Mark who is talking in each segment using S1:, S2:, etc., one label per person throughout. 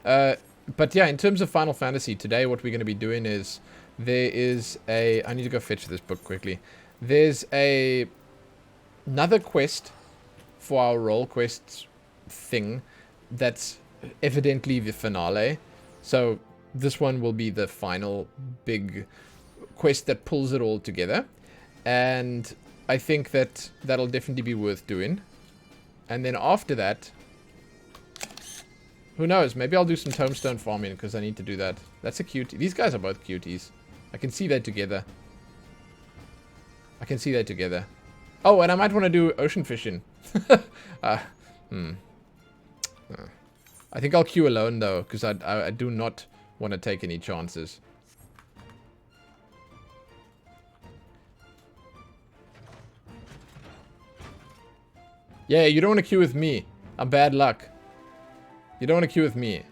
S1: But yeah, in terms of Final Fantasy, today what we're going to be doing is there is a... I need to go fetch this book quickly. There's another quest for our role quests thing that's evidently the finale. So this one will be the final big quest that pulls it all together. And I think that that'll definitely be worth doing. And then after that, who knows? Maybe I'll do some tombstone farming because I need to do that. That's a cutie. These guys are both cuties. I can see that together. I can see that together. Oh, and I might want to do ocean fishing. I think I'll queue alone though, because I do not want to take any chances. Yeah, you don't want to queue with me. I'm bad luck. You don't want to queue with me.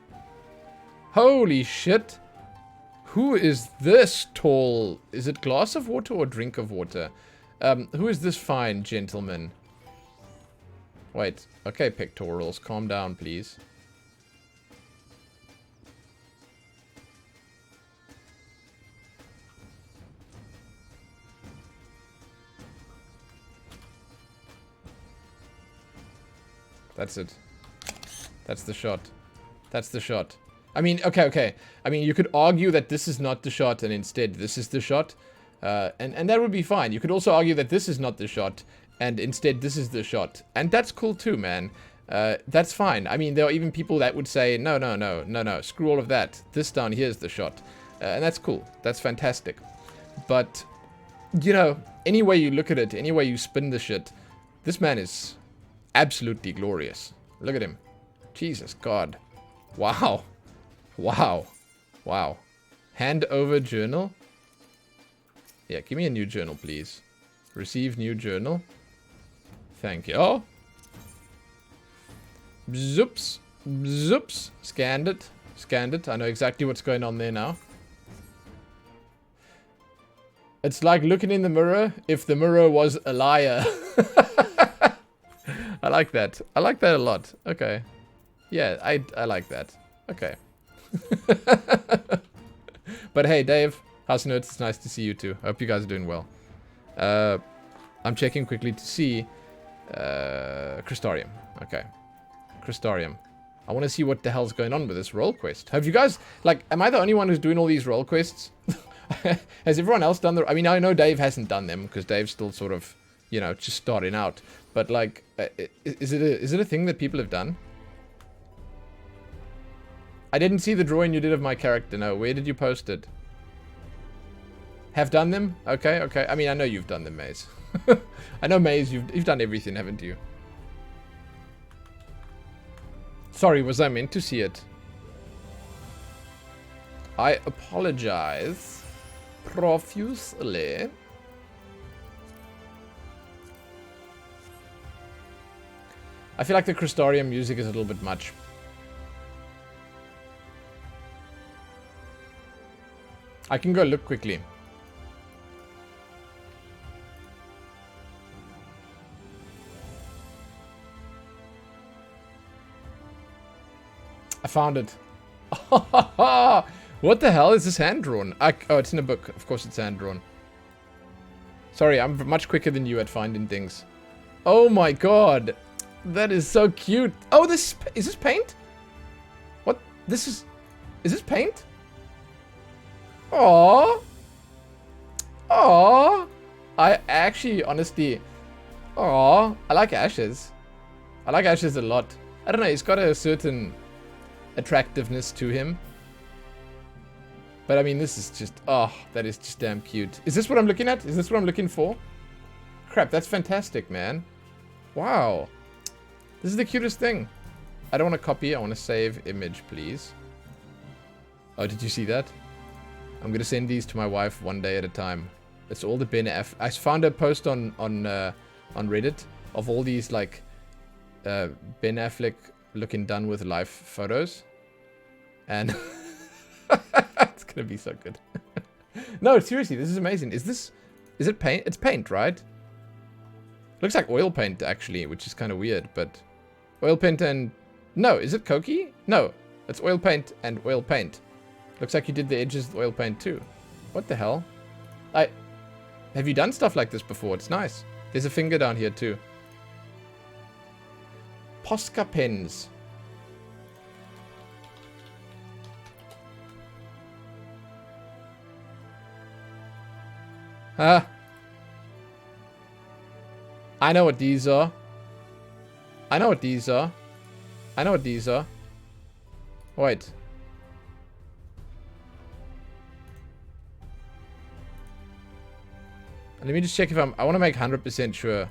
S1: Holy shit. Who is this tall? Is it glass of water or drink of water? Who is this fine gentleman? Wait. Okay, pectorals. Calm down, please. That's it. That's the shot. That's the shot. I mean, okay. I mean, you could argue that this is not the shot and instead this is the shot. And that would be fine. You could also argue that this is not the shot and instead this is the shot. And that's cool too, man. That's fine. I mean, there are even people that would say, no, screw all of that. This down here is the shot. And that's cool. That's fantastic. But, you know, any way you look at it, any way you spin the shit, this man is absolutely glorious. Look at him. Jesus God. Wow. Wow. Wow. Hand over journal. Yeah, give me a new journal, please. Receive new journal. Thank you. Oh. Zoops. Zoops. Scanned it. Scanned it. I know exactly what's going on there now. It's like looking in the mirror if the mirror was a liar. I like that. I like that a lot. Okay. Yeah, I like that. Okay. But hey, Dave. House Notes, it's nice to see you too. I hope you guys are doing well. I'm checking quickly to see... Crystarium. Okay. Crystarium. I want to see what the hell's going on with this role quest. Have you guys... Like, am I the only one who's doing all these role quests? Has everyone else done the... I mean, I know Dave hasn't done them, because Dave's still sort of, you know, just starting out. But, like, is it a thing that people have done? I didn't see the drawing you did of my character, no. Where did you post it? Have done them? Okay, okay. I mean, I know you've done them, Maze. I know, Maze, you've done everything, haven't you? Sorry, was I meant to see it? I apologize profusely. I feel like the Crystarium music is a little bit much. I can go look quickly. I found it. What the hell is this hand drawn? Oh, it's in a book. Of course it's hand drawn. Sorry, I'm much quicker than you at finding things. Oh my god. That is so cute. Oh, is this paint? What? Is this paint? Aww. Aww. I actually, honestly, aww. I like Ashes. I like Ashes a lot. I don't know, he's got a certain attractiveness to him. But I mean, this is just, oh, that is just damn cute. Is this what I'm looking at? Is this what I'm looking for? Crap, that's fantastic, man. Wow. This is the cutest thing. I don't want to copy, I want to save image, please. Oh, did you see that? I'm going to send these to my wife one day at a time. It's all the Ben Affleck. I found a post on Reddit of all these, like, Ben Affleck looking done with life photos. And it's going to be so good. No, seriously, this is amazing. Is it paint? It's paint, right? Looks like oil paint, actually, which is kind of weird, but... Oil paint and... No, is it Koki? No. It's oil paint and oil paint. Looks like you did the edges with oil paint too. What the hell? Have you done stuff like this before? It's nice. There's a finger down here too. Posca pens. I know what these are. I know what these are. I know what these are. Wait. Let me just check if I want to make 100% sure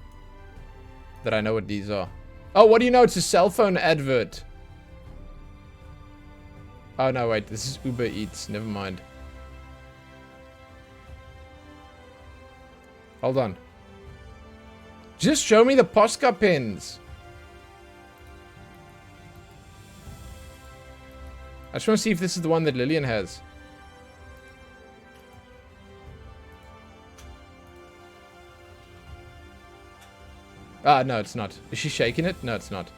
S1: that I know what these are. Oh, what do you know? It's a cell phone advert. Oh, no, wait. This is Uber Eats. Never mind. Hold on. Just show me the Posca pins. I just want to see if this is the one that Lillian has. Ah, no, it's not. Is she shaking it? No, it's not.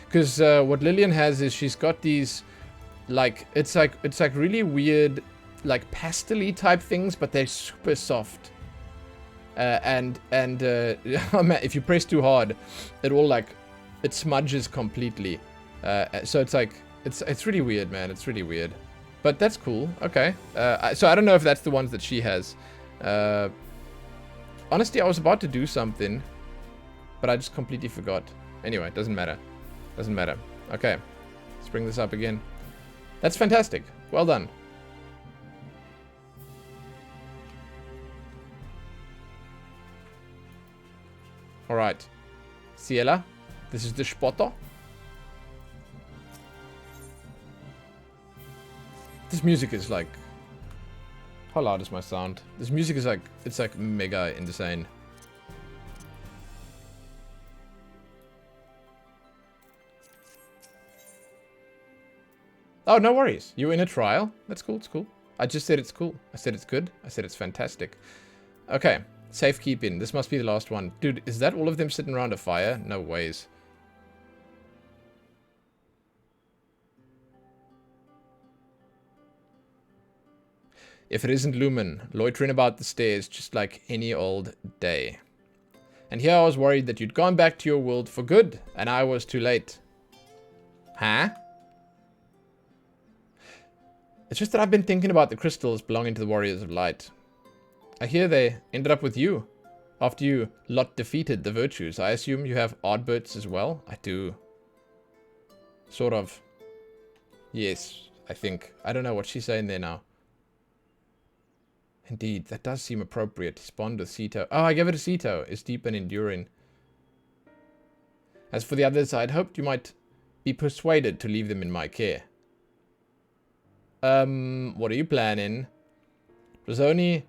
S1: Because what Lillian has is she's got these, like, it's like really weird, like pastel-y type things, but they're super soft. And oh man, if you press too hard, it all like, it smudges completely. So it's like, it's really weird, man. It's really weird. But that's cool. Okay. So I don't know if that's the ones that she has. Honestly, I was about to do something, but I just completely forgot. Anyway, doesn't matter. Doesn't matter. Okay. Let's bring this up again. That's fantastic. Well done. Alright. Ciela, this is the spotter. This music is like... How loud is my sound? This music is like... It's like mega insane. Oh, no worries. You're in a trial? That's cool, it's cool. I just said it's cool. I said it's good. I said it's fantastic. Okay. Safekeeping. This must be the last one. Dude, is that all of them sitting around a fire? No ways. If it isn't Lumen, loitering about the stairs just like any old day. And here I was worried that you'd gone back to your world for good, and I was too late. Huh? It's just that I've been thinking about the crystals belonging to the Warriors of Light. I hear they ended up with you. After you lot defeated the virtues, I assume you have Ardberts as well? I do. Sort of. Yes, I think. I don't know what she's saying there now. Indeed, that does seem appropriate. His bond with Sito. Oh, I gave it to Sito. It's deep and enduring. As for the others, I'd hoped you might be persuaded to leave them in my care. What are you planning? It was only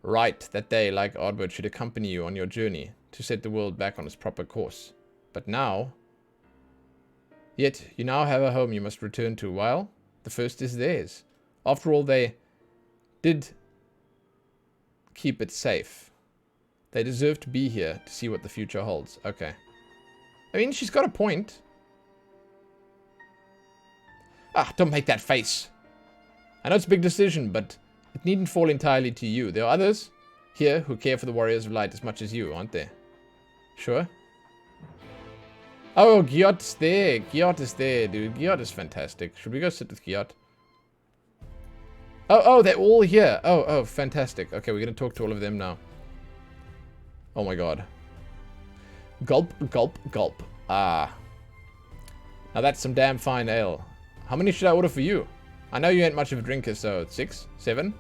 S1: right that they, like Ardbert, should accompany you on your journey to set the world back on its proper course. But now... Yet, you now have a home you must return to. Well, the first is theirs. After all, they did keep it safe. They deserve to be here to see what the future holds. Okay. I mean, she's got a point. Ah, don't make that face. I know it's a big decision, but it needn't fall entirely to you. There are others here who care for the Warriors of Light as much as you, aren't there? Sure? Oh, Gyot's there. Gyot is there, dude. Gyot is fantastic. Should we go sit with Gyot? Oh, they're all here. Oh, fantastic. Okay, we're going to talk to all of them now. Oh my god. Gulp, gulp, gulp. Ah. Now that's some damn fine ale. How many should I order for you? I know you ain't much of a drinker, so 6? 7?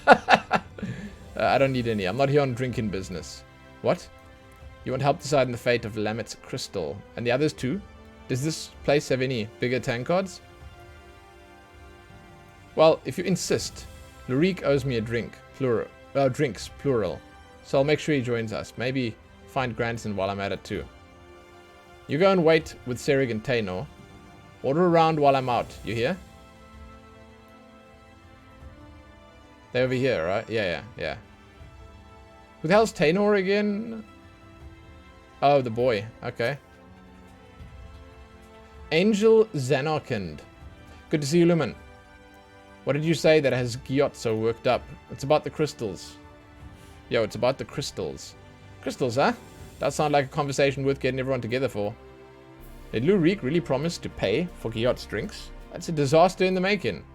S1: I don't need any. I'm not here on drinking business. What? You want help deciding the fate of Lamet's crystal? And the others too? Does this place have any bigger tankards? Well, if you insist, Lurik owes me a drink. Plural. Drinks, plural. So I'll make sure he joins us. Maybe find Granson while I'm at it too. You go and wait with Serig and Taynor. Order around while I'm out. You hear? They're over here, right? Yeah. Who the hell's Taynor again? Oh, the boy. Okay. Angel Zanarkand. Good to see you, Lumen. What did you say that has Giot so worked up? It's about the crystals. Yo, it's about the crystals. Crystals, huh? That sounds like a conversation worth getting everyone together for. Did Lou Reek really promise to pay for Giot's drinks? That's a disaster in the making.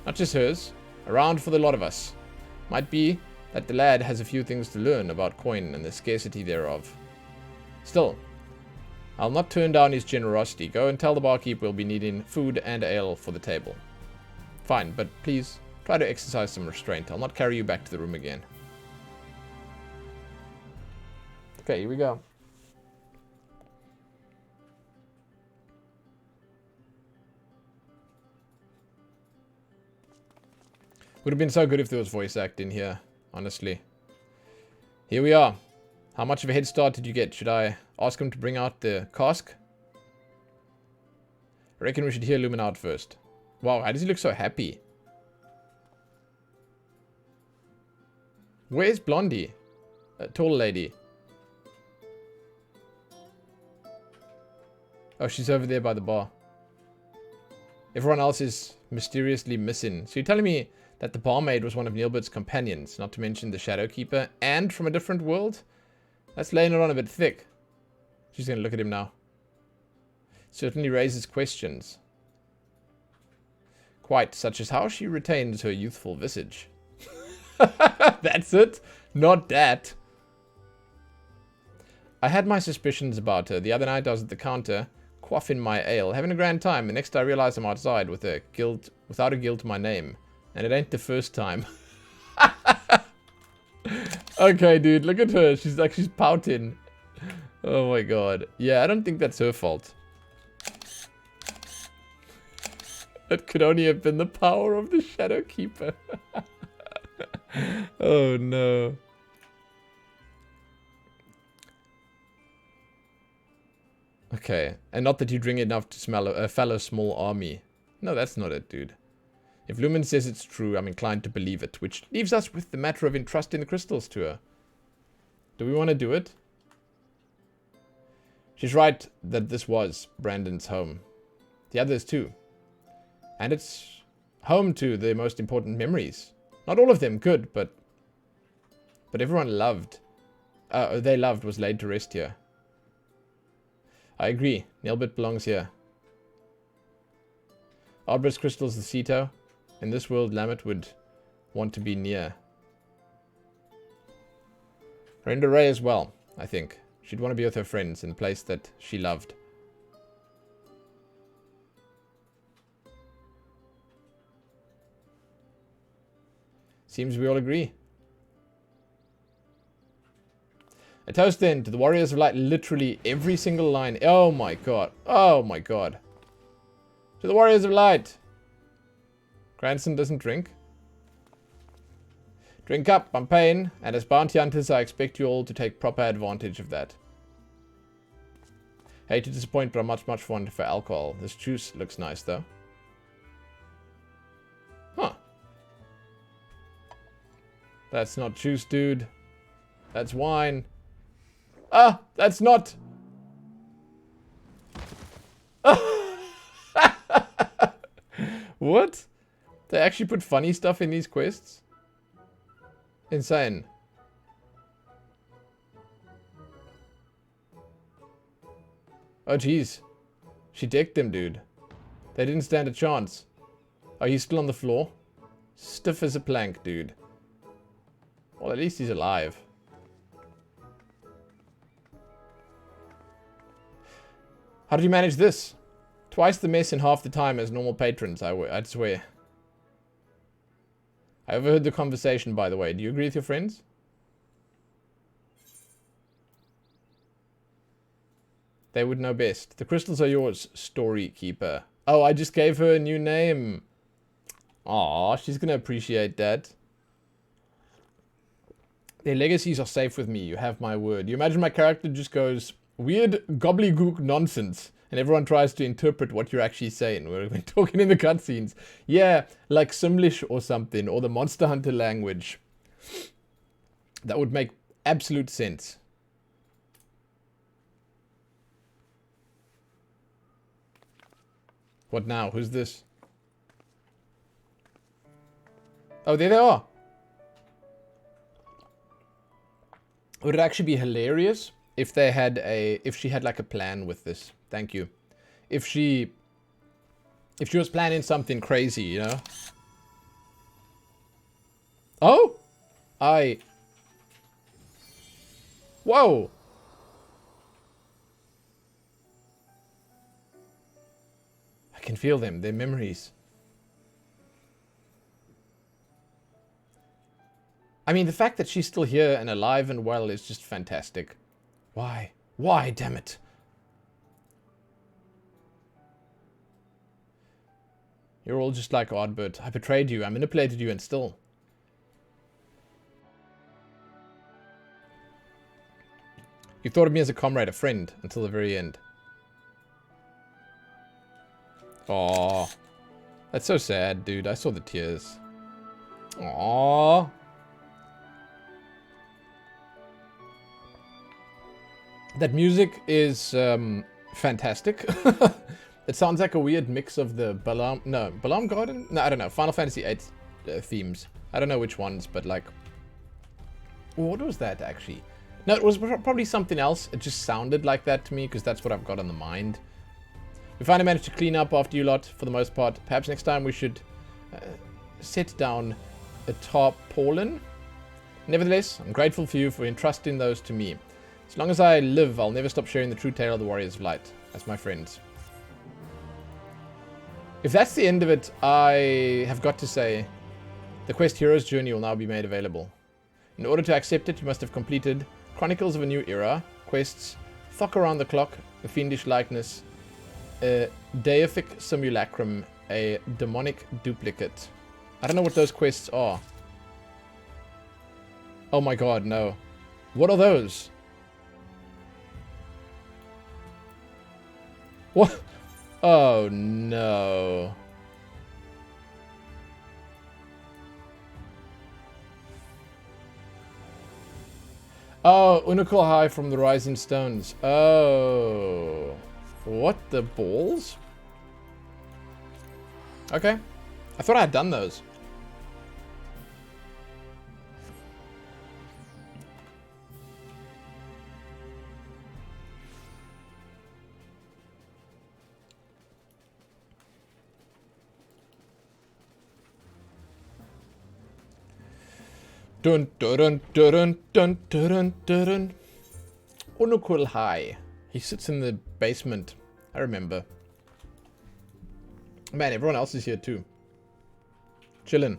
S1: Not just hers. Around for the lot of us. Might be that the lad has a few things to learn about coin and the scarcity thereof. Still, I'll not turn down his generosity. Go and tell the barkeep we'll be needing food and ale for the table. Fine, but please try to exercise some restraint. I'll not carry you back to the room again. Okay, here we go. Would have been so good if there was voice acting here, honestly. Here we are. How much of a head start did you get? Should I ask him to bring out the cask? I reckon we should hear Lumen out first. Wow, why does he look so happy? Where's Blondie? A tall lady. Oh, she's over there by the bar. Everyone else is mysteriously missing. So you're telling me that the barmaid was one of Neilbert's companions, not to mention the Shadowkeeper, and from a different world? That's laying it on a bit thick. She's going to look at him now. Certainly raises questions. Quite, such as how she retains her youthful visage. That's it? Not that. I had my suspicions about her. The other night I was at the counter, quaffing my ale, having a grand time. The next I realized I'm outside with a guild, without a guild to my name. And it ain't the first time. Okay, dude, look at her. She's pouting. Oh my god. Yeah, I don't think that's her fault. It could only have been the power of the Shadowkeeper. Oh no. Okay, and not that you drink enough to smell a fellow small army. No, that's not it, dude. If Lumen says it's true, I'm inclined to believe it, which leaves us with the matter of entrusting the crystals to her. Do we want to do it? She's right that this was Brandon's home. The others too. And it's home to the most important memories. Not all of them good, but everyone loved. They loved was laid to rest here. I agree. Neilbert belongs here. Arbor's crystals the Ceto. In this world, Lamet would want to be near. Renda Ray as well, I think. She'd want to be with her friends in a place that she loved. Seems we all agree. A toast then to the Warriors of Light. Literally every single line. Oh my god. Oh my god. To the Warriors of Light. Grandson doesn't drink. Drink up, I'm paying. And as bounty hunters, I expect you all to take proper advantage of that. Hate to disappoint, but I'm much fond for alcohol. This juice looks nice, though. Huh. That's not juice, dude. That's wine. Ah, that's not... What? They actually put funny stuff in these quests? Insane. Oh, jeez. She decked them, dude. They didn't stand a chance. Oh, he's still on the floor? Stiff as a plank, dude. Well, at least he's alive. How did you manage this? Twice the mess in half the time as normal patrons, I'd swear. I overheard the conversation, by the way. Do you agree with your friends? They would know best. The crystals are yours, Story Keeper. Oh, I just gave her a new name. Aw, she's gonna appreciate that. Their legacies are safe with me, you have my word. You imagine my character just goes weird gobbledygook nonsense, and everyone tries to interpret what you're actually saying. We're talking in the cutscenes. Yeah, like Simlish or something, or the Monster Hunter language. That would make absolute sense. What now? Who's this? Oh, there they are. Would it actually be hilarious if they had if she had like a plan with this? Thank you. If she was planning something crazy, you know? Oh! Whoa! I can feel them, their memories. I mean, the fact that she's still here and alive and well is just fantastic. Why? Why, damn it? You're all just like Ardbert. I betrayed you, I manipulated you, and still. You thought of me as a comrade, a friend, until the very end. Aww. That's so sad, dude. I saw the tears. Aww. That music is fantastic. It sounds like a weird mix of the Balam Garden? No, I don't know. Final Fantasy VIII themes. I don't know which ones, but like... What was that, actually? No, it was probably something else. It just sounded like that to me, because that's what I've got on the mind. We finally managed to clean up after you lot, for the most part. Perhaps next time we should set down a tarpaulin. Nevertheless, I'm grateful for you for entrusting those to me. As long as I live, I'll never stop sharing the true tale of the Warriors of Light as my friends. If that's the end of it, I have got to say, the quest Hero's Journey will now be made available. In order to accept it, you must have completed Chronicles of a New Era, quests, Thok Around the Clock, a Fiendish Likeness, a Deific Simulacrum, a Demonic Duplicate. I don't know what those quests are. Oh my god, no. What are those? What? Oh no. Oh, Unikul High from the Rising Stones. Oh. What the balls? Okay. I thought I had done those. Dun dun dun dun dun dun dun. Unikul High. He sits in the basement. I remember. Man, everyone else is here too. Chillin'.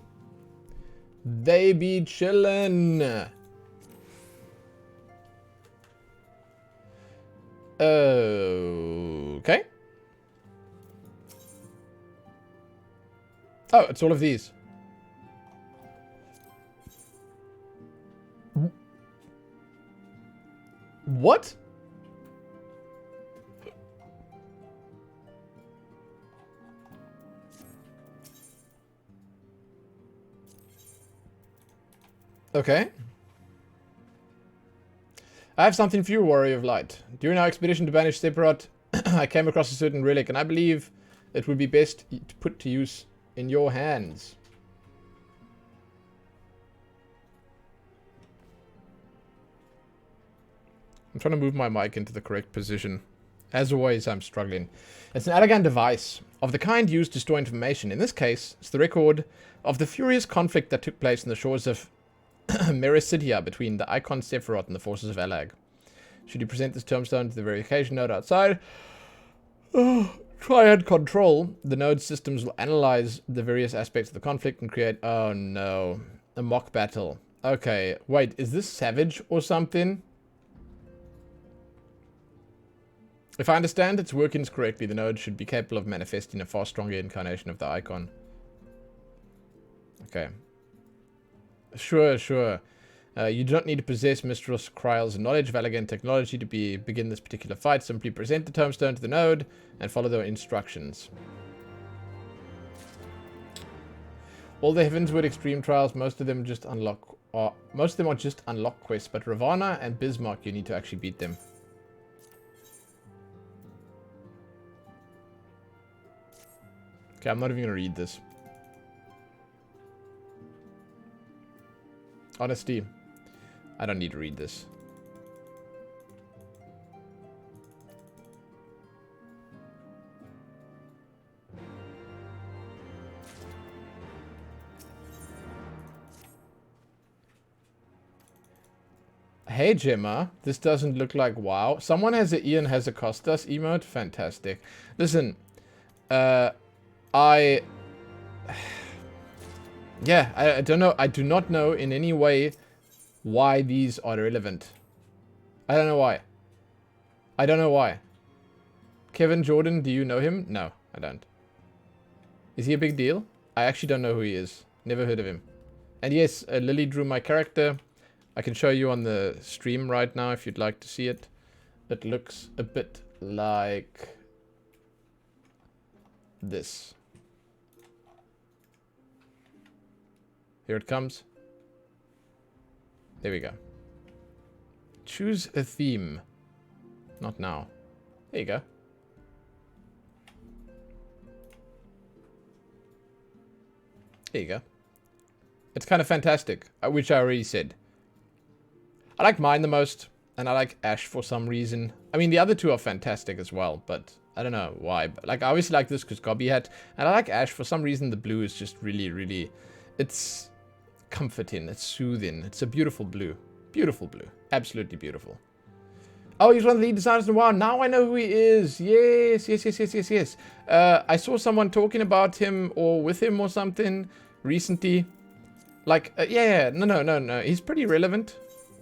S1: They be chillin'. Okay. Oh, it's all of these. What? Okay. I have something for you, Warrior of Light. During our expedition to banish Sephiroth, I came across a certain relic, and I believe it would be best to put to use in your hands. I'm trying to move my mic into the correct position. As always, I'm struggling. It's an elegant device, of the kind used to store information. In this case, it's the record of the furious conflict that took place on the shores of Mericidia between the Icon Sephiroth and the forces of Alag. Should you present this tombstone to the verification node outside, Triad Control, the node systems will analyze the various aspects of the conflict and create... Oh no. A mock battle. Okay, wait, is this Savage or something? If I understand its workings correctly, the node should be capable of manifesting a far stronger incarnation of the icon. Okay. Sure. You do not need to possess Mistress Kryle's knowledge of Allagan technology to begin this particular fight. Simply present the tombstone to the node and follow their instructions. All the Heavensward Extreme Trials, most of them are just unlock quests, but Ravana and Bismarck, you need to actually beat them. Okay, I'm not even gonna read this. Honesty. I don't need to read this. Hey Gemma, this doesn't look like WoW. Someone has a Ian has a Costas emote. Fantastic. Listen, I don't know. I do not know in any way why these are relevant. I don't know why. I don't know why. Kevin Jordan, do you know him? No, I don't. Is he a big deal? I actually don't know who he is. Never heard of him. And yes, Lily drew my character. I can show you on the stream right now if you'd like to see it. It looks a bit like this. Here it comes. There we go. Choose a theme. Not now. There you go. There you go. It's kind of fantastic, which I already said. I like mine the most, and I like Ash for some reason. I mean, the other two are fantastic as well, but I don't know why. But, like, I obviously like this because Gobby hat, and I like Ash for some reason. The blue is just really, really... It's comforting. It's soothing. It's a beautiful blue. Beautiful blue. Absolutely beautiful. Oh, he's one of the lead designers in WoW. Now I know who he is. Yes, yes, yes, yes, yes, yes. I saw someone talking about him or with him or something recently. Like, yeah, no. He's pretty relevant.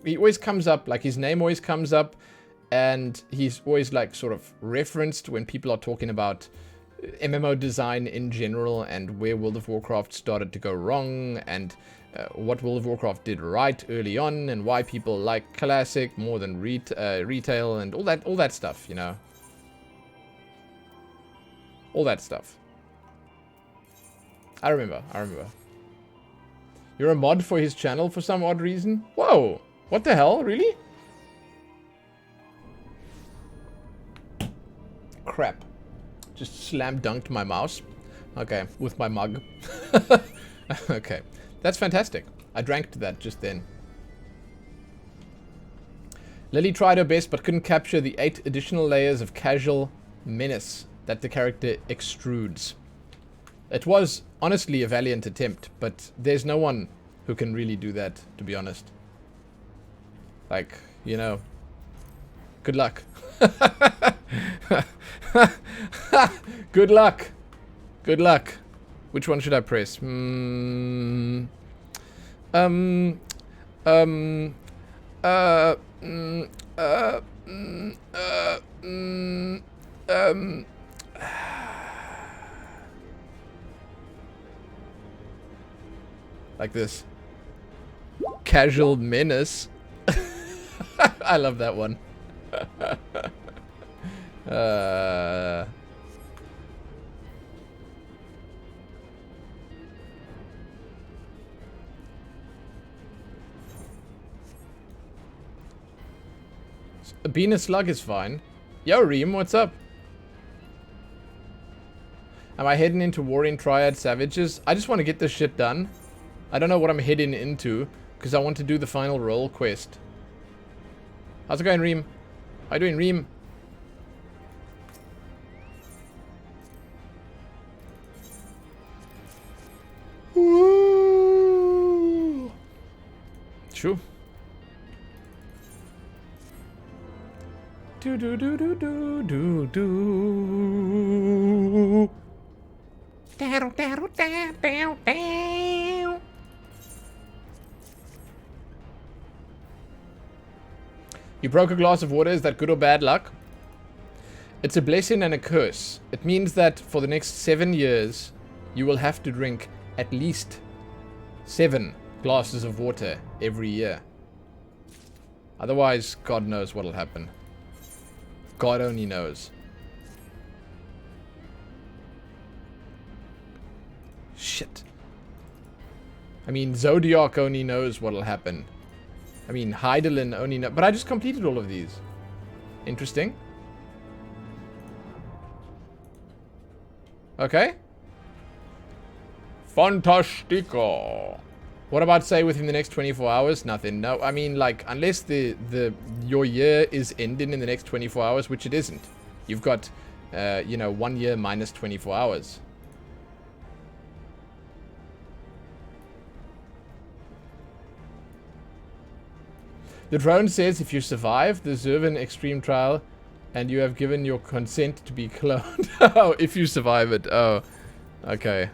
S1: He always comes up, like his name always comes up, and he's always like sort of referenced when people are talking about MMO design in general and where World of Warcraft started to go wrong and what World of Warcraft did right early on and why people like classic more than retail and all that stuff, you know. All that stuff. I remember. You're a mod for his channel for some odd reason? Whoa! What the hell? Really? Crap. Just slam dunked my mouse. Okay, with my mug. Okay. That's fantastic. I drank to that just then. Lily tried her best but couldn't capture the 8 additional layers of casual menace that the character extrudes. It was honestly a valiant attempt, but there's no one who can really do that, to be honest. Like, you know, good luck. Good luck. Good luck. Which one should I press? Like this. Casual menace. I love that one. Being a slug is fine. Yo, Reem, what's up? Am I heading into Warring Triad Savages? I just want to get this shit done. I don't know what I'm heading into, because I want to do the final role quest. How's it going, Reem? How you doing, Reem? Ooh. True. Do do do do do do do. Down down down down down. You broke a glass of water. Is that good or bad luck? It's a blessing and a curse. It means that for the next 7 years, you will have to drink at least 7 glasses of water every year. Otherwise, God knows what'll happen. God only knows. Shit. I mean, Zodiac only knows what'll happen. I mean, Heidelin only knows. But I just completed all of these. Interesting. Okay. Fantastico. What about say within the next 24 hours? Nothing. No, I mean, like, unless your year is ending in the next 24 hours, which it isn't. You've got, you know, 1 year minus 24 hours. The drone says if you survive the Zervan extreme trial and you have given your consent to be cloned. Oh, if you survive it. Oh, okay.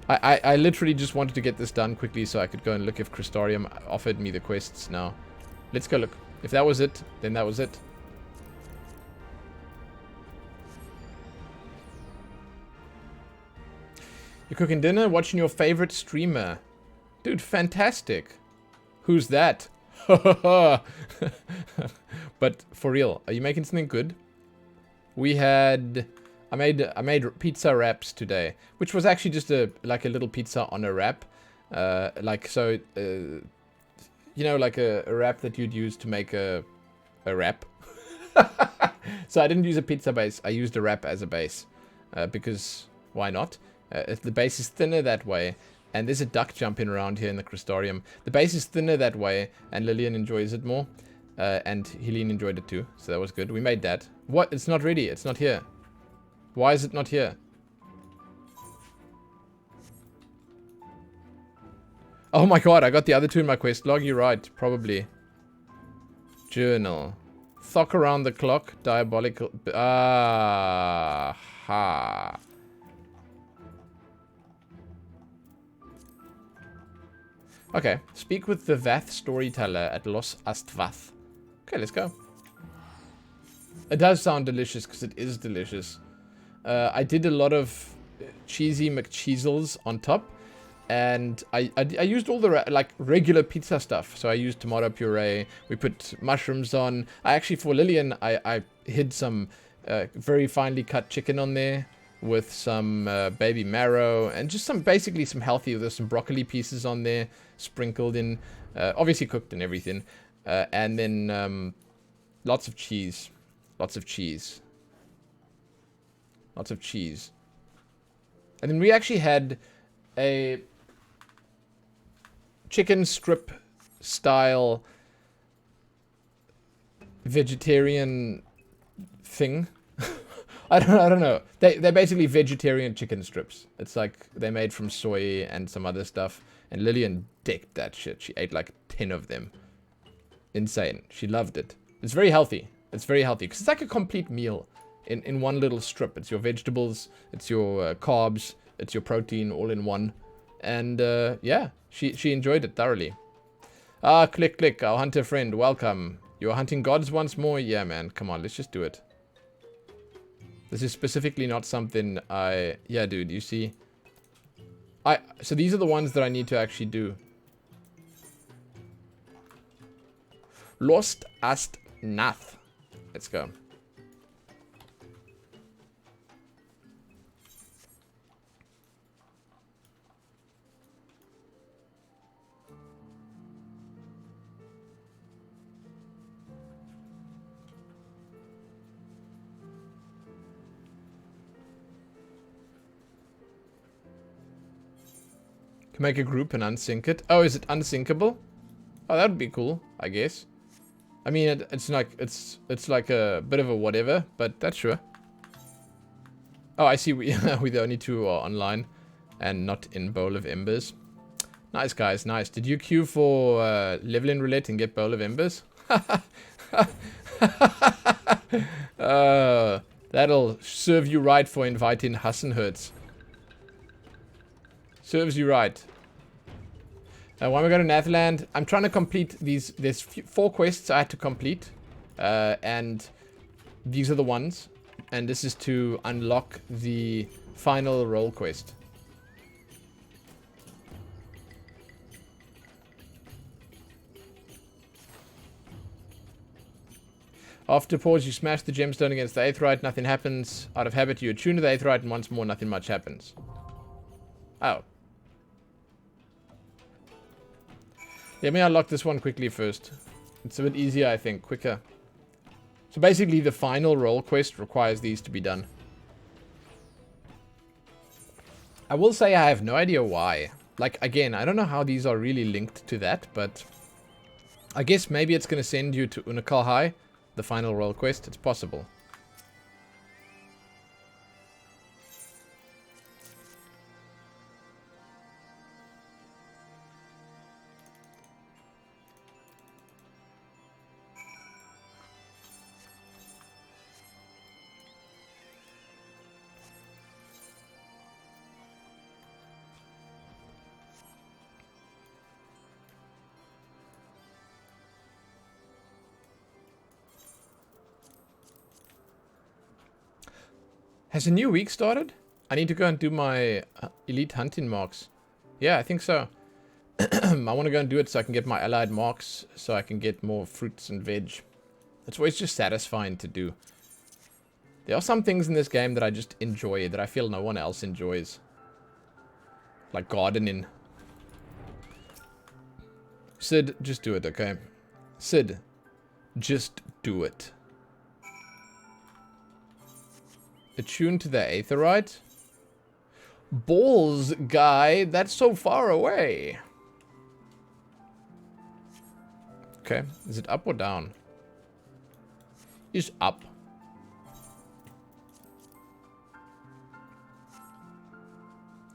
S1: I literally just wanted to get this done quickly so I could go and look if Crystarium offered me the quests now. Let's go look. If that was it, then that was it. You're cooking dinner, watching your favorite streamer. Dude, fantastic. Who's that? But for real, are you making something good? We had... I made pizza wraps today, which was actually just like a little pizza on a wrap. Like, so, you know, like a wrap that you'd use to make a wrap. So I didn't use a pizza base, I used a wrap as a base. Because, why not? The base is thinner that way. And there's a duck jumping around here in the Crystarium. The base is thinner that way, and Lillian enjoys it more. And Helene enjoyed it too, so that was good. We made that. What? It's not ready. It's not here. Why is it not here? Oh my god, I got the other two in my quest log. You're right, probably. Journal. Thock around the clock. Diabolical. Ah. Ha. Okay, speak with the Vath storyteller at Los Astvath. Okay, let's go. It does sound delicious because it is delicious. I did a lot of cheesy McCheezels on top, and I used all the like regular pizza stuff. So I used tomato puree. We put mushrooms on. I actually, for Lillian, I hid some very finely cut chicken on there with some baby marrow and just some basically some healthy. There's some broccoli pieces on there sprinkled in, obviously cooked and everything, and then lots of cheese, lots of cheese. Lots of cheese. And then we actually had a chicken strip style vegetarian thing. I don't know. They're basically vegetarian chicken strips. It's like they're made from soy and some other stuff. And Lillian decked that shit. She ate like 10 of them. Insane. She loved it. It's very healthy. It's very healthy because it's like a complete meal. In one little strip. It's your vegetables, it's your carbs, it's your protein all in one. And yeah, she enjoyed it thoroughly. Ah, click, click, our hunter friend, welcome. You're hunting gods once more? Yeah, man, come on, let's just do it. This is specifically not something yeah, dude, you see? So these are the ones that I need to actually do. Lost Ast Nath. Let's go. Can make a group and unsync it. Oh, is it unsyncable? Oh, that would be cool, I guess. I mean, it's like a bit of a whatever, but that's sure. Oh, I see. We're the only two who are online and not in Bowl of Embers. Nice, guys. Nice. Did you queue for leveling roulette and get Bowl of Embers? That'll serve you right for inviting Hassenhertz. Serves you right. When we go to Nathland, I'm trying to complete these. There's 4 quests I had to complete. And these are the ones. And this is to unlock the final role quest. After pause, you smash the gemstone against the Aetheryte, nothing happens. Out of habit, you attune to the Aetheryte, and once more, nothing much happens. Oh. Let me unlock this one quickly first. It's a bit easier, I think. Quicker. So basically, the final role quest requires these to be done. I will say I have no idea why. Like, again, I don't know how these are really linked to that, but I guess maybe it's going to send you to Unikal High, the final royal quest. It's possible. Has a new week started? I need to go and do my elite hunting marks. Yeah, I think so. I want to go and do it so I can get my allied marks, so I can get more fruits and veg. It's always just satisfying to do. There are some things in this game that I just enjoy, that I feel no one else enjoys. Like gardening. Sid, just do it, okay? Sid, just do it. Attuned to the Aetherite? Balls, guy, that's so far away. Okay, is it up or down? It's up.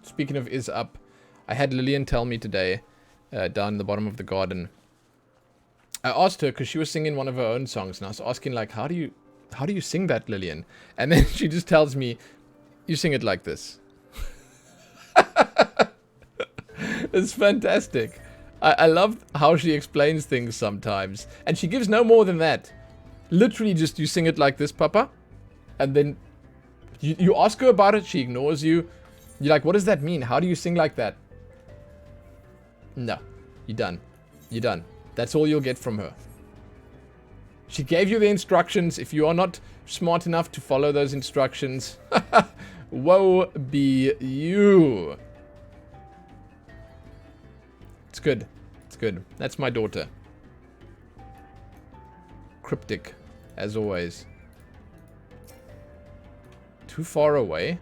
S1: Speaking of is up, I had Lillian tell me today, down in the bottom of the garden. I asked her, because she was singing one of her own songs, and I was asking, like, how do you sing that, Lillian? And then she just tells me, you sing it like this. It's fantastic. I love how she explains things sometimes. And she gives no more than that. Literally just, you sing it like this, Papa. And then you ask her about it, she ignores you. You're like, what does that mean? How do you sing like that? No. You're done. You're done. That's all you'll get from her. She gave you the instructions. If you are not smart enough to follow those instructions, woe be you. It's good. It's good. That's my daughter. Cryptic, as always. Too far away?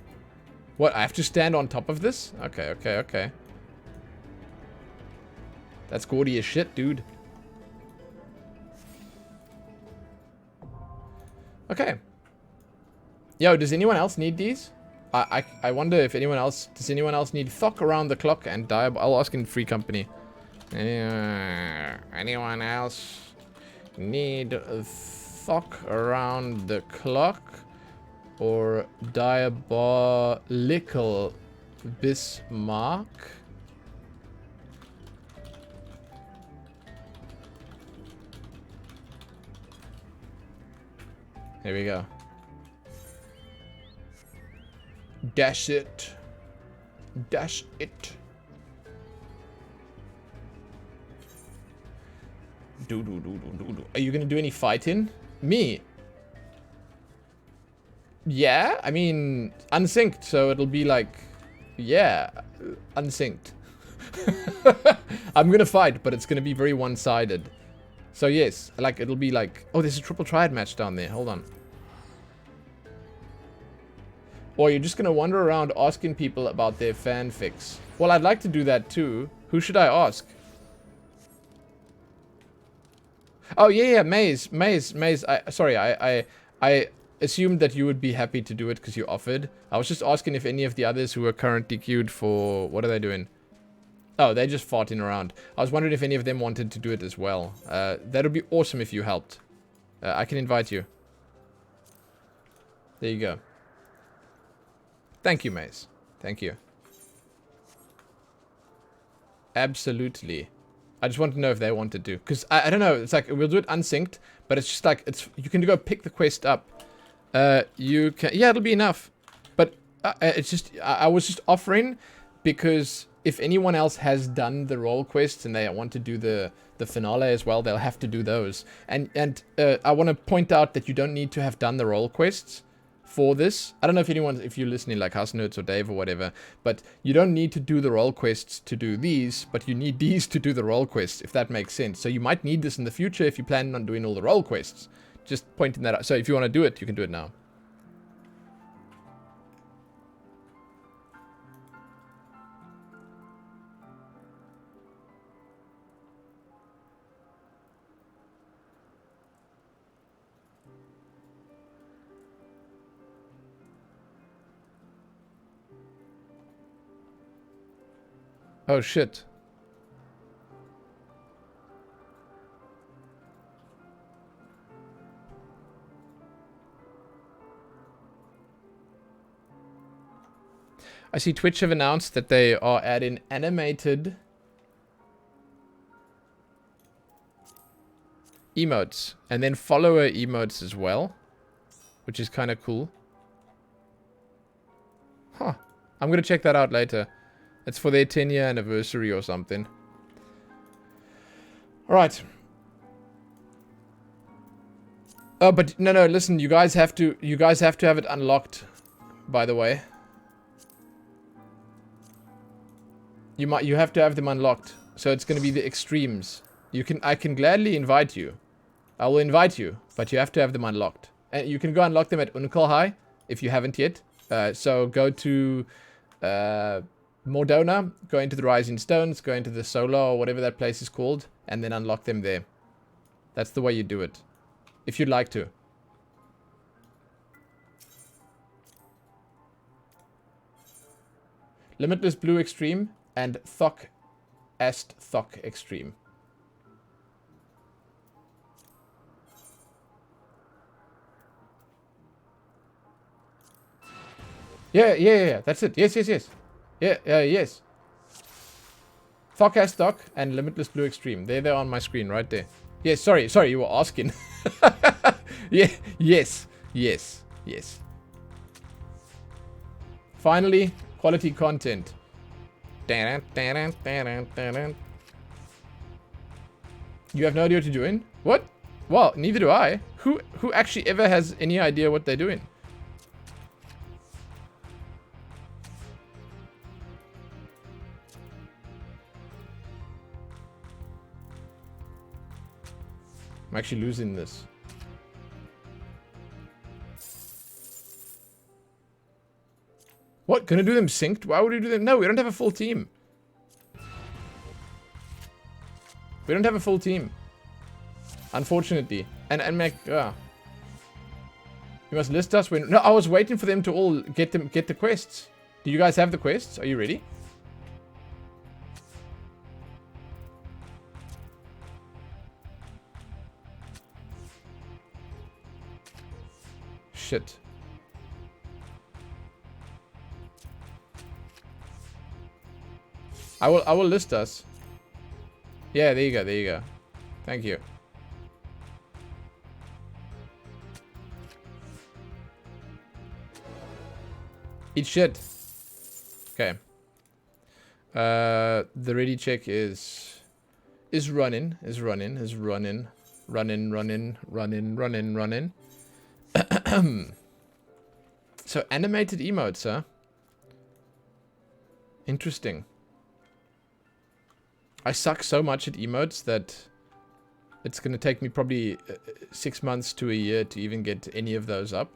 S1: What, I have to stand on top of this? Okay, okay, okay. That's gaudy as shit, dude. Okay. Yo, does anyone else need these? I wonder if anyone else... Does anyone else need Thok around the clock and Diab... I'll ask in free company. Anyone else need Thok around the clock? Or Diabolical Bismarck? Here we go. Dash it. Dash it. Do. Are you gonna do any fighting? Me? Yeah, I mean, unsynced, so it'll be like, yeah, unsynced. I'm gonna fight, but it's gonna be very one-sided. So yes, like, it'll be like, oh, there's a triple triad match down there, hold on. Or you're just gonna wander around asking people about their fanfics. Well, I'd like to do that too. Who should I ask? Oh, yeah, Maze. Sorry, I assumed that you would be happy to do it because you offered. I was just asking if any of the others who are currently queued for... What are they doing? Oh, they're just farting around. I was wondering if any of them wanted to do it as well. That would be awesome if you helped. I can invite you. There you go. Thank you, Maze. Thank you. Absolutely. I just want to know if they wanted to. Because, I don't know, it's like, we'll do it unsynced, but it's just like, you can go pick the quest up. You can, yeah, it'll be enough. But it's just, I was just offering because if anyone else has done the role quests and they want to do the finale as well, they'll have to do those. And I want to point out that you don't need to have done the role quests for this. I don't know if you're listening, like House Nerds or Dave or whatever, but you don't need to do the role quests to do these, but you need these to do the role quests, if that makes sense. So you might need this in the future if you plan on doing all the role quests. Just pointing that out. So if you want to do it, you can do it now. Oh, shit. I see Twitch have announced that they are adding animated emotes and then follower emotes as well, which is kind of cool. Huh. I'm going to check that out later. It's for their 10-year anniversary or something. Alright. Oh, but no, listen, you guys have to have it unlocked, by the way. You have to have them unlocked. So it's going to be the extremes. I can gladly invite you. I will invite you, but you have to have them unlocked. And you can go unlock them at Uncal High if you haven't yet. So go to Mordona, go into the Rising Stones, go into the Solar or whatever that place is called, and then unlock them there. That's the way you do it. If you'd like to. Limitless Blue Extreme and Thok Ast Thok Extreme. Yeah. That's it. Yes. Yeah, yes. Thok Ast Thok and Limitless Blue Extreme. They're on my screen right there. Yes, sorry, you were asking. Yeah, yes. Finally, quality content. You have no idea what you're doing? What? Well, neither do I. Who actually ever has any idea what they're doing? I'm actually losing this. What? Gonna do them synced? Why would we do them? No, we don't have a full team. We don't have a full team. Unfortunately. And Mac, you must list us when... No, I was waiting for them to all get the quests. Do you guys have the quests? Are you ready? Shit. I will list us. Yeah, there you go. Thank you. Eat shit. Okay. The ready check is running. Running. So animated emotes, huh? Interesting. I suck so much at emotes that it's gonna take me probably 6 months to a year to even get any of those up.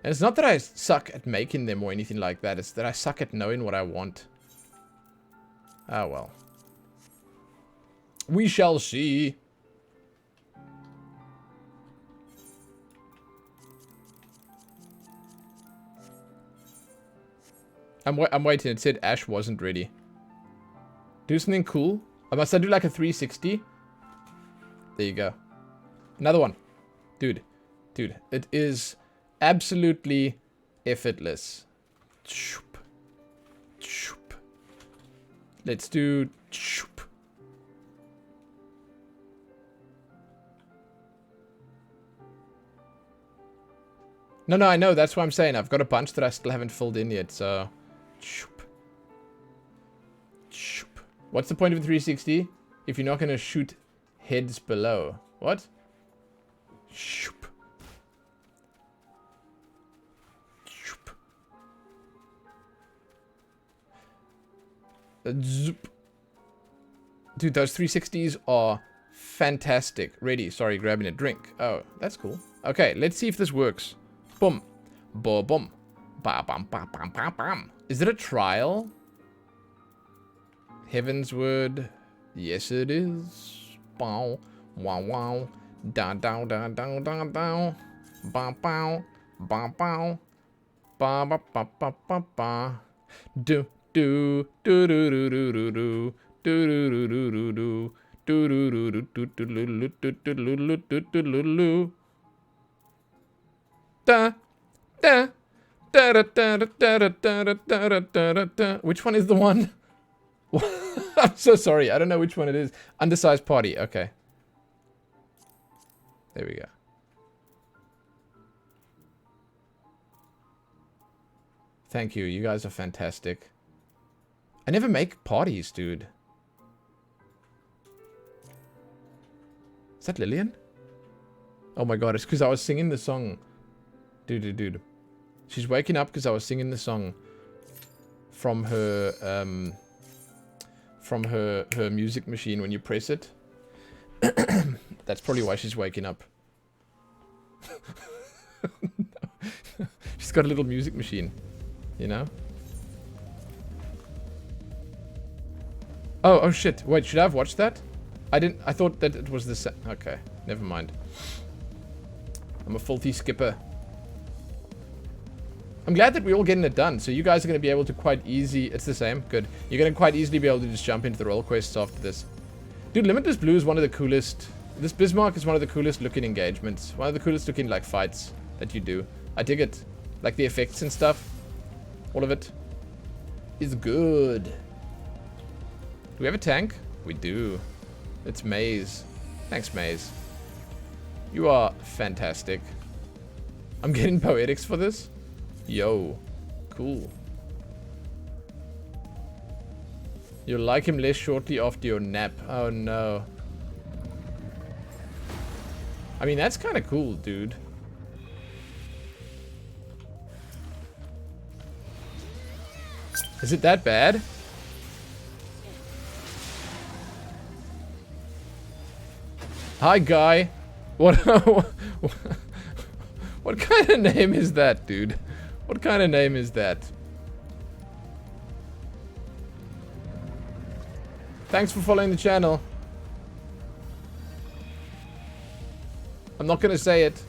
S1: And it's not that I suck at making them or anything like that, it's that I suck at knowing what I want. Ah, well. We shall see. I'm waiting. It said Ash wasn't ready. Do something cool. Must I do like a 360? There you go. Another one. Dude. It is absolutely effortless. Shoop. Let's do... Shoop. No, I know. That's what I'm saying. I've got a bunch that I still haven't filled in yet, so... Shoop. What's the point of a 360 if you're not going to shoot heads below? What? Shoop. Zoop. Dude, those 360s are fantastic. Ready. Sorry, grabbing a drink. Oh, that's cool. Okay, let's see if this works. Boom. Boom. Ba bam ba bam bam bam. Is it a trial? Heaven's Word. Yes, it is. Bow. Wow. Down. Bow. Bow. Ba ba ba ba ba. Do. do do do do do do do do do do do do do. Which one is the one? I'm so sorry. I don't know which one it is. Undersized party. Okay. There we go. Thank you. You guys are fantastic. I never make parties, dude. Is that Lillian? Oh my god, it's because I was singing the song. Dude. She's waking up because I was singing the song from her music machine when you press it. That's probably why she's waking up. No. She's got a little music machine, you know? Oh shit. Wait, should I have watched that? I thought that it was the same. Okay, never mind. I'm a faulty skipper. I'm glad that we're all getting it done. So you guys are going to be able to quite easy... It's the same. Good. You're going to quite easily be able to just jump into the role quests after this. Dude, Limitless Blue is one of the coolest... This Bismarck is one of the coolest looking engagements. One of the coolest looking, like, fights that you do. I dig it. Like, the effects and stuff. All of it is good. Do we have a tank? We do. It's Maze. Thanks, Maze. You are fantastic. I'm getting poetics for this? Yo. Cool. You'll like him less shortly after your nap. Oh, no. I mean, that's kind of cool, dude. Is it that bad? Hi, guy. What? What kind of name is that, dude? What kind of name is that? Thanks for following the channel. I'm not gonna say it.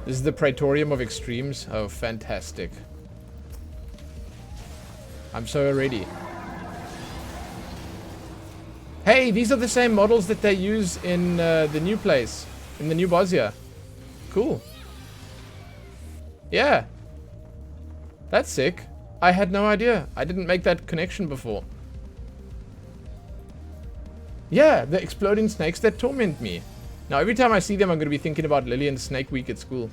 S1: This is the Praetorium of Extremes. Oh, fantastic. I'm so ready. Hey, these are the same models that they use in the new place. In the new Bosnia. Cool. Yeah. That's sick. I had no idea. I didn't make that connection before. Yeah, the exploding snakes that torment me. Now, every time I see them, I'm going to be thinking about Lillian's Snake Week at school.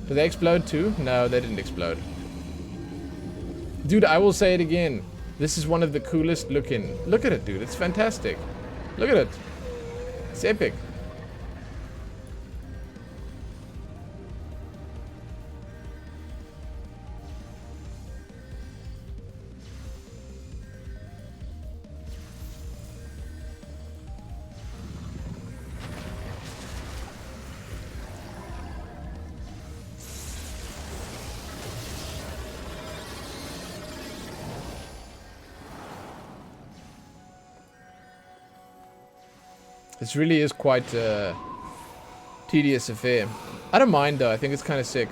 S1: Do they explode too? No, they didn't explode. Dude, I will say it again. This is one of the coolest looking. Look at it, dude. It's fantastic. Look at it. It's epic. This really is quite a tedious affair. I don't mind though, I think it's kind of sick.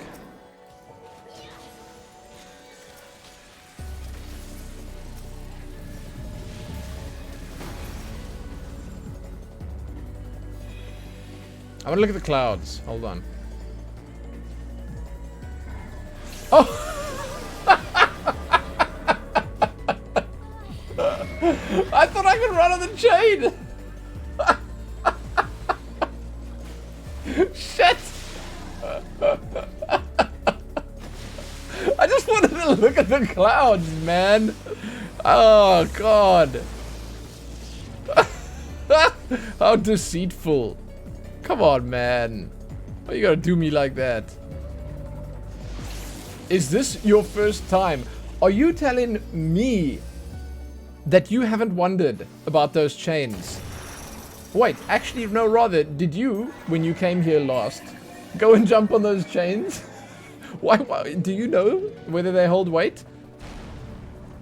S1: I want to look at the clouds. Hold on. Oh! I thought I could run on the chain! Shit! I just wanted to look at the clouds, man. Oh, God. How deceitful. Come on, man. Why you gotta do me like that? Is this your first time? Are you telling me that you haven't wondered about those chains? Wait, actually, no, rather, did you, when you came here last, Go and jump on those chains. Why? Do you know whether they hold weight?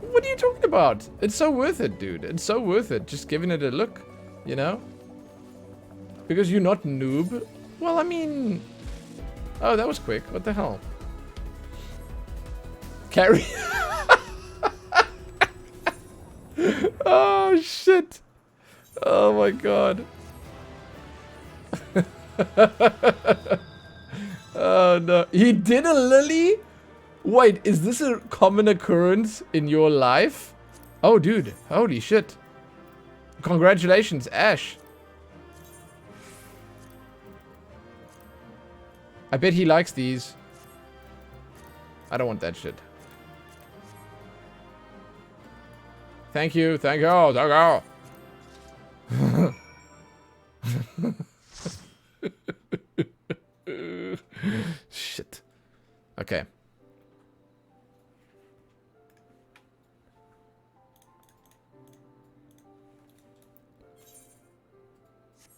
S1: What are you talking about? It's so worth it, dude. It's so worth it. Just giving it a look, you know? Because you're not noob. Well, I mean... Oh, that was quick. What the hell? Carry... Oh, shit. Oh, my God. Oh, no. He did a lily? Wait, is this a common occurrence in your life? Oh, dude. Holy shit. Congratulations, Ash. I bet he likes these. I don't want that shit. Thank you. Thank you. Thank you. Shit. Okay.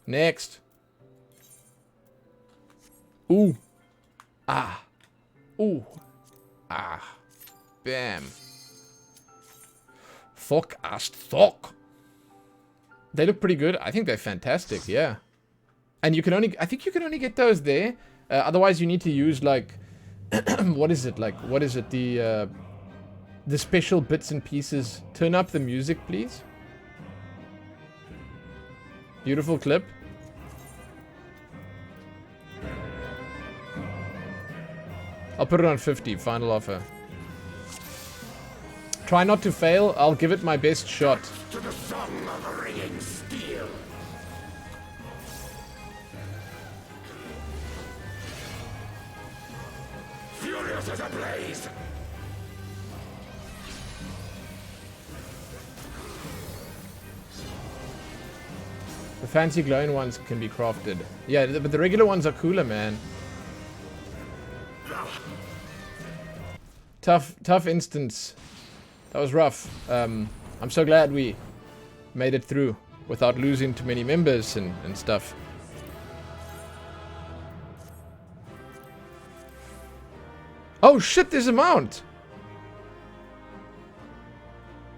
S1: Next. Ooh. Ah. Ooh. Ah. Bam. Fuck ass thok. They look pretty good. I think they're fantastic, yeah. And you can only... I think you can only get those there. Otherwise, you need to use, like... what is it? Like, what is it? The special bits and pieces. Turn up the music, please. Beautiful clip. I'll put it on 50. Final offer. Try not to fail. I'll give it my best shot.
S2: To the song of ringing steel. Furious as a blaze.
S1: The fancy glowing ones can be crafted. Yeah, but the regular ones are cooler, man. Tough instance. That was rough. I'm so glad we made it through without losing too many members and stuff. Oh shit, there's a mount!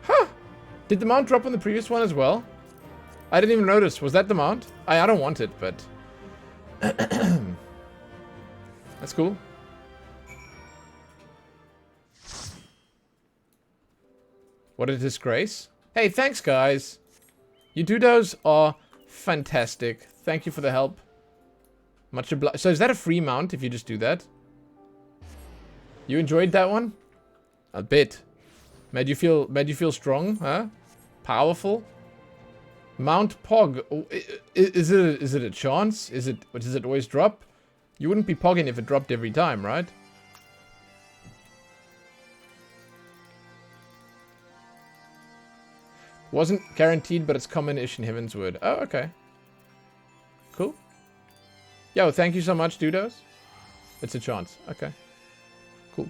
S1: Huh! Did the mount drop on the previous one as well? I didn't even notice. Was that the mount? I don't want it, but... That's cool. What a disgrace. Hey, thanks, guys. You dodos are fantastic. Thank you for the help. Much obliged. So is that a free mount if you just do that? You enjoyed that one? A bit. Made you feel strong, huh? Powerful? Mount Pog. Oh, is it a chance? Does it always drop? You wouldn't be pogging if it dropped every time, right? Wasn't guaranteed, but it's common-ish in Heavensward. Oh, okay. Cool. Yo, thank you so much, dudos. It's a chance. Okay. Cool.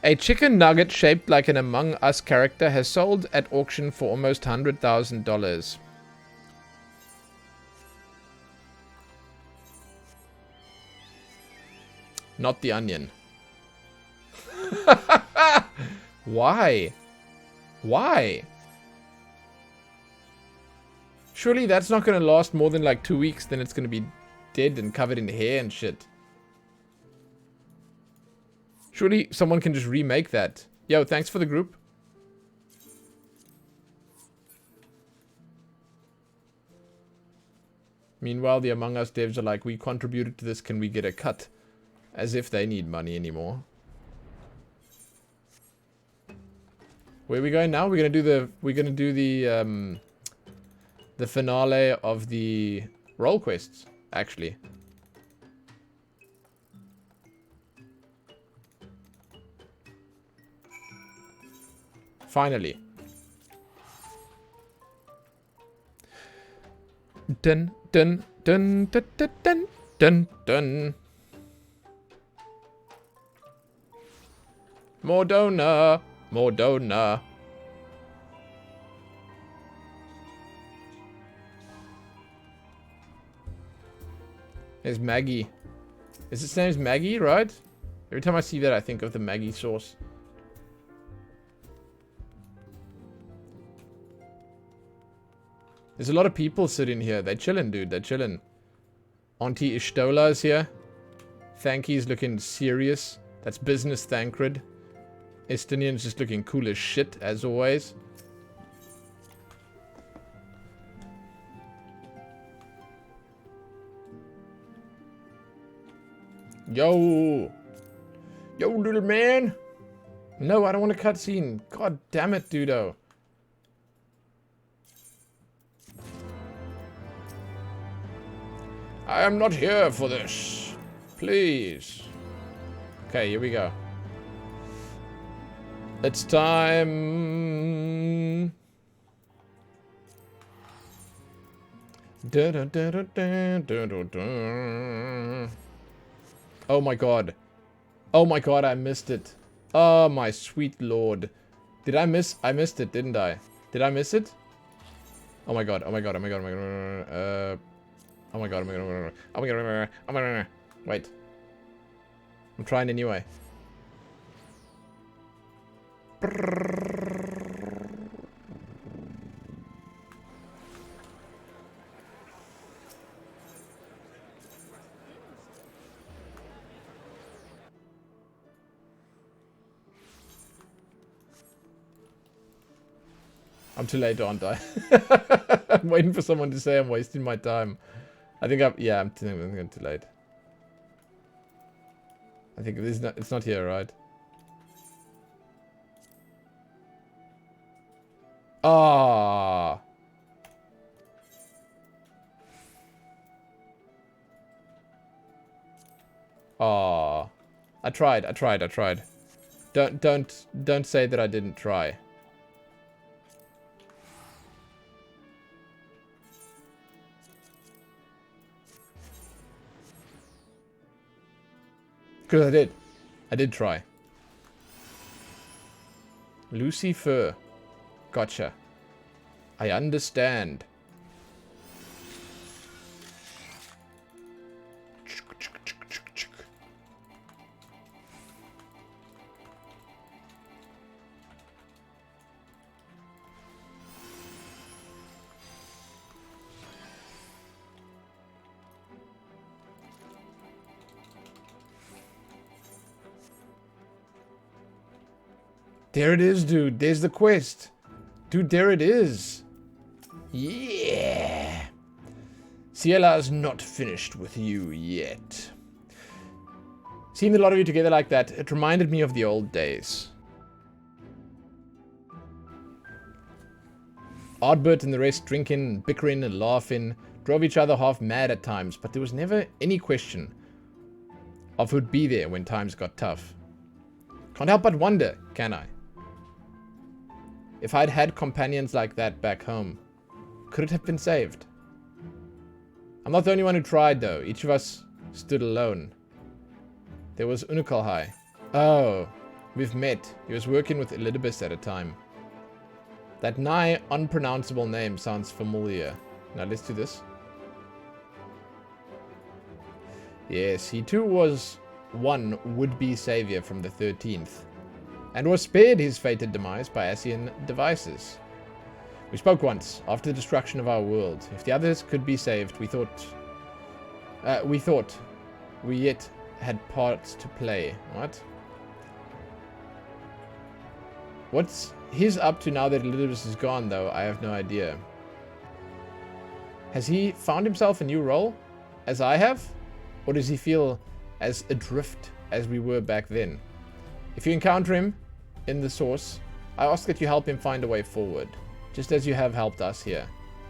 S1: A chicken nugget shaped like an Among Us character has sold at auction for almost $100,000. Not the onion. Why? Why? Surely that's not going to last more than like 2 weeks. Then it's going to be dead and covered in hair and shit. Surely someone can just remake that. Yo, thanks for the group. Meanwhile, the Among Us devs are like, we contributed to this, can we get a cut? As if they need money anymore. Where are we going now? We're gonna do the finale of the role quests, actually. Finally. Dun dun dun dun dun dun dun dun. More donor. Mordona. There's Maggie. Is its name Maggie, right? Every time I see that, I think of the Maggie sauce. There's a lot of people sitting here. They're chilling, dude. They're chilling. Auntie Ishtola is here. Thanky's looking serious. That's business Thancred. Estinian's just looking cool as shit, as always. Yo! Yo, little man! No, I don't want a cutscene. God damn it, dudo. I am not here for this. Please. Okay, here we go. It's time. Oh my god. Oh my god, I missed it. Oh my sweet lord. Did I miss? I missed it, didn't I? Did I miss it? Oh my god, oh my god, oh my god, oh my god. Oh my god, oh my god, oh my god, oh my god, oh my god. Wait. I'm trying anyway. I'm too late, aren't I? I'm waiting for someone to say I'm wasting my time. I think I'm too late. I think it's not here, right? Ah. Ah. I tried. Don't say that I didn't try. Because I did try. Lucifer. Gotcha. I understand. There it is, dude. There's the quest. Dude, there it is. Yeah. Ciella's not finished with you yet. Seeing the lot of you together like that, it reminded me of the old days. Ardbert and the rest drinking, bickering and laughing, drove each other half mad at times, but there was never any question of who'd be there when times got tough. Can't help but wonder, can I? If I'd had companions like that back home, could it have been saved? I'm not the only one who tried, though. Each of us stood alone. There was Unukalhai. Oh, we've met. He was working with Elidibus at a time. That nigh unpronounceable name sounds familiar. Now let's do this. Yes, he too was one would-be savior from the 13th. And was spared his fated demise by Asian devices. We spoke once, after the destruction of our world. If the others could be saved, we thought we yet had parts to play. What? What's he's up to now that Elidibus is gone, though? I have no idea. Has he found himself a new role, as I have? Or does he feel as adrift as we were back then? If you encounter him in the source, I ask that you help him find a way forward, just as you have helped us here.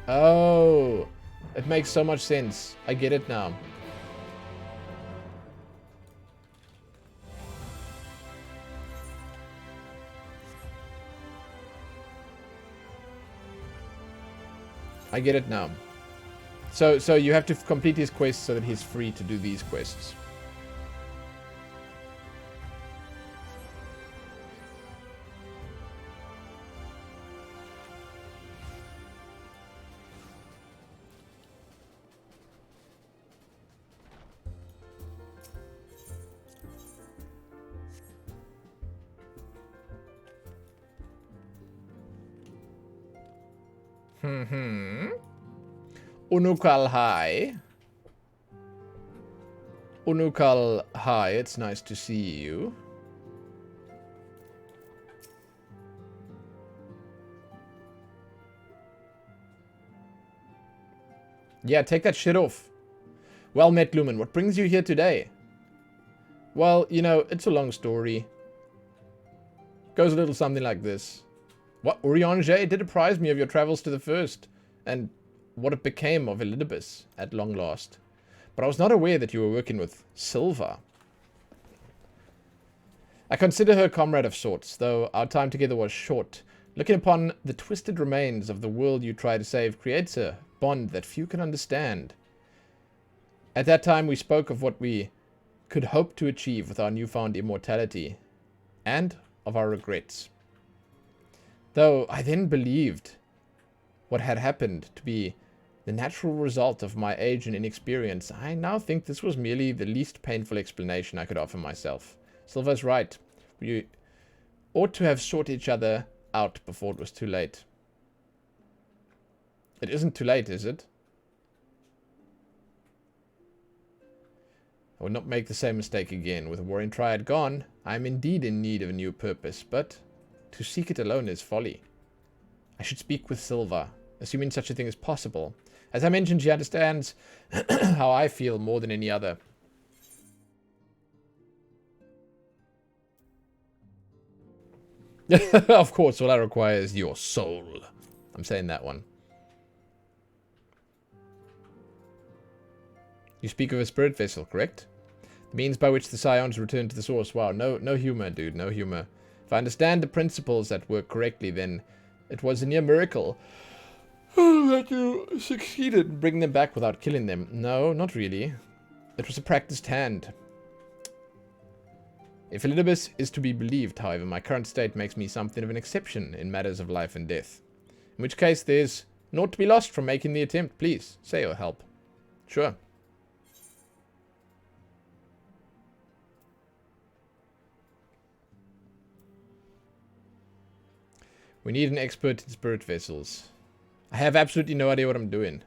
S1: Oh, it makes so much sense. I get it now. I get it now. So you have to complete his quests so that he's free to do these quests. Unukal hi. Unukal hi, it's nice to see you. Yeah, take that shit off. Well met, Lumen. What brings you here today? Well, you know, it's a long story. Goes a little something like this. What, Eorzea did apprise me of your travels to the First, and what it became of Elidibus at long last. But I was not aware that you were working with Silva. I consider her a comrade of sorts, though our time together was short. Looking upon the twisted remains of the world you try to save creates a bond that few can understand. At that time we spoke of what we could hope to achieve with our newfound immortality, and of our regrets. Though I then believed what had happened to be the natural result of my age and inexperience, I now think this was merely the least painful explanation I could offer myself. Silva's right. We ought to have sought each other out before it was too late. It isn't too late, is it? I would not make the same mistake again. With the Warring Triad gone, I am indeed in need of a new purpose, but to seek it alone is folly. I should speak with Silva, assuming such a thing is possible. As I mentioned, she understands how I feel more than any other. Of course, all I require is your soul. I'm saying that one. You speak of a spirit vessel, correct? The means by which the Scions return to the source. Wow, no humor, dude, no humor. If I understand the principles that work correctly, then it was a near miracle that you succeeded in bringing them back without killing them. No, not really. It was a practiced hand. If Elidibus is to be believed, however, my current state makes me something of an exception in matters of life and death. In which case, there's naught to be lost from making the attempt. Please, say your help. Sure. We need an expert in spirit vessels. I have absolutely no idea what I'm doing.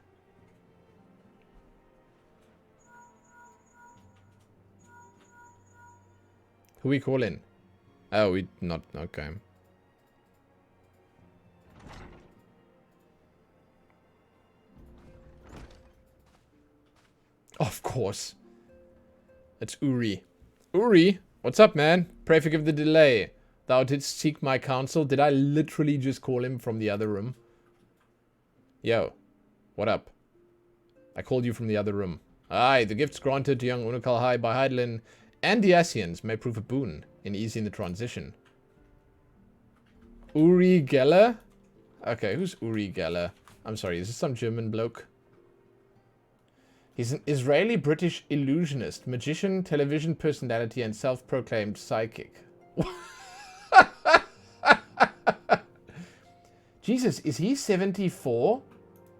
S1: Who we calling? Oh, we not okay. Of course. It's Uri. Uri, what's up, man? Pray forgive the delay. Thou didst seek my counsel. Did I literally just call him from the other room? Yo, what up? I called you from the other room. Aye, the gifts granted to young Unukalhai by Hydaelyn and the Asians may prove a boon in easing the transition. Uri Geller? Okay, who's Uri Geller? I'm sorry, is this some German bloke? He's an Israeli-British illusionist, magician, television personality, and self-proclaimed psychic. Jesus, is he 74?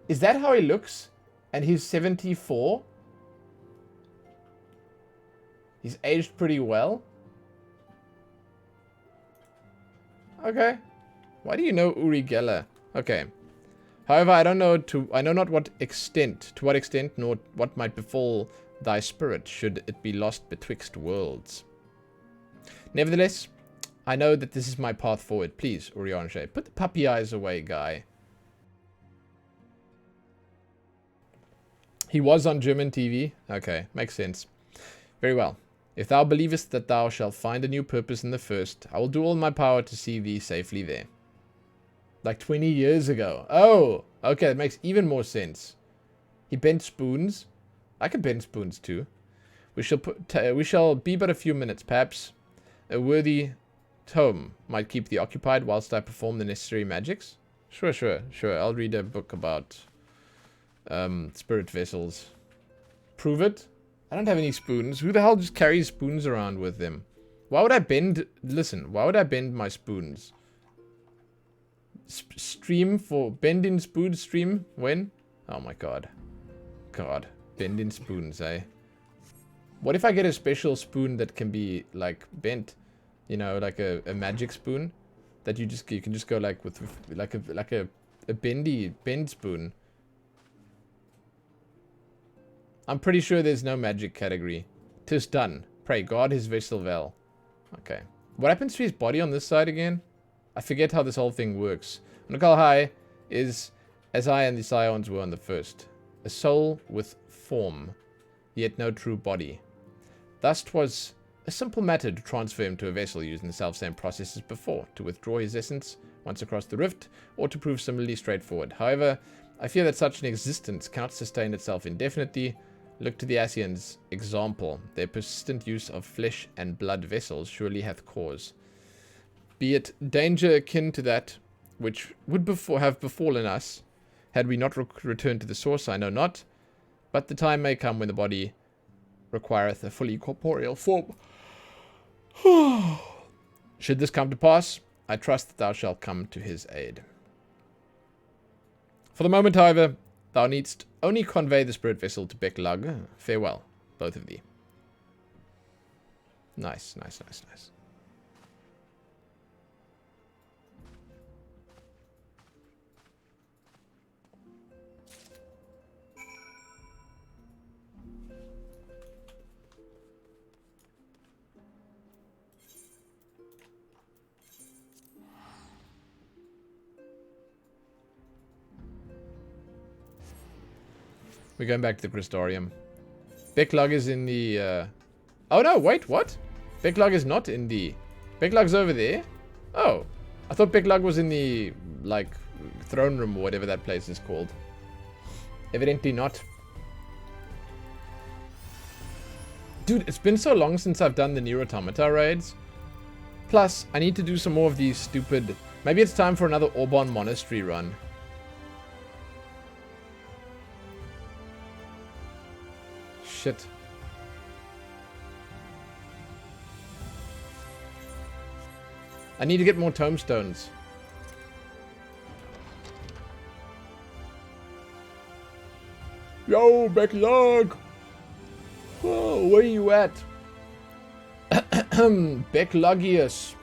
S1: Is that how he looks? And he's 74? He's aged pretty well. Okay. Why do you know Uri Geller? Okay. However, I know not what extent, nor what might befall thy spirit should it be lost betwixt worlds. Nevertheless, I know that this is my path forward. Please, Eorzea, put the puppy eyes away, guy. He was on German TV. Okay, makes sense. Very well. If thou believest that thou shalt find a new purpose in the First, I will do all in my power to see thee safely there. Like 20 years ago. Oh, okay, that makes even more sense. He bent spoons. I can bend spoons too. We shall be but a few minutes, perhaps. A worthy tome might keep thee occupied whilst I perform the necessary magics. Sure. I'll read a book about spirit vessels. Prove it. I don't have any spoons. Who the hell just carries spoons around with them? Why would I bend... Listen, why would I bend my spoons? Stream for... Bending spoons stream? When? Oh my god. God. Bending spoons, eh? What if I get a special spoon that can be, like, bent? You know, like a magic spoon? That you can just go, like, with like a a bend spoon. I'm pretty sure there's no magic category. 'Tis done. Pray guard his vessel well. Okay. What happens to his body on this side again? I forget how this whole thing works. Nokal High is as I and the Scions were on the first. A soul with form, yet no true body. Thus 'twas a simple matter to transfer him to a vessel using the self-same process as before, to withdraw his essence once across the rift, or to prove similarly straightforward. However, I fear that such an existence cannot sustain itself indefinitely. Look to the Asians' example. Their persistent use of flesh and blood vessels surely hath cause. Be it danger akin to that which would have befallen us, had we not returned to the source, I know not. But the time may come when the body requireth a fully corporeal form. Should this come to pass, I trust that thou shalt come to his aid. For the moment, however, thou needst only convey the spirit vessel to Becklug. Farewell, both of thee. Nice, nice, nice, nice. We're going back to the Crystarium. Becklug is in the... Oh no, wait, what? Becklug is not in the... Becklug's over there? Oh. I thought Becklug was in the, like, throne room or whatever that place is called. Evidently not. Dude, it's been so long since I've done the Nier Automata raids. Plus, I need to do some more of these stupid... Maybe it's time for another Orban Monastery run. Shit. I need to get more tombstones. Yo, Becklug! Oh, where you at? Becklugius.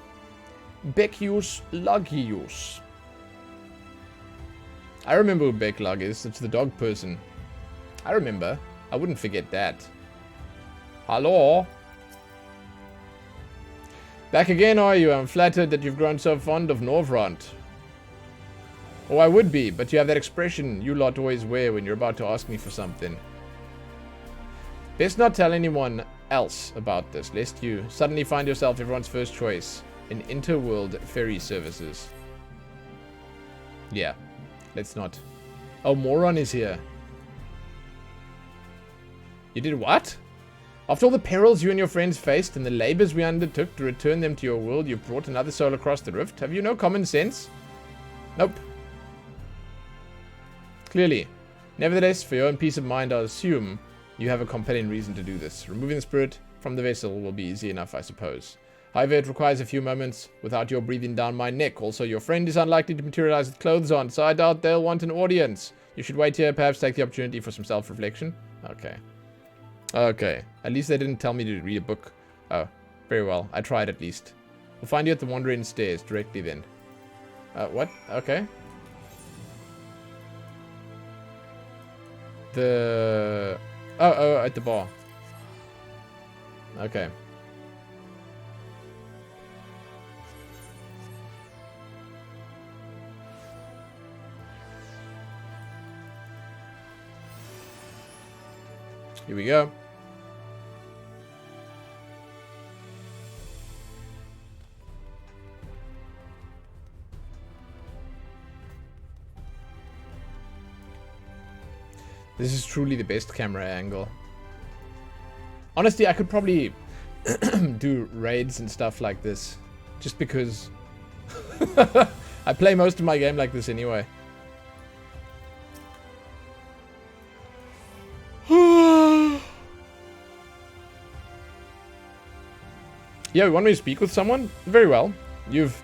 S1: Beckius Lugius. I remember who Becklug is. It's the dog person. I remember. I wouldn't forget that. Hello? Back again, are you? I'm flattered that you've grown so fond of Norvrant. Oh, I would be, but you have that expression you lot always wear when you're about to ask me for something. Best not tell anyone else about this, lest you suddenly find yourself everyone's first choice in interworld ferry services. Yeah, let's not. Oh, Moron is here. You did what? After all the perils you and your friends faced and the labors we undertook to return them to your world, you've brought another soul across the rift? Have you no common sense? Nope. Clearly. Nevertheless, for your own peace of mind, I'll assume you have a compelling reason to do this. Removing the spirit from the vessel will be easy enough, I suppose. However, it requires a few moments without your breathing down my neck. Also, your friend is unlikely to materialize with clothes on, so I doubt they'll want an audience. You should wait here, perhaps take the opportunity for some self-reflection. Okay. Okay. At least they didn't tell me to read a book. Oh, very well. I tried at least. We'll find you at the Wandering Stairs directly then. What? Okay. The... Oh, at the bar. Okay. Here we go. This is truly the best camera angle. Honestly, I could probably do raids and stuff like this. Just because I play most of my game like this anyway. Yeah, you want me to speak with someone? Very well. You've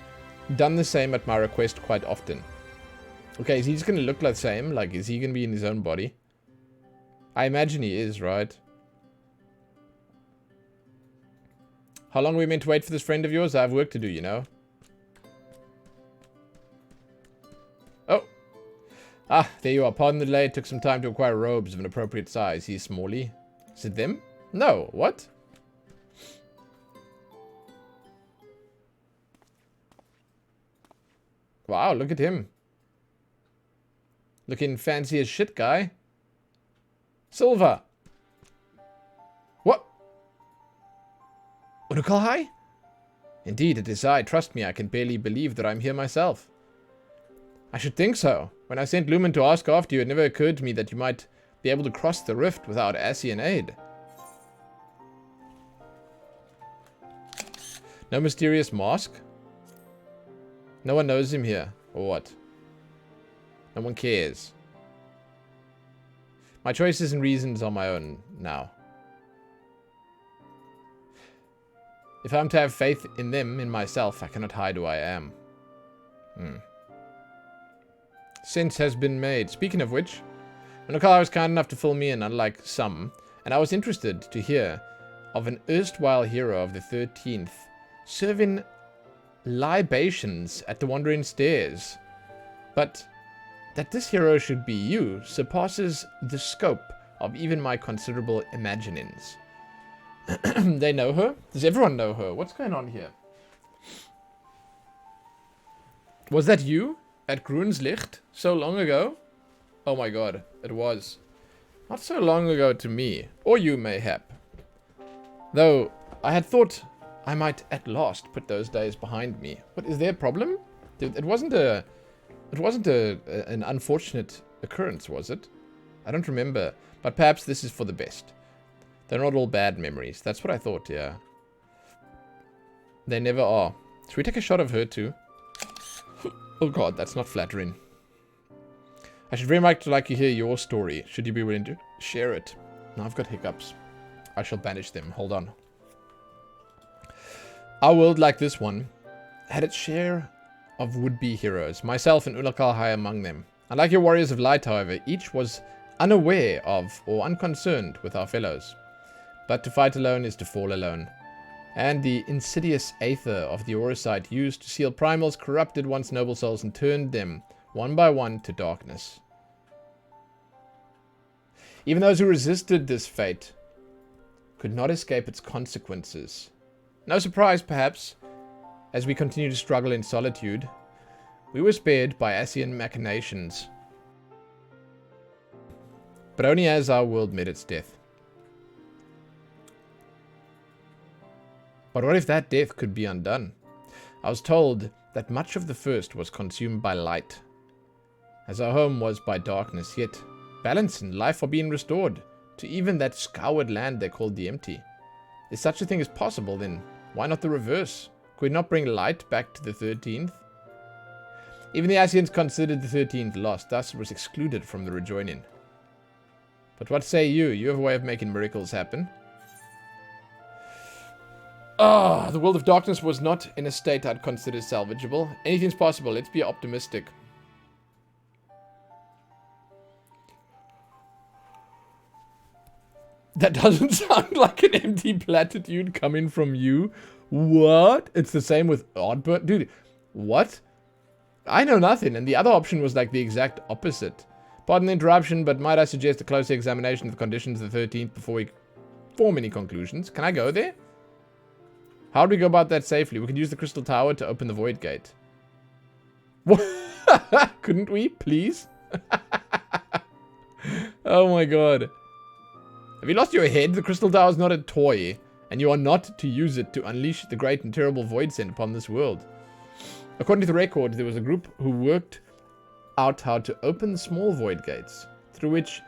S1: done the same at my request quite often. Okay, is he just going to look like the same? Like, is he going to be in his own body? I imagine he is, right? How long are we meant to wait for this friend of yours? I have work to do, you know. Oh, Ah, there you are. Pardon the delay. It took some time to acquire robes of an appropriate size. He's smally. Is it them? No. What? Wow, look at him. Looking fancy as shit, guy. Silver. What? Urukai? Indeed, it is I. Trust me, I can barely believe that I'm here myself. I should think so. When I sent Lumen to ask after you, it never occurred to me that you might be able to cross the rift without Asian aid. No mysterious mask? No one knows him here, or what? No one cares. My choices and reasons are my own now. If I'm to have faith in them, in myself, I cannot hide who I am. Sense has been made. Speaking of which, Urukai was kind enough to fill me in, unlike some, and I was interested to hear of an erstwhile hero of the 13th serving libations at the Wandering Stairs. But that this hero should be you surpasses the scope of even my considerable imaginings. They know her? Does everyone know her? What's going on here? Was that you at Grunslicht so long ago? Oh my god, it was. Not so long ago to me, or you mayhap. Though I had thought I might at last put those days behind me. What is there a problem? It wasn't an unfortunate occurrence, was it? I don't remember, but perhaps this is for the best. They're not all bad memories. That's what I thought, yeah. They never are. Should we take a shot of her too? Oh god, that's not flattering. I should very much like to hear your story. Should you be willing to share it? Now I've got hiccups. I shall banish them. Hold on. Our world, like this one, had its share of would-be heroes, myself and Urukai among them. Unlike your warriors of light, however, each was unaware of or unconcerned with our fellows. But to fight alone is to fall alone. And the insidious aether of the Eorzea used to seal Primals corrupted one's noble souls and turned them, one by one, to darkness. Even those who resisted this fate could not escape its consequences. No surprise, perhaps, as we continue to struggle in solitude, we were spared by Asian machinations. But only as our world met its death. But what if that death could be undone? I was told that much of the first was consumed by light, as our home was by darkness, yet balance and life are being restored to even that scoured land they called the empty. If such a thing is possible, then why not the reverse? Could we not bring light back to the 13th? Even the Asians considered the 13th lost, thus was excluded from the rejoining. But what say you? You have a way of making miracles happen. Ah, the world of darkness was not in a state I'd consider salvageable. Anything's possible, let's be optimistic. That doesn't sound like an empty platitude coming from you. What? It's the same with Oddbird? Dude, what? I know nothing, and the other option was like the exact opposite. Pardon the interruption, but might I suggest a closer examination of the conditions of the 13th before we form any conclusions? Can I go there? How do we go about that safely? We could use the Crystal Tower to open the Void Gate. Couldn't we, please? Oh my god. Have you lost your head? The Crystal Tower is not a toy, and you are not to use it to unleash the great and terrible void sent upon this world. According to the record, there was a group who worked out how to open small void gates, through which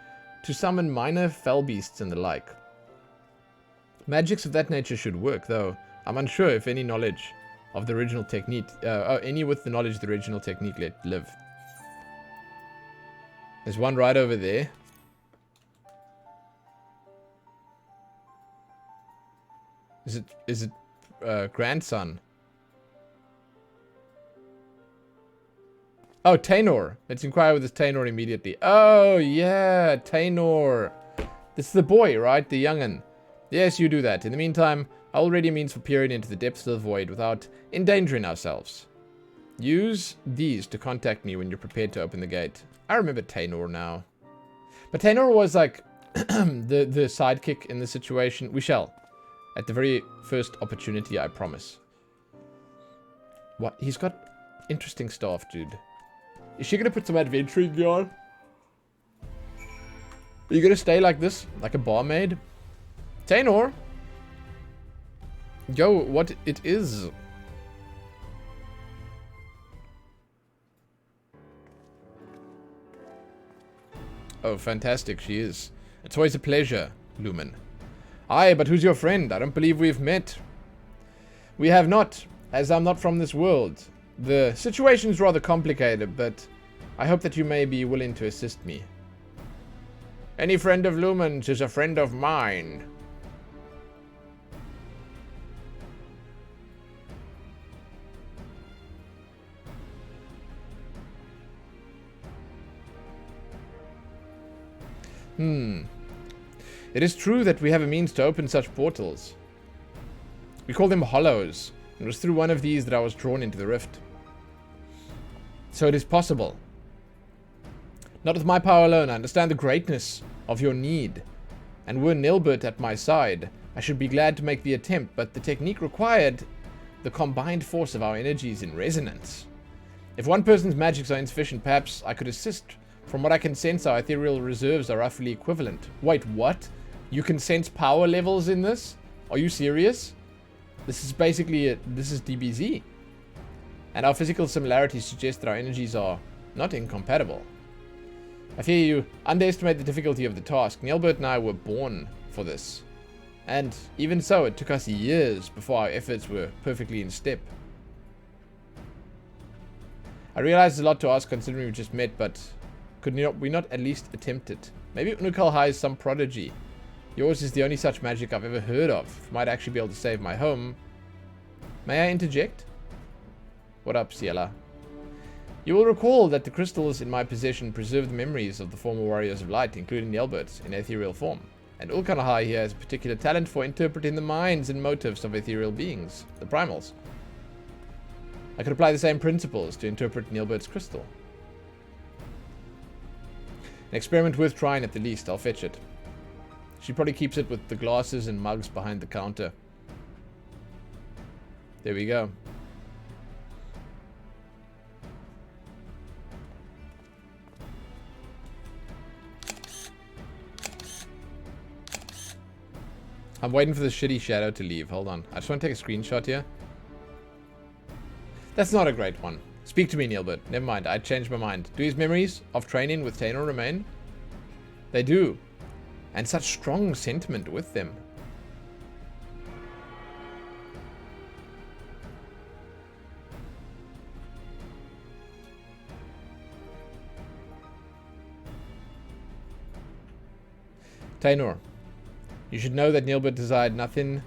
S1: to summon minor fell beasts and the like. Magics of that nature should work, though I'm unsure if any knowledge of the original technique, any with the knowledge of the original technique let live. There's one right over there. Is it grandson? Oh, Tainor. Let's inquire with this Tainor immediately. Oh, yeah, Tainor. This is the boy, right? The young'un. Yes, you do that. In the meantime, I already means for peering into the depths of the void without endangering ourselves. Use these to contact me when you're prepared to open the gate. I remember Tainor now. But Tainor was like the sidekick in the situation. We shall. At the very first opportunity, I promise. What? He's got interesting stuff, dude. Is she going to put some adventuring on? Are you going to stay like this? Like a barmaid? Tainor? Yo, what it is? Oh, fantastic, she is. It's always a pleasure, Lumen. Aye, but who's your friend? I don't believe we've met. We have not, as I'm not from this world. The situation's rather complicated, but I hope that you may be willing to assist me. Any friend of Lumen's is a friend of mine. It is true that we have a means to open such portals. We call them hollows. It was through one of these that I was drawn into the rift. So it is possible. Not with my power alone. I understand the greatness of your need. And were Nilbert at my side, I should be glad to make the attempt, but the technique required the combined force of our energies in resonance. If one person's magics are insufficient, perhaps I could assist. From what I can sense, our ethereal reserves are roughly equivalent. Wait, what? You can sense power levels in this? Are you serious? This is basically this is DBZ. And our physical similarities suggest that our energies are not incompatible. I fear you underestimate the difficulty of the task. Nilbert and I were born for this. And even so, it took us years before our efforts were perfectly in step. I realize it's a lot to ask considering we just met, but could we not at least attempt it? Maybe Unukal High is some prodigy. Yours is the only such magic I've ever heard of. Might actually be able to save my home. May I interject? What up, Ciela? You will recall that the crystals in my possession preserve the memories of the former warriors of light, including Nilbert in ethereal form. And Ulkanahai here has a particular talent for interpreting the minds and motives of ethereal beings, the Primals. I could apply the same principles to interpret Nilbert's crystal. An experiment worth trying at the least. I'll fetch it. She probably keeps it with the glasses and mugs behind the counter. There we go. I'm waiting for the shitty shadow to leave. Hold on. I just want to take a screenshot here. That's not a great one. Speak to me, Nilbert. Never mind. I changed my mind. Do his memories of training with Tainor remain? They do. And such strong sentiment with them. Tainor, you should know that Nilbert desired nothing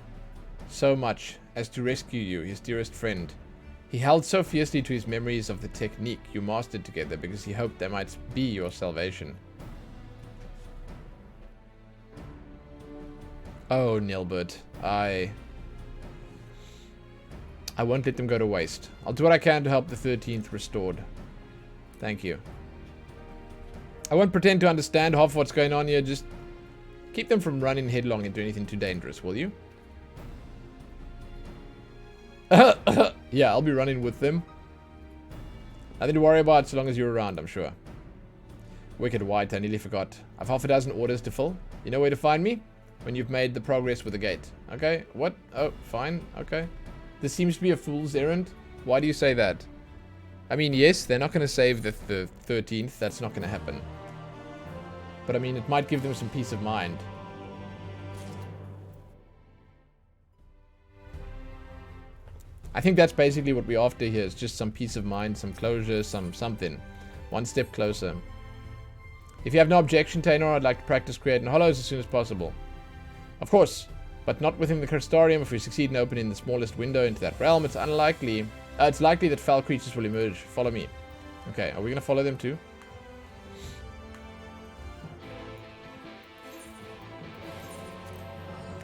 S1: so much as to rescue you, his dearest friend. He held so fiercely to his memories of the technique you mastered together because he hoped they might be your salvation. Oh, Nilbert, I won't let them go to waste. I'll do what I can to help the 13th restored. Thank you. I won't pretend to understand half what's going on here, just keep them from running headlong into anything too dangerous, will you? Yeah, I'll be running with them. Nothing to worry about so long as you're around, I'm sure. Wicked White, I nearly forgot. I've half a dozen orders to fill. You know where to find me? When you've made the progress with the gate. Okay, what? Oh, fine, okay. This seems to be a fool's errand. Why do you say that? I mean, yes, they're not going to save the 13th. That's not going to happen. But I mean, it might give them some peace of mind. I think that's basically what we're after here. Is just some peace of mind, some closure, something. One step closer. If you have no objection, Tainor, I'd like to practice creating hollows as soon as possible. Of course, but not within the Crystarium. If we succeed in opening the smallest window into that realm, it's unlikely. It's likely that foul creatures will emerge. Follow me. Okay, are we going to follow them too?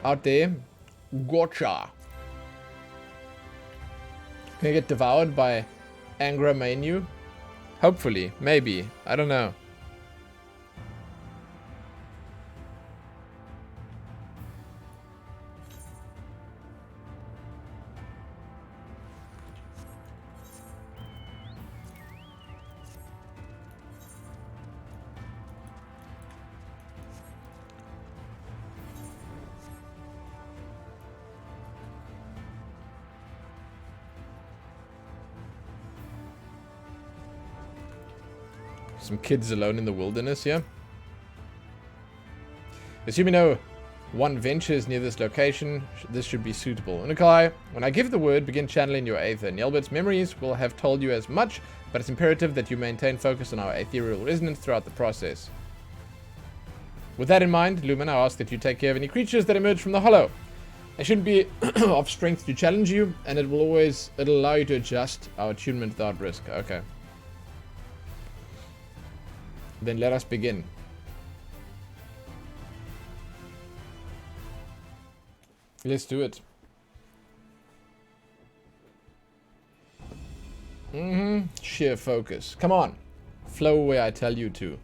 S1: Out there. Gotcha. Gonna get devoured by Angra menu? Hopefully. Maybe. I don't know. Some kids alone in the wilderness here. Assume you know one ventures near this location, this should be suitable. Unakai, when I give the word, begin channeling your Aether. Nielbert's memories will have told you as much, but it's imperative that you maintain focus on our ethereal resonance throughout the process. With that in mind, Lumen, I ask that you take care of any creatures that emerge from the hollow. They shouldn't be of strength to challenge you, and it'll allow you to adjust our attunement without risk. Okay. Then let us begin. Let's do it. Sheer focus. Come on. Flow where I tell you to.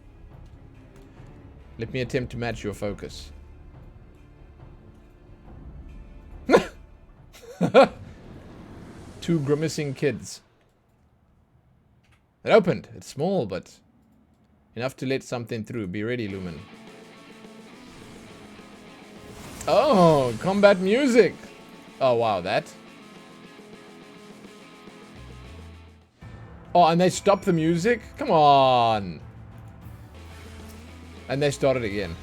S1: Let me attempt to match your focus. Two grimacing kids. It opened. It's small, but enough to let something through. Be ready, Lumen. Oh, combat music. Oh, wow, that. Oh, and they stopped the music? Come on. And they started again.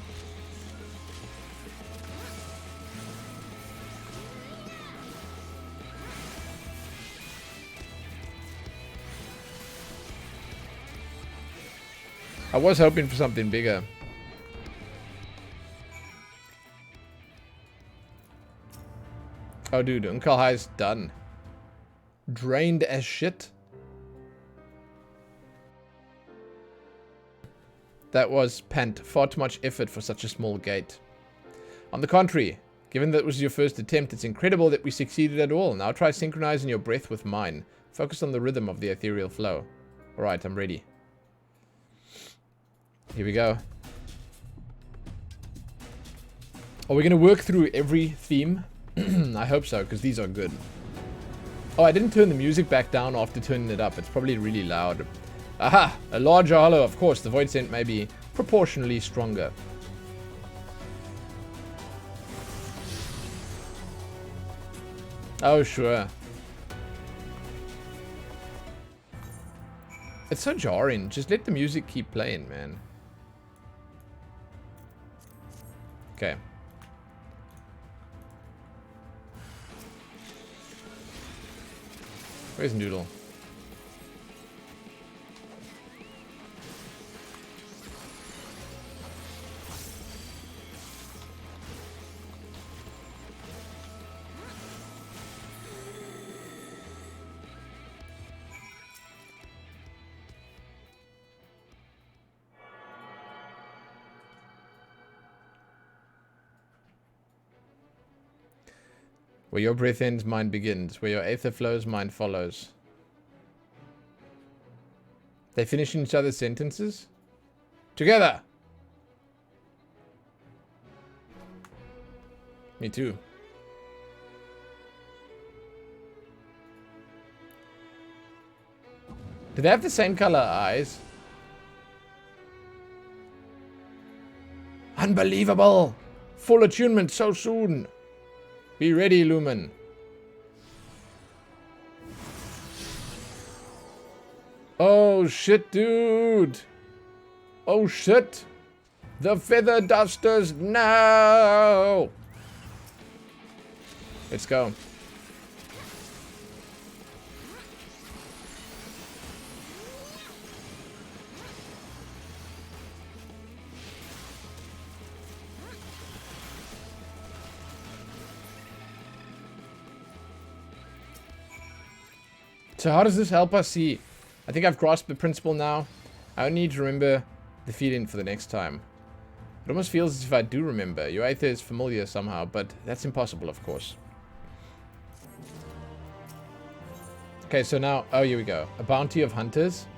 S1: I was hoping for something bigger. Oh, dude, Uncle High's done. Drained as shit. That was pant. Far too much effort for such a small gate. On the contrary, given that it was your first attempt, it's incredible that we succeeded at all. Now try synchronizing your breath with mine. Focus on the rhythm of the ethereal flow. Alright, I'm ready. Here we go. Are we going to work through every theme? I hope so, because these are good. Oh, I didn't turn the music back down after turning it up. It's probably really loud. Aha! A larger hollow. Of course, the void scent may be proportionally stronger. Oh, sure. It's so jarring. Just let the music keep playing, man. Okay. Where's Noodle? Where your breath ends, mine begins. Where your aether flows, mine follows. They finish each other's sentences? Together! Me too. Do they have the same color eyes? Unbelievable! Full attunement so soon! Be ready, Lumen. Oh shit, dude! Oh shit! The feather dusters now! Let's go. So how does this help us see? I think I've grasped the principle now. I only need to remember the feed-in for the next time. It almost feels as if I do remember. Your aether is familiar somehow, but that's impossible, of course. Okay, so now... Oh, here we go. A bounty of hunters.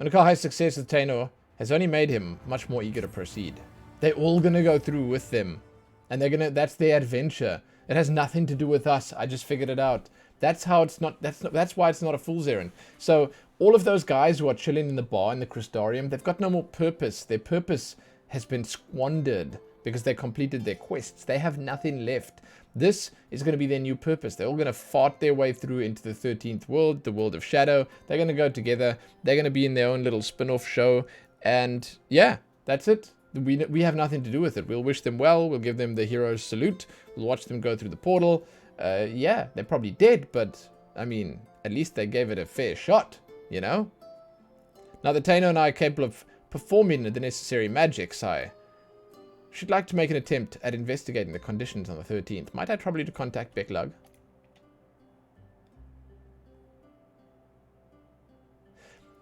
S1: Unokal's high success with Tainor has only made him much more eager to proceed. They're all gonna go through with them. And they're gonna... That's their adventure. It has nothing to do with us. I just figured it out. That's how it's not... That's why it's not a fool's errand. So, all of those guys who are chilling in the bar in the Crystarium, they've got no more purpose. Their purpose has been squandered because they completed their quests. They have nothing left. This is going to be their new purpose. They're all going to fart their way through into the 13th world, the world of Shadow. They're going to go together. They're going to be in their own little spin-off show. And yeah, that's it. We have nothing to do with it. We'll wish them well. We'll give them the hero's salute. We'll watch them go through the portal. Yeah, they're probably dead, but I mean, at least they gave it a fair shot, you know? Now that Taino and I are capable of performing the necessary magics, I should like to make an attempt at investigating the conditions on the 13th. Might I trouble you to contact Becklug?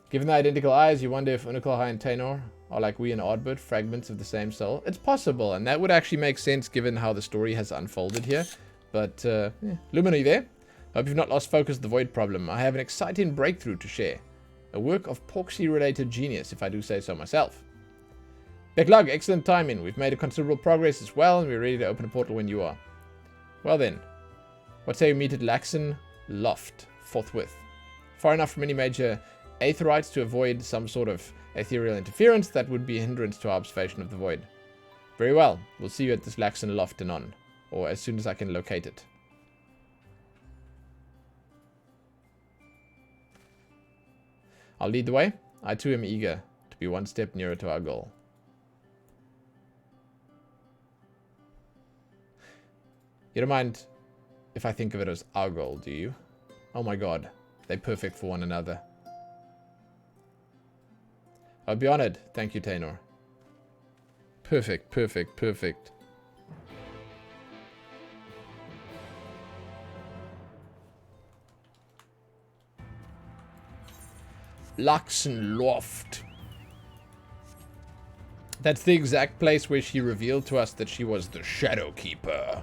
S1: Given the identical eyes, you wonder if Unokalhai and Tainor are like we and Ardbert, fragments of the same soul. It's possible, and that would actually make sense given how the story has unfolded here. But, yeah. Lumen, are you there? Hope you've not lost focus of the Void problem. I have an exciting breakthrough to share. A work of Porksy-related genius, if I do say so myself. Becklug, excellent timing. We've made a considerable progress as well, and we're ready to open a portal when you are. Well then, what say we meet at Laxon Loft, forthwith. Far enough from any major aetherites to avoid some sort of ethereal interference that would be a hindrance to our observation of the Void. Very well, we'll see you at this Laxon Loft anon, or as soon as I can locate it. I'll lead the way. I too am eager to be one step nearer to our goal. You don't mind if I think of it as our goal, do you? Oh my god, they're perfect for one another. I'll be honored. Thank you, Tainor. Perfect, perfect, perfect. Laxon Loft. That's the exact place where she revealed to us that she was the Shadow Keeper.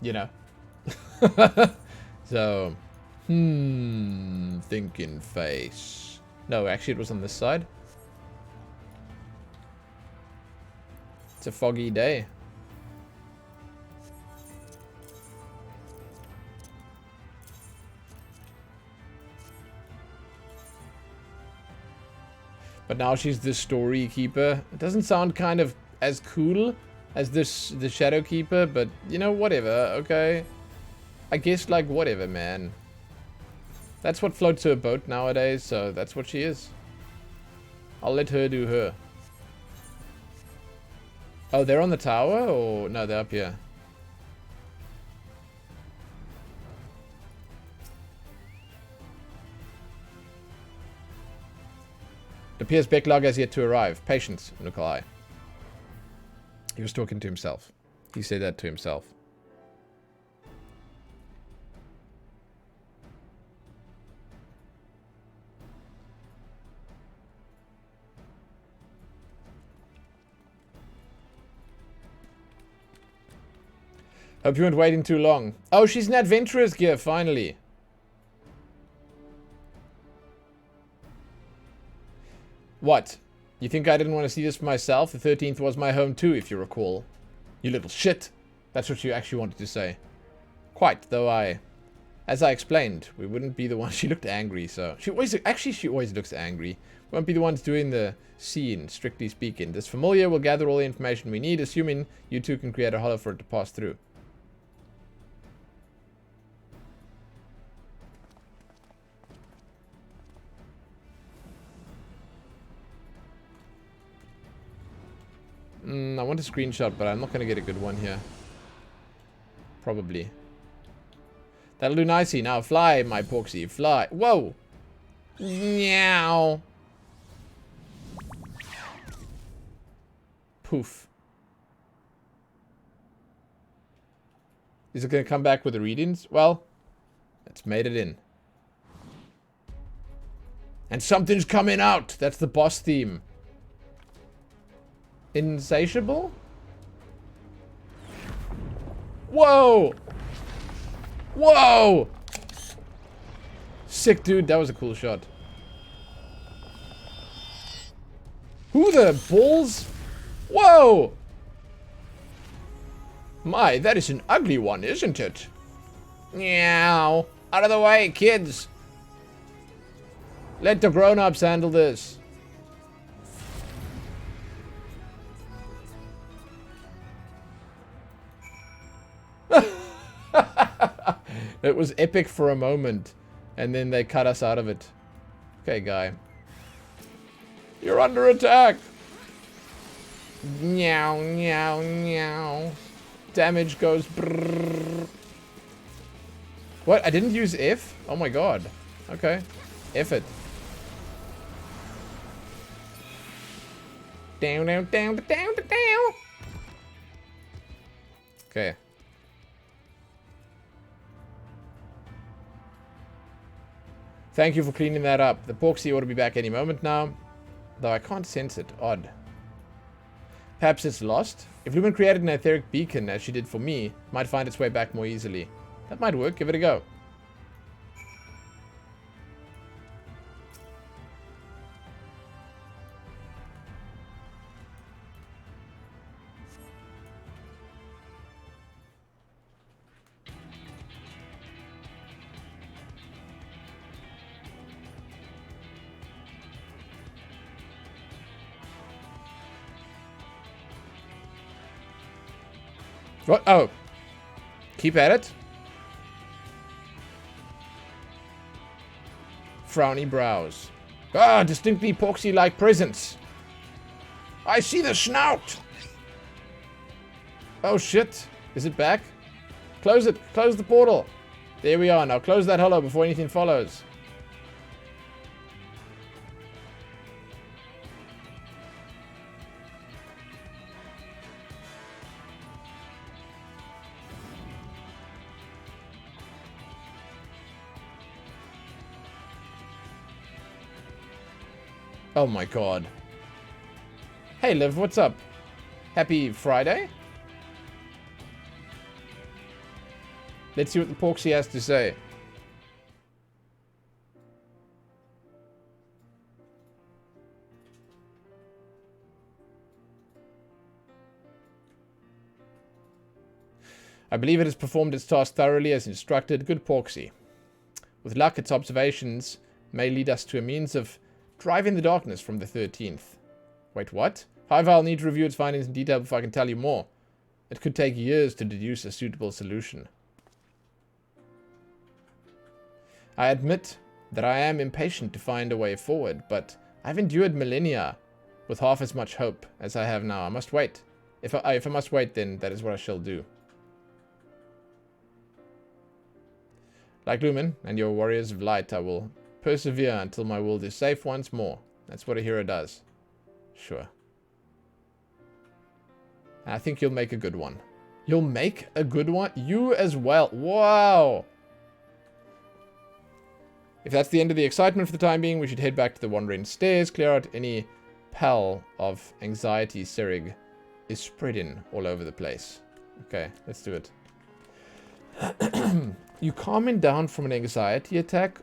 S1: You know. So, thinking face. No, actually it was on this side. It's a foggy day. But now she's the story keeper. It doesn't sound kind of as cool as the Shadow Keeper, but you know, whatever, okay? I guess, like, whatever, man. That's what floats her boat nowadays, so that's what she is. I'll let her do her. Oh, they're on the tower? Or no, they're up here. It appears Becklug has yet to arrive. Patience, Nikolai. He was talking to himself. He said that to himself. Hope you weren't waiting too long. Oh, she's in adventurer's gear, finally. What? You think I didn't want to see this for myself? The 13th was my home too, if you recall. You little shit. That's what you actually wanted to say. Quite, though as I explained, we wouldn't be the ones. She looked angry, so... She always looks angry. We won't be the ones doing the scene, strictly speaking. This familiar will gather all the information we need, assuming you two can create a hollow for it to pass through. I want a screenshot, but I'm not going to get a good one here. Probably. That'll do nicely. Now fly, my Porksy. Fly. Whoa! Meow. Poof. Is it going to come back with the readings? Well, it's made it in. And something's coming out! That's the boss theme. Insatiable? Whoa! Whoa! Sick, dude. That was a cool shot. Who the balls? Whoa! My, that is an ugly one, isn't it? Meow. Out of the way, kids. Let the grown-ups handle this. It was epic for a moment, and then they cut us out of it. Okay, guy. You're under attack. Meow, meow, meow. Damage goes brrrr. What? I didn't use F? Oh my god. Okay. F it. Down, down, down, down, down. Okay. Thank you for cleaning that up. The Porksy ought to be back any moment now. Though I can't sense it. Odd. Perhaps it's lost? If Lumen created an etheric beacon, as she did for me, it might find its way back more easily. That might work. Give it a go. What? Oh. Keep at it. Frowny brows. Ah, distinctly Porksy-like presence. I see the snout. Oh, shit. Is it back? Close it. Close the portal. There we are. Now close that hollow before anything follows. Oh my god. Hey Liv, what's up? Happy Friday? Let's see what the Porksy has to say. I believe it has performed its task thoroughly as instructed. Good Porksy. With luck, its observations may lead us to a means of driving the darkness from the 13th. Wait, what? However, I'll need to review its findings in detail before I can tell you more. It could take years to deduce a suitable solution. I admit that I am impatient to find a way forward, but I've endured millennia with half as much hope as I have now. I must wait. If I must wait, then that is what I shall do. Like Lumen and your warriors of light, I will persevere until my world is safe once more. That's what a hero does. Sure. I think you'll make a good one. You'll make a good one? You as well. Wow. If that's the end of the excitement for the time being, we should head back to the Wandering Stairs, clear out any pall of anxiety Serig is spreading all over the place. Okay, let's do it. You calming down from an anxiety attack?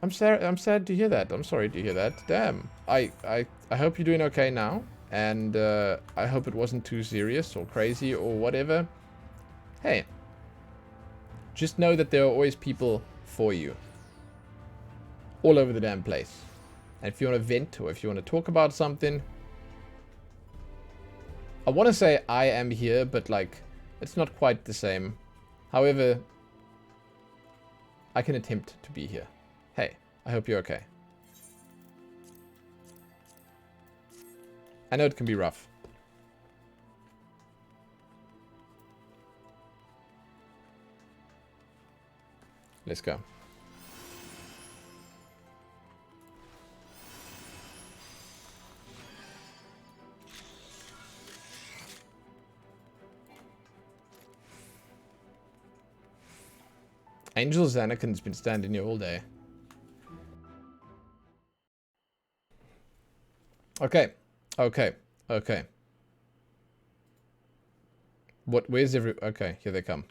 S1: I'm sad to hear that. I'm sorry to hear that. Damn. I hope you're doing okay now. And I hope it wasn't too serious or crazy or whatever. Hey. Just know that there are always people for you. All over the damn place. And if you want to vent or if you want to talk about something. I want to say I am here, but like, it's not quite the same. However, I can attempt to be here. Hey, I hope you're okay. I know it can be rough. Let's go. Angel Xanakin's been standing here all day. Okay. Okay. Okay. What? Where's every... Okay, here they come.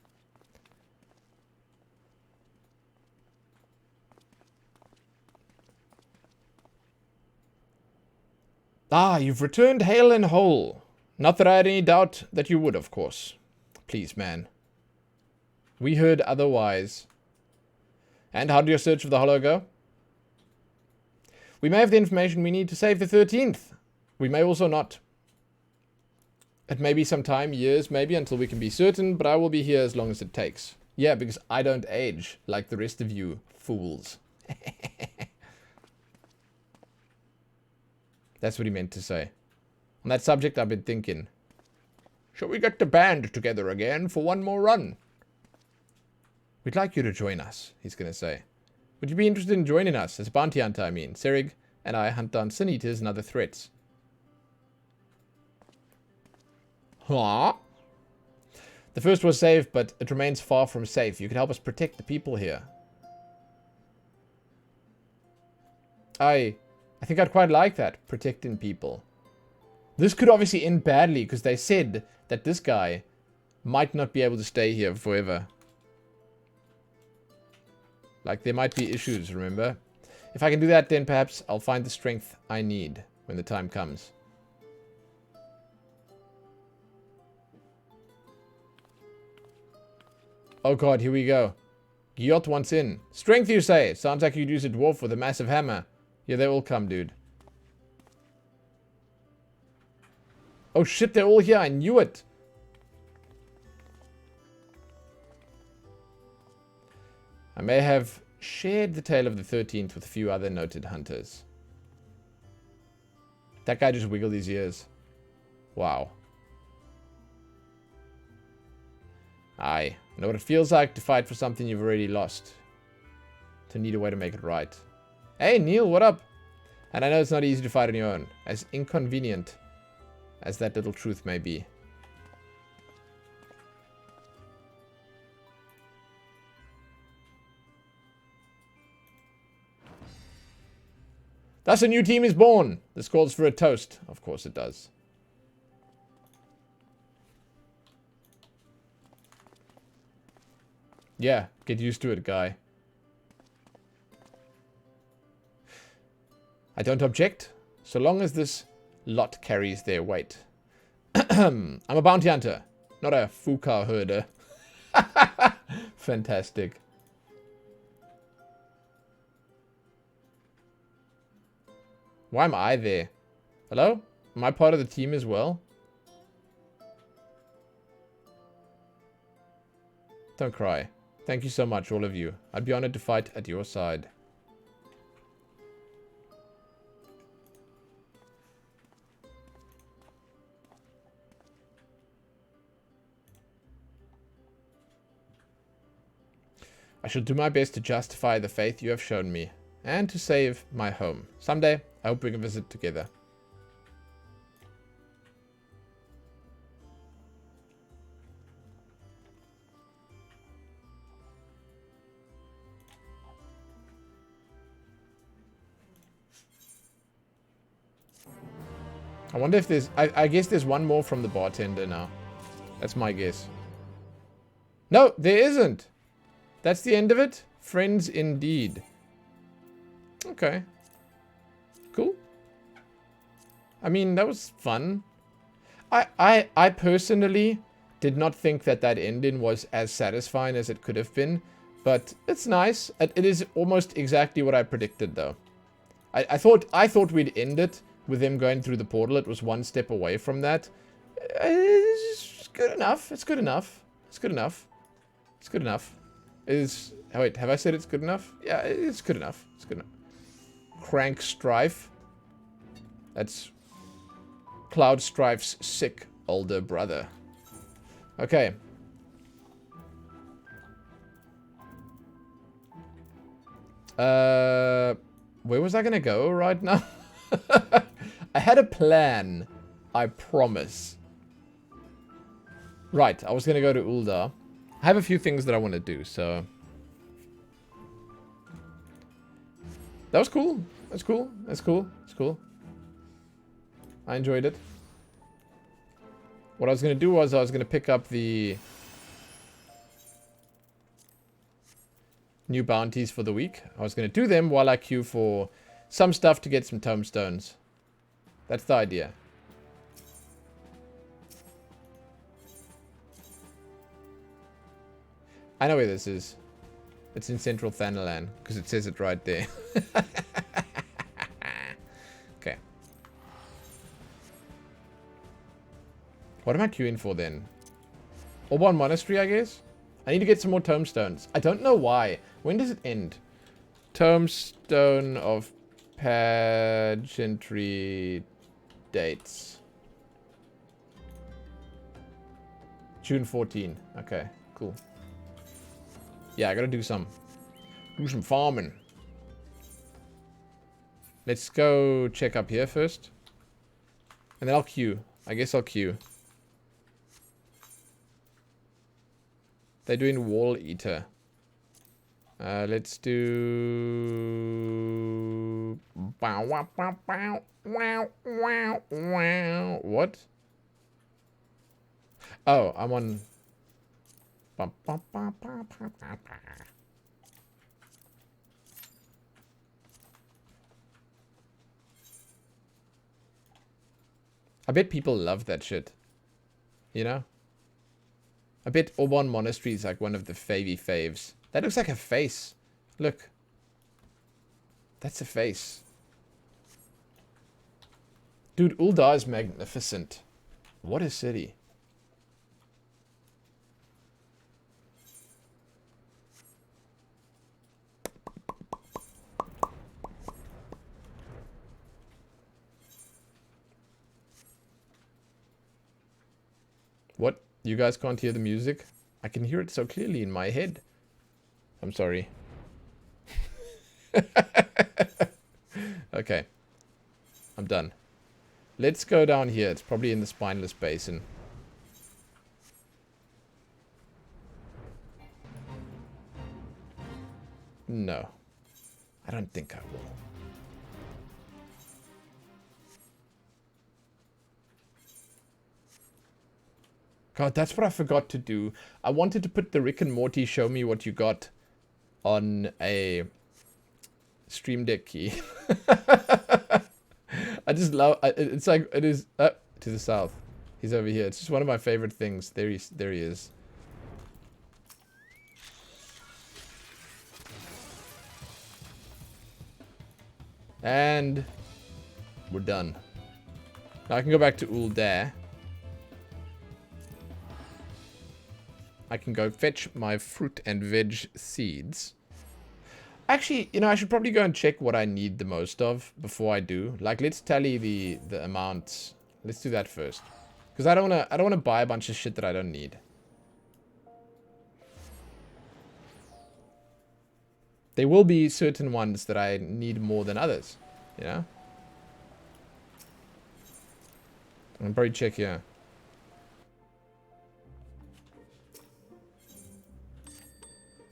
S1: Ah, you've returned hale and whole. Not that I had any doubt that you would, of course. Please, man. We heard otherwise. And how did your search of the Hollow go? We may have the information we need to save the 13th. We may also not. It may be some time, years maybe, until we can be certain, but I will be here as long as it takes. Yeah, because I don't age like the rest of you fools. That's what he meant to say. On that subject, I've been thinking, shall we get the band together again for one more run? We'd like you to join us, he's going to say. Would you be interested in joining us? As a bounty hunter, I mean. Serig and I hunt down sin eaters and other threats. Huh? The first was safe, but it remains far from safe. You can help us protect the people here. I think I'd quite like that, protecting people. This could obviously end badly, because they said that this guy might not be able to stay here forever. Like, there might be issues, remember? If I can do that, then perhaps I'll find the strength I need when the time comes. Oh god, here we go. Gyot wants in. Strength, you say? Sounds like you'd use a dwarf with a massive hammer. Yeah, they all come, dude. Oh shit, they're all here. I knew it. I may have shared the tale of the 13th with a few other noted hunters. That guy just wiggled his ears. Wow. I know what it feels like to fight for something you've already lost. To need a way to make it right. Hey, Neil, what up? And I know it's not easy to fight on your own. As inconvenient as that little truth may be. Thus a new team is born. This calls for a toast. Of course it does. Yeah, get used to it, guy. I don't object, so long as this lot carries their weight. I'm a bounty hunter, not a Fuka herder. Fantastic. Why am I there? Hello? Am I part of the team as well? Don't cry. Thank you so much, all of you. I'd be honored to fight at your side. I shall do my best to justify the faith you have shown me, and to save my home. Someday, I hope we can visit together. I wonder if there's... I guess there's one more from the bartender now. That's my guess. No, there isn't. That's the end of it? Friends indeed. Okay. Cool. I mean, that was fun. I personally did not think that that ending was as satisfying as it could have been. But it's nice. It is almost exactly what I predicted, though. I thought we'd end it with them going through the portal. It was one step away from that. It's good enough. It's good enough. It's good enough. It's good enough. Oh wait, have I said it's good enough? Yeah, it's good enough. It's good enough. Crank Strife. That's Cloud Strife's sick older brother. Okay. Where was I gonna go right now? I had a plan. I promise. Right, I was gonna go to Uldar. I have a few things that I want to do, so... That was cool. That's cool. That's cool. That's cool. I enjoyed it. What I was going to do was I was going to pick up the new bounties for the week. I was going to do them while I queue for some stuff to get some tomestones. That's the idea. I know where this is. It's in Central Thanalan, because it says it right there. Okay. What am I queuing for then? Orban Monastery, I guess? I need to get some more tombstones. I don't know why. When does it end? Tombstone of pageantry dates. June 14. Okay, cool. Yeah, I gotta do some farming. Let's go check up here first. And then I'll queue. I guess I'll queue. They're doing Wall Eater. Let's do... What? Oh, I'm on... I bet people love that shit. You know? I bet Orban Monastery is like one of the faves. That looks like a face. Look. That's a face. Dude, Ul'dah is magnificent. What a city. What? You guys can't hear the music? I can hear it so clearly in my head. I'm sorry. Okay. I'm done. Let's go down here. It's probably in the Spineless Basin. No. I don't think I will. God, that's what I forgot to do. I wanted to put the Rick and Morty show me what you got on a Stream Deck key. I just love it's like it is up to the south. He's over here. It's just one of my favorite things. There he is. And we're done. Now I can go back to Ul'dah. I can go fetch my fruit and veg seeds. Actually, you know, I should probably go and check what I need the most of before I do. Like, let's tally the amounts. Let's do that first. Because I don't wanna buy a bunch of shit that I don't need. There will be certain ones that I need more than others, you know? I'll probably check here.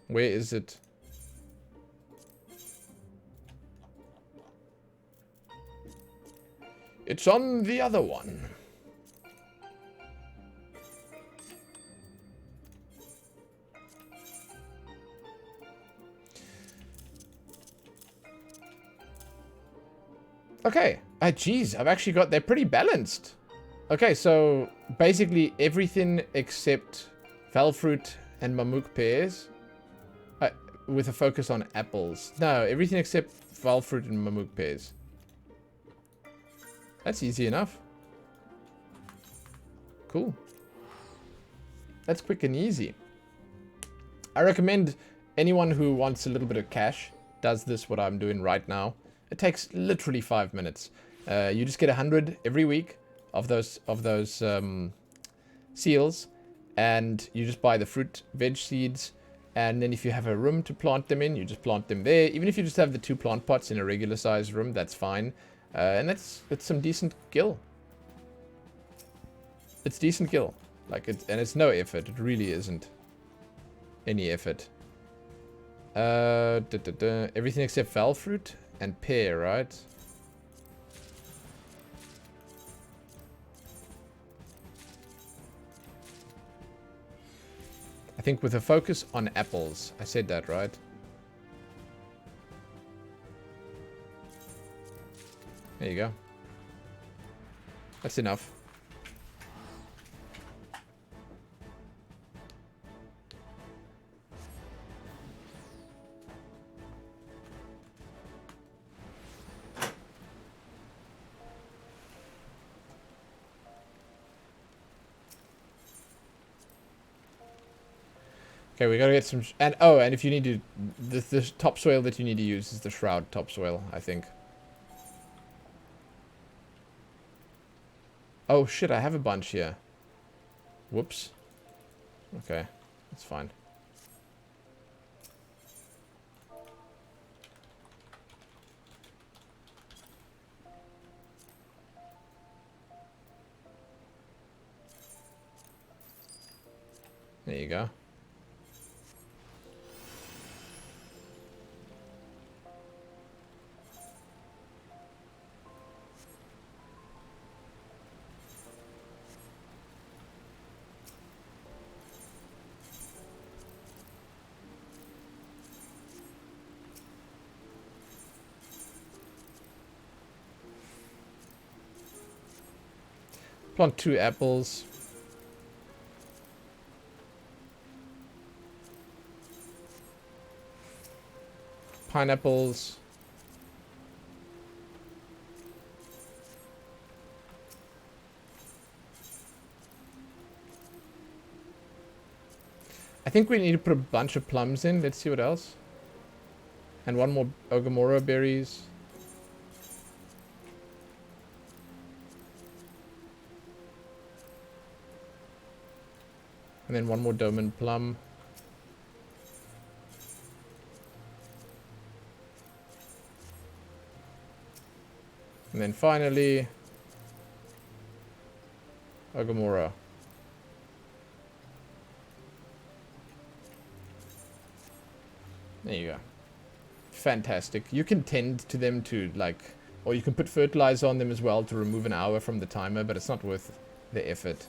S1: Where is it? It's on the other one. Okay. Geez, I've actually got... They're pretty balanced. Okay, so basically everything except Valfruit and Mamuk pears. With a focus on apples. No, everything except Valfruit and Mamuk pears. That's easy enough. Cool. That's quick and easy. I recommend anyone who wants a little bit of cash does this, what I'm doing right now. It takes literally 5 minutes. You just get 100 every week of those seals, and you just buy the fruit, veg seeds, and then if you have a room to plant them in, you just plant them there. Even if you just have the 2 plant pots in a regular sized room, that's fine. And it's some decent gil. It's decent gil. Like it's no effort. It really isn't any effort. Everything except Valfruit and pear, right? I think with a focus on apples. I said that, right? There you go. That's enough. Okay, we gotta get some... and if you need to... The topsoil that you need to use is the shroud topsoil, I think. Oh shit, I have a bunch here. Whoops. Okay, that's fine. There you go. Plant 2 apples. Pineapples. I think we need to put a bunch of plums in. Let's see what else. And one more Ogomoro berries. And then one more Doman plum. And then finally, Ogomoro. There you go. Fantastic. You can tend to them to, like, or you can put fertilizer on them as well to remove an hour from the timer, but it's not worth the effort.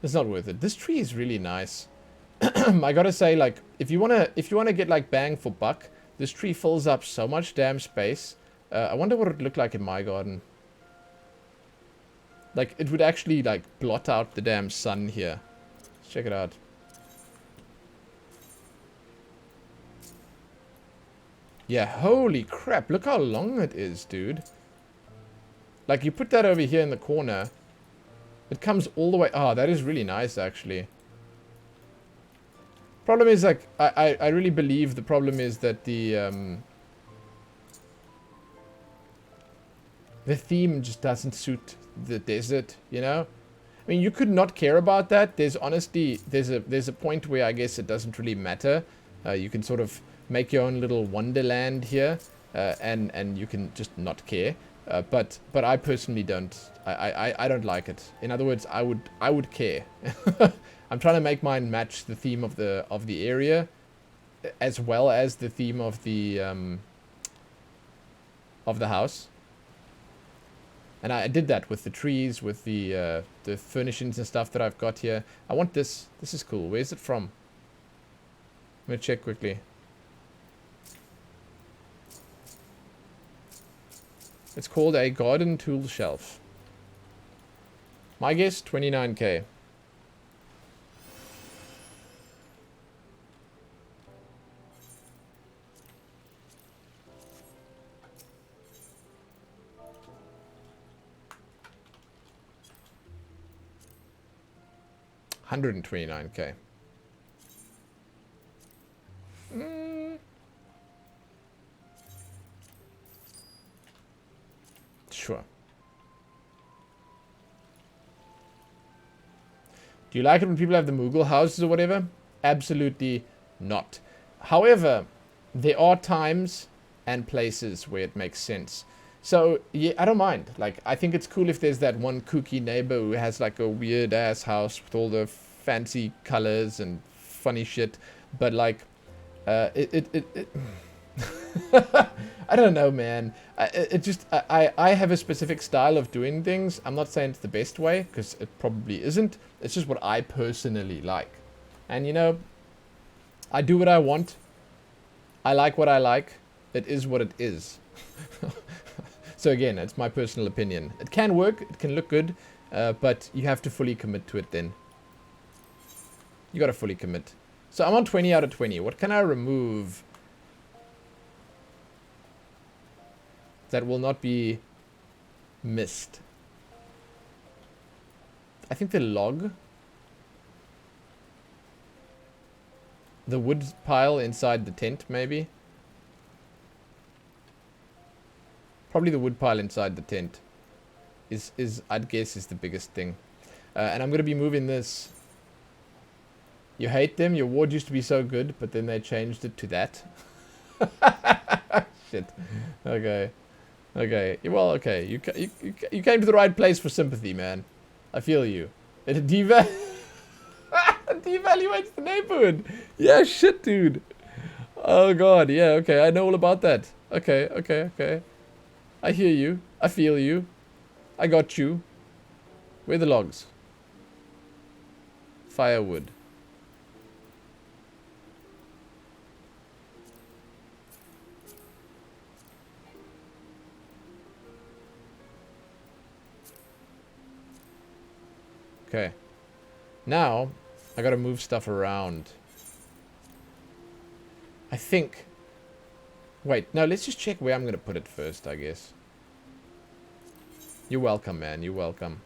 S1: It's not worth it. This tree is really nice. I gotta say, like, if you wanna get like bang for buck, this tree fills up so much damn space. I wonder what it would look like in my garden. Like, it would actually like blot out the damn sun here. Let's check it out. Yeah, holy crap! Look how long it is, dude. Like, you put that over here in the corner. It comes all the way... oh, that is really nice, actually. Problem is, like, I really believe the problem is that the theme just doesn't suit the desert, you know? I mean, you could not care about that. There's honestly... There's a point where I guess it doesn't really matter. You can sort of make your own little wonderland here. And you can just not care. But I personally don't. I don't like it. In other words, I would care. I'm trying to make mine match the theme of the area, as well as the theme of the house. And I did that with the trees, with the furnishings and stuff that I've got here. I want this. This is cool. Where's it from? I'm gonna check quickly. It's called a garden tool shelf. My guess, 29k. $129k. Sure. Do you like it when people have the Moogle houses or whatever? Absolutely not. However, there are times and places where it makes sense. So, yeah, I don't mind. Like, I think it's cool if there's that one kooky neighbor who has like a weird ass house with all the fancy colors and funny shit. But like, I don't know, man. I have a specific style of doing things. I'm not saying it's the best way, because it probably isn't. It's just what I personally like. And, you know, I do what I want. I like what I like. It is what it is. So again, it's my personal opinion. It can work, it can look good, but you have to fully commit to it then. You gotta fully commit. So I'm on 20 out of 20. What can I remove that will not be missed? I think the log. The wood pile inside the tent, maybe. Probably the wood pile inside the tent is I'd guess is the biggest thing. And I'm gonna be moving this. You hate them. Your ward used to be so good, but then they changed it to that. Shit. Okay. Okay. Well, okay. You came to the right place for sympathy, man. I feel you. It devaluates the neighborhood. Yeah, shit, dude. Oh god. Yeah. Okay. I know all about that. Okay. Okay. Okay. I hear you. I feel you. I got you. Where are the logs? Firewood. Okay. Now, I gotta move stuff around. I think... Wait, no, let's just check where I'm gonna put it first, I guess. You're welcome, man. You're welcome.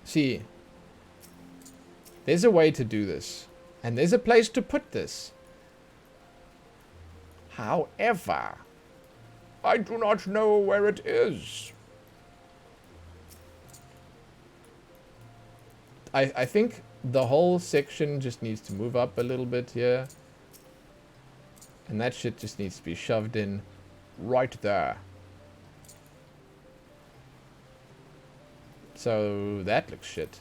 S1: See, there's a way to do this. And there's a place to put this. However, I do not know where it is. I think the whole section just needs to move up a little bit here. And that shit just needs to be shoved in right there. So that looks shit.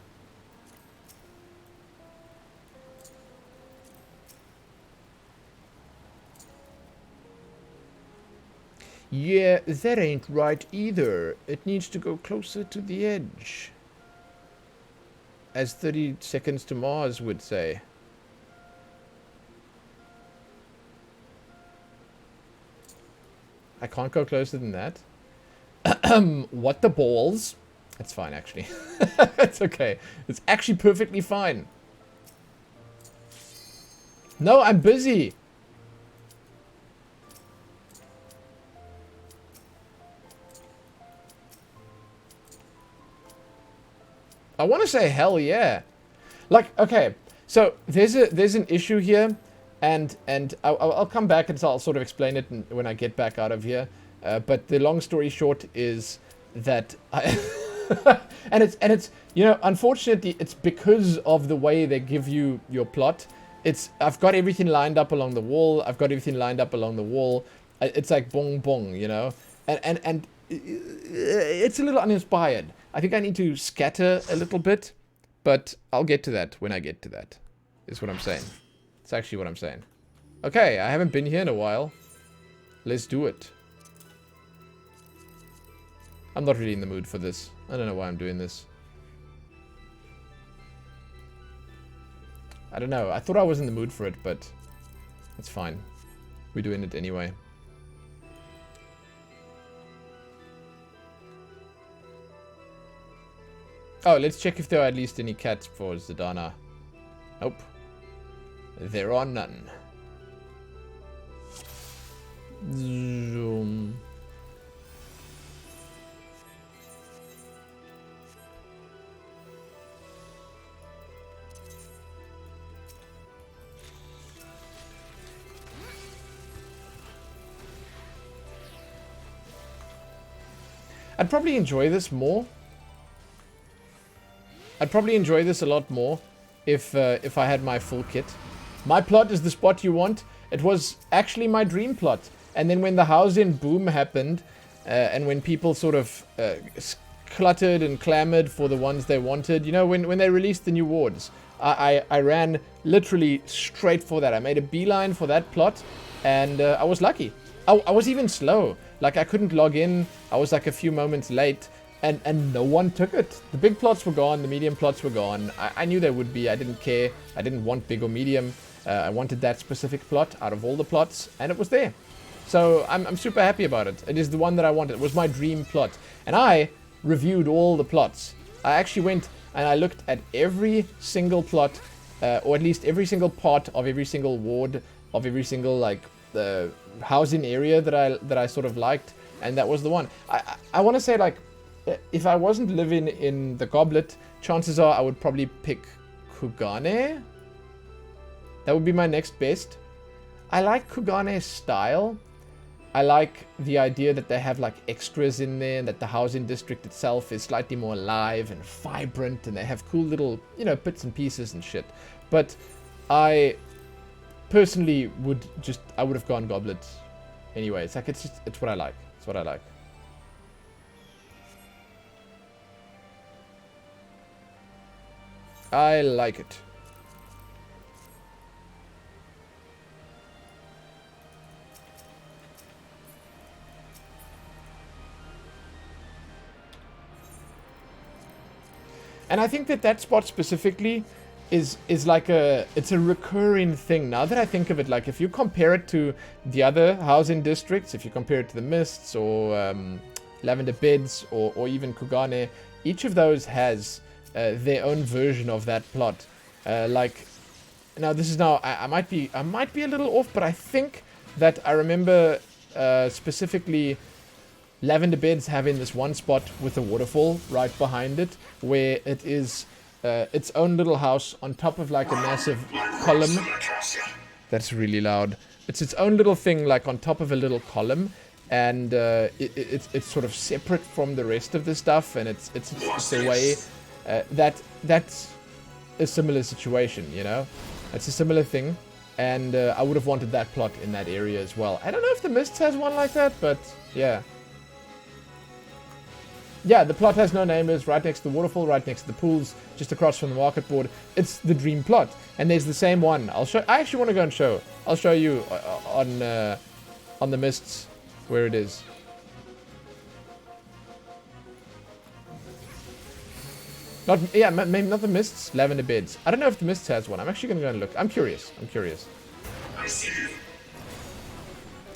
S1: Yeah, that ain't right either. It needs to go closer to the edge. As 30 seconds to Mars would say. I can't go closer than that. What the balls? It's fine, actually. It's okay. It's actually perfectly fine. No, I'm busy. I want to say hell yeah. Like, okay, so there's an issue here, and I'll come back and I'll sort of explain it when I get back out of here. But the long story short is that I and it's you know, unfortunately it's because of the way they give you your plot. I've got everything lined up along the wall. I've got everything lined up along the wall. It's like bong bong, you know, and it's a little uninspired. I think I need to scatter a little bit, but I'll get to that when I get to that, is what I'm saying. It's actually what I'm saying. Okay, I haven't been here in a while. Let's do it. I'm not really in the mood for this. I don't know why I'm doing this. I don't know. I thought I was in the mood for it, but it's fine. We're doing it anyway. Oh, let's check if there are at least any cats for Zidana. Nope. There are none. Zoom. I'd probably enjoy this more. I'd probably enjoy this a lot more if I had my full kit. My plot is the spot you want. It was actually my dream plot. And then when the housing boom happened, and when people sort of cluttered and clamored for the ones they wanted, you know, when they released the new wards, I ran literally straight for that. I made a beeline for that plot, and I was lucky. I was even slow. Like, I couldn't log in. I was like a few moments late. And no one took it. The big plots were gone, the medium plots were gone. I knew they would be, I didn't care. I didn't want big or medium. I wanted that specific plot out of all the plots, and it was there. So I'm super happy about it. It is the one that I wanted. It was my dream plot. And I reviewed all the plots. I actually went and I looked at every single plot, or at least every single part of every single ward, of every single, like, the housing area that I sort of liked, and that was the one. I want to say, like, if I wasn't living in the Goblet, chances are I would probably pick Kugane. That would be my next best. I like Kugane's style. I like the idea that they have, like, extras in there, and that the housing district itself is slightly more alive and vibrant, and they have cool little, you know, bits and pieces and shit. But I personally I would have gone Goblet anyway. It's like, it's what I like. It's what I like. I like it. And I think that spot specifically is like it's a recurring thing. Now that I think of it, like, if you compare it to the other housing districts, if you compare it to the Mists or Lavender Beds or even Kugane, each of those has their own version of that plot. Like, now this is now I might be a little off, but I think that I remember specifically Lavender Beds having this one spot with a waterfall right behind it, where it is its own little house on top of, like, a massive column. That's really loud. It's its own little thing, like, on top of a little column, and it's sort of separate from the rest of the stuff, and it's a way that's a similar situation, you know? It's a similar thing, and I would have wanted that plot in that area as well. I don't know if the Mists has one like that, but yeah. Yeah, the plot has no name. It's right next to the waterfall, right next to the pools, just across from the market board. It's the dream plot, and there's the same one. I actually want to go and show. I'll show you on the Mists where it is. Maybe not the Mists. Lavender Beds. I don't know if the Mists has one. I'm actually gonna go and look. I'm curious.
S2: I see.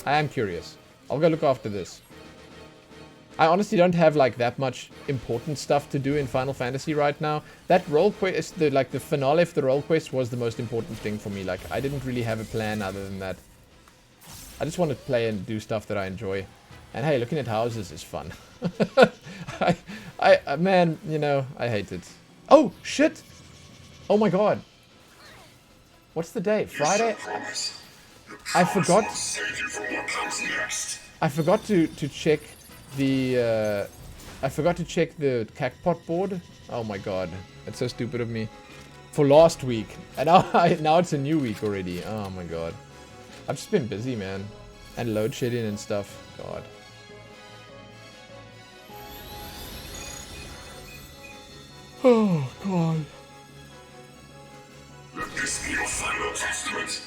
S1: I am curious. I'll go look after this. I honestly don't have, like, that much important stuff to do in Final Fantasy right now. That role quest, the finale of the role quest was the most important thing for me. Like, I didn't really have a plan other than that. I just want to play and do stuff that I enjoy. And hey, looking at houses is fun. Man, you know, I hate it. Oh, shit! Oh my god. What's the day? Friday? I forgot. I forgot to check the Cacpot board. Oh my god, that's so stupid of me. For last week, and now it's a new week already. Oh my god, I've just been busy, man, and load shedding and stuff. God. Oh god.
S2: Let this be your final testament.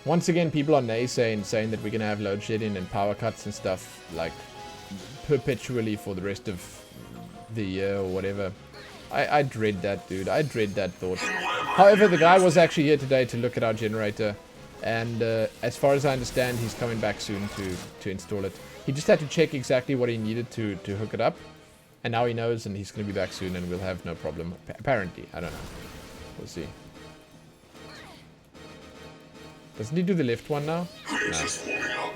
S1: Once again, people are naysaying, saying that we're gonna have load shedding and power cuts and stuff, like, perpetually for the rest of the year or whatever. I dread that, dude. I dread that thought. However, the guy was actually here today to look at our generator, and as far as I understand, he's coming back soon to install it. He just had to check exactly what he needed to hook it up, and now he knows, and he's going to be back soon, and we'll have no problem. Apparently. I don't know. We'll see. Doesn't he do the left one now? No.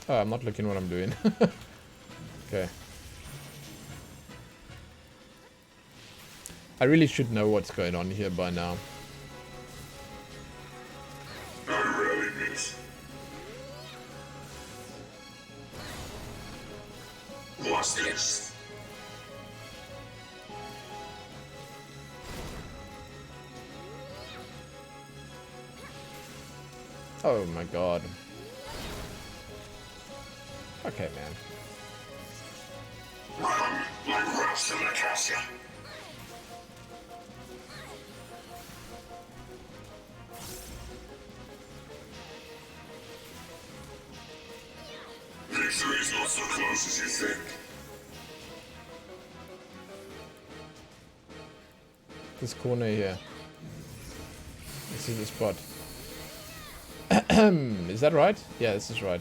S1: Oh, I'm not looking what I'm doing. Okay. I really should know what's going on here by now.
S2: What's this?
S1: Oh my god. Okay, man.
S2: Blossom Acacia. Victory is not so close as you think.
S1: This corner here. This is the spot. Is that right? Yeah, this is right.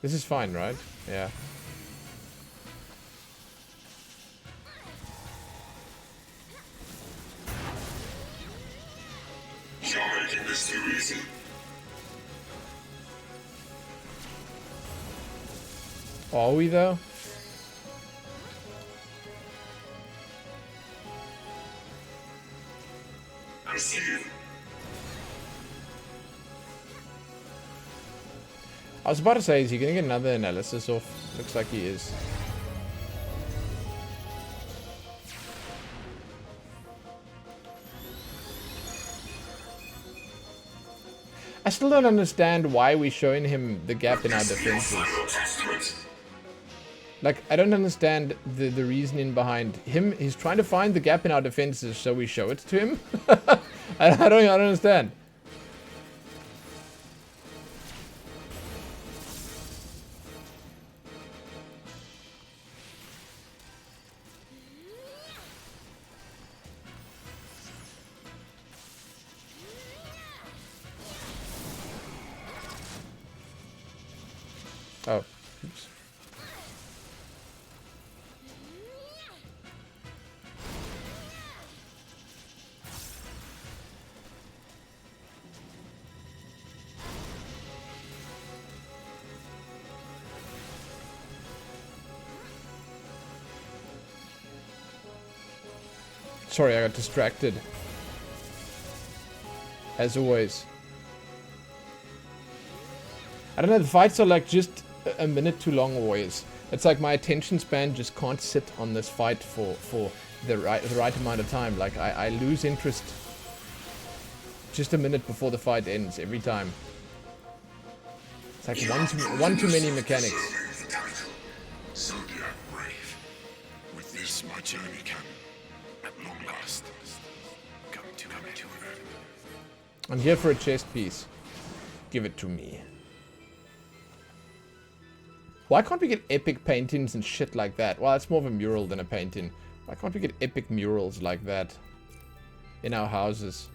S1: This is fine, right? Yeah.
S2: You're making this too easy.
S1: Are we though?
S2: I see you.
S1: I was about to say, is he gonna get another analysis off? Looks like he is. I still don't understand why we're showing him the gap in our defenses. Like, I don't understand the reasoning behind him. He's trying to find the gap in our defenses, so we show it to him. I don't understand. Oh, oops. Sorry, I got distracted. As always. I don't know, the fights are like just a minute too long always. It's like my attention span just can't sit on this fight for the right amount of time. Like I lose interest just a minute before the fight ends every time. It's like one too many mechanics.
S2: Zodiac brave. With this, my journey can, at long last, come to an end.
S1: I'm here for a chest piece. Give it to me. Why can't we get epic paintings and shit like that? Well, it's more of a mural than a painting. Why can't we get epic murals like that in our houses?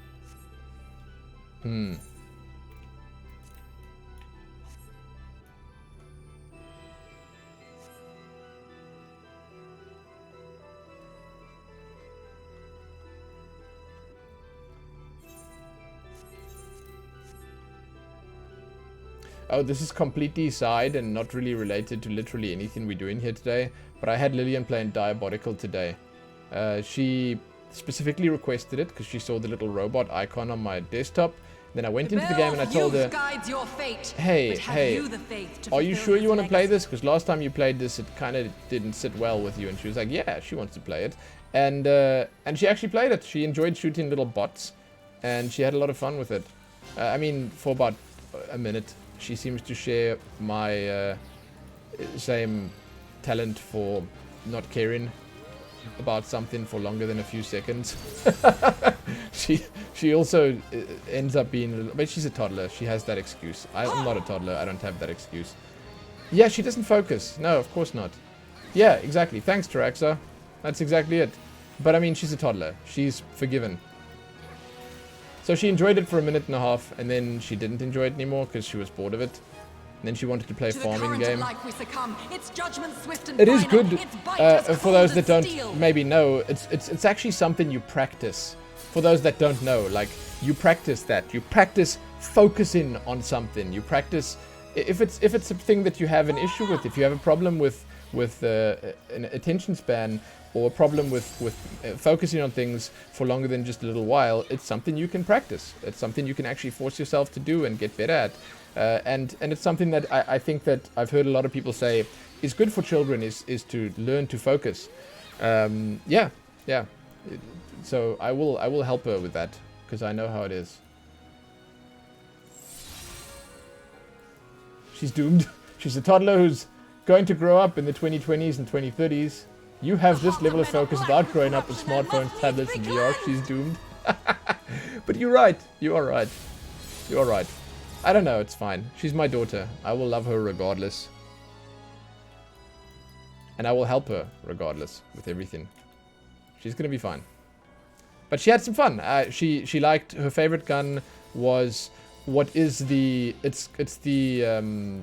S1: Oh, this is completely side and not really related to literally anything we're doing here today. But I had Lillian playing Diabolical today. She specifically requested it because she saw the little robot icon on my desktop. Then I went into the game and I told her, hey, are you sure you want to play this? Because last time you played this, it kind of didn't sit well with you. And she was like, yeah, she wants to play it. And she actually played it. She enjoyed shooting little bots. And she had a lot of fun with it. I mean, for about a minute. She seems to share my same talent for not caring about something for longer than a few seconds. she also ends up being, but she's a toddler. She has that excuse. I'm not a toddler. I don't have that excuse. Yeah, she doesn't focus. No, of course not. Yeah, exactly. Thanks, Taraxa. That's exactly it. But I mean, she's a toddler. She's forgiven. So she enjoyed it for a minute and a half, and then she didn't enjoy it anymore because she was bored of it. And then she wanted to play a farming game. It is good for those that don't maybe know. It's actually something you practice. For those that don't know, like you practice that. You practice focusing on something. You practice if it's a thing that you have an issue with. If you have a problem with an attention span, or a problem with focusing on things for longer than just a little while, it's something you can practice. It's something you can actually force yourself to do and get better at. And it's something that I think that I've heard a lot of people say is good for children is to learn to focus. Yeah. So I will help her with that because I know how it is. She's doomed. She's a toddler who's going to grow up in the 2020s and 2030s. You have this level of focus without growing up with smartphones, tablets, and VR. She's doomed. But you're right. You are right. You are right. I don't know. It's fine. She's my daughter. I will love her regardless. And I will help her regardless with everything. She's going to be fine. But she had some fun. She liked, her favorite gun was, what is the, it's the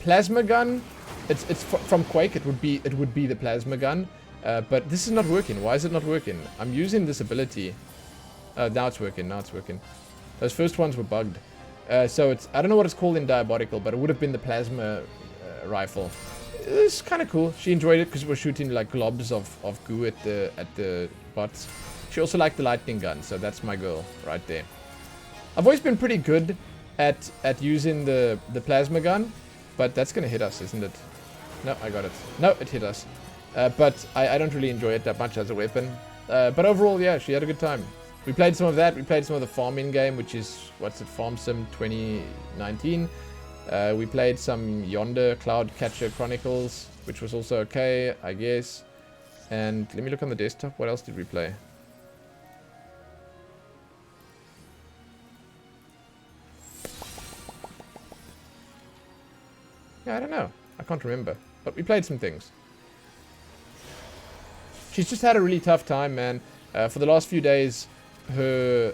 S1: plasma gun. It's from Quake. It would be the plasma gun. But this is not working. Why is it not working? I'm using this ability. Now it's working. Now it's working. Those first ones were bugged. So it's, I don't know what it's called in Diabolical, but it would have been the plasma rifle. It's kind of cool. She enjoyed it because we're shooting like globs of goo at the bots. She also liked the lightning gun, so that's my girl right there. I've always been pretty good at using the plasma gun, but that's gonna hit us, isn't it? No, I got it. No, it hit us. But I don't really enjoy it that much as a weapon. But overall, yeah, she had a good time. We played some of that. We played some of the farming game, which is, what's it, Farm Sim 2019. We played some Yonder Cloud Catcher Chronicles, which was also okay, I guess. And let me look on the desktop. What else did we play? Yeah, I don't know. I can't remember. But we played some things. She's just had a really tough time, man. For the last few days, her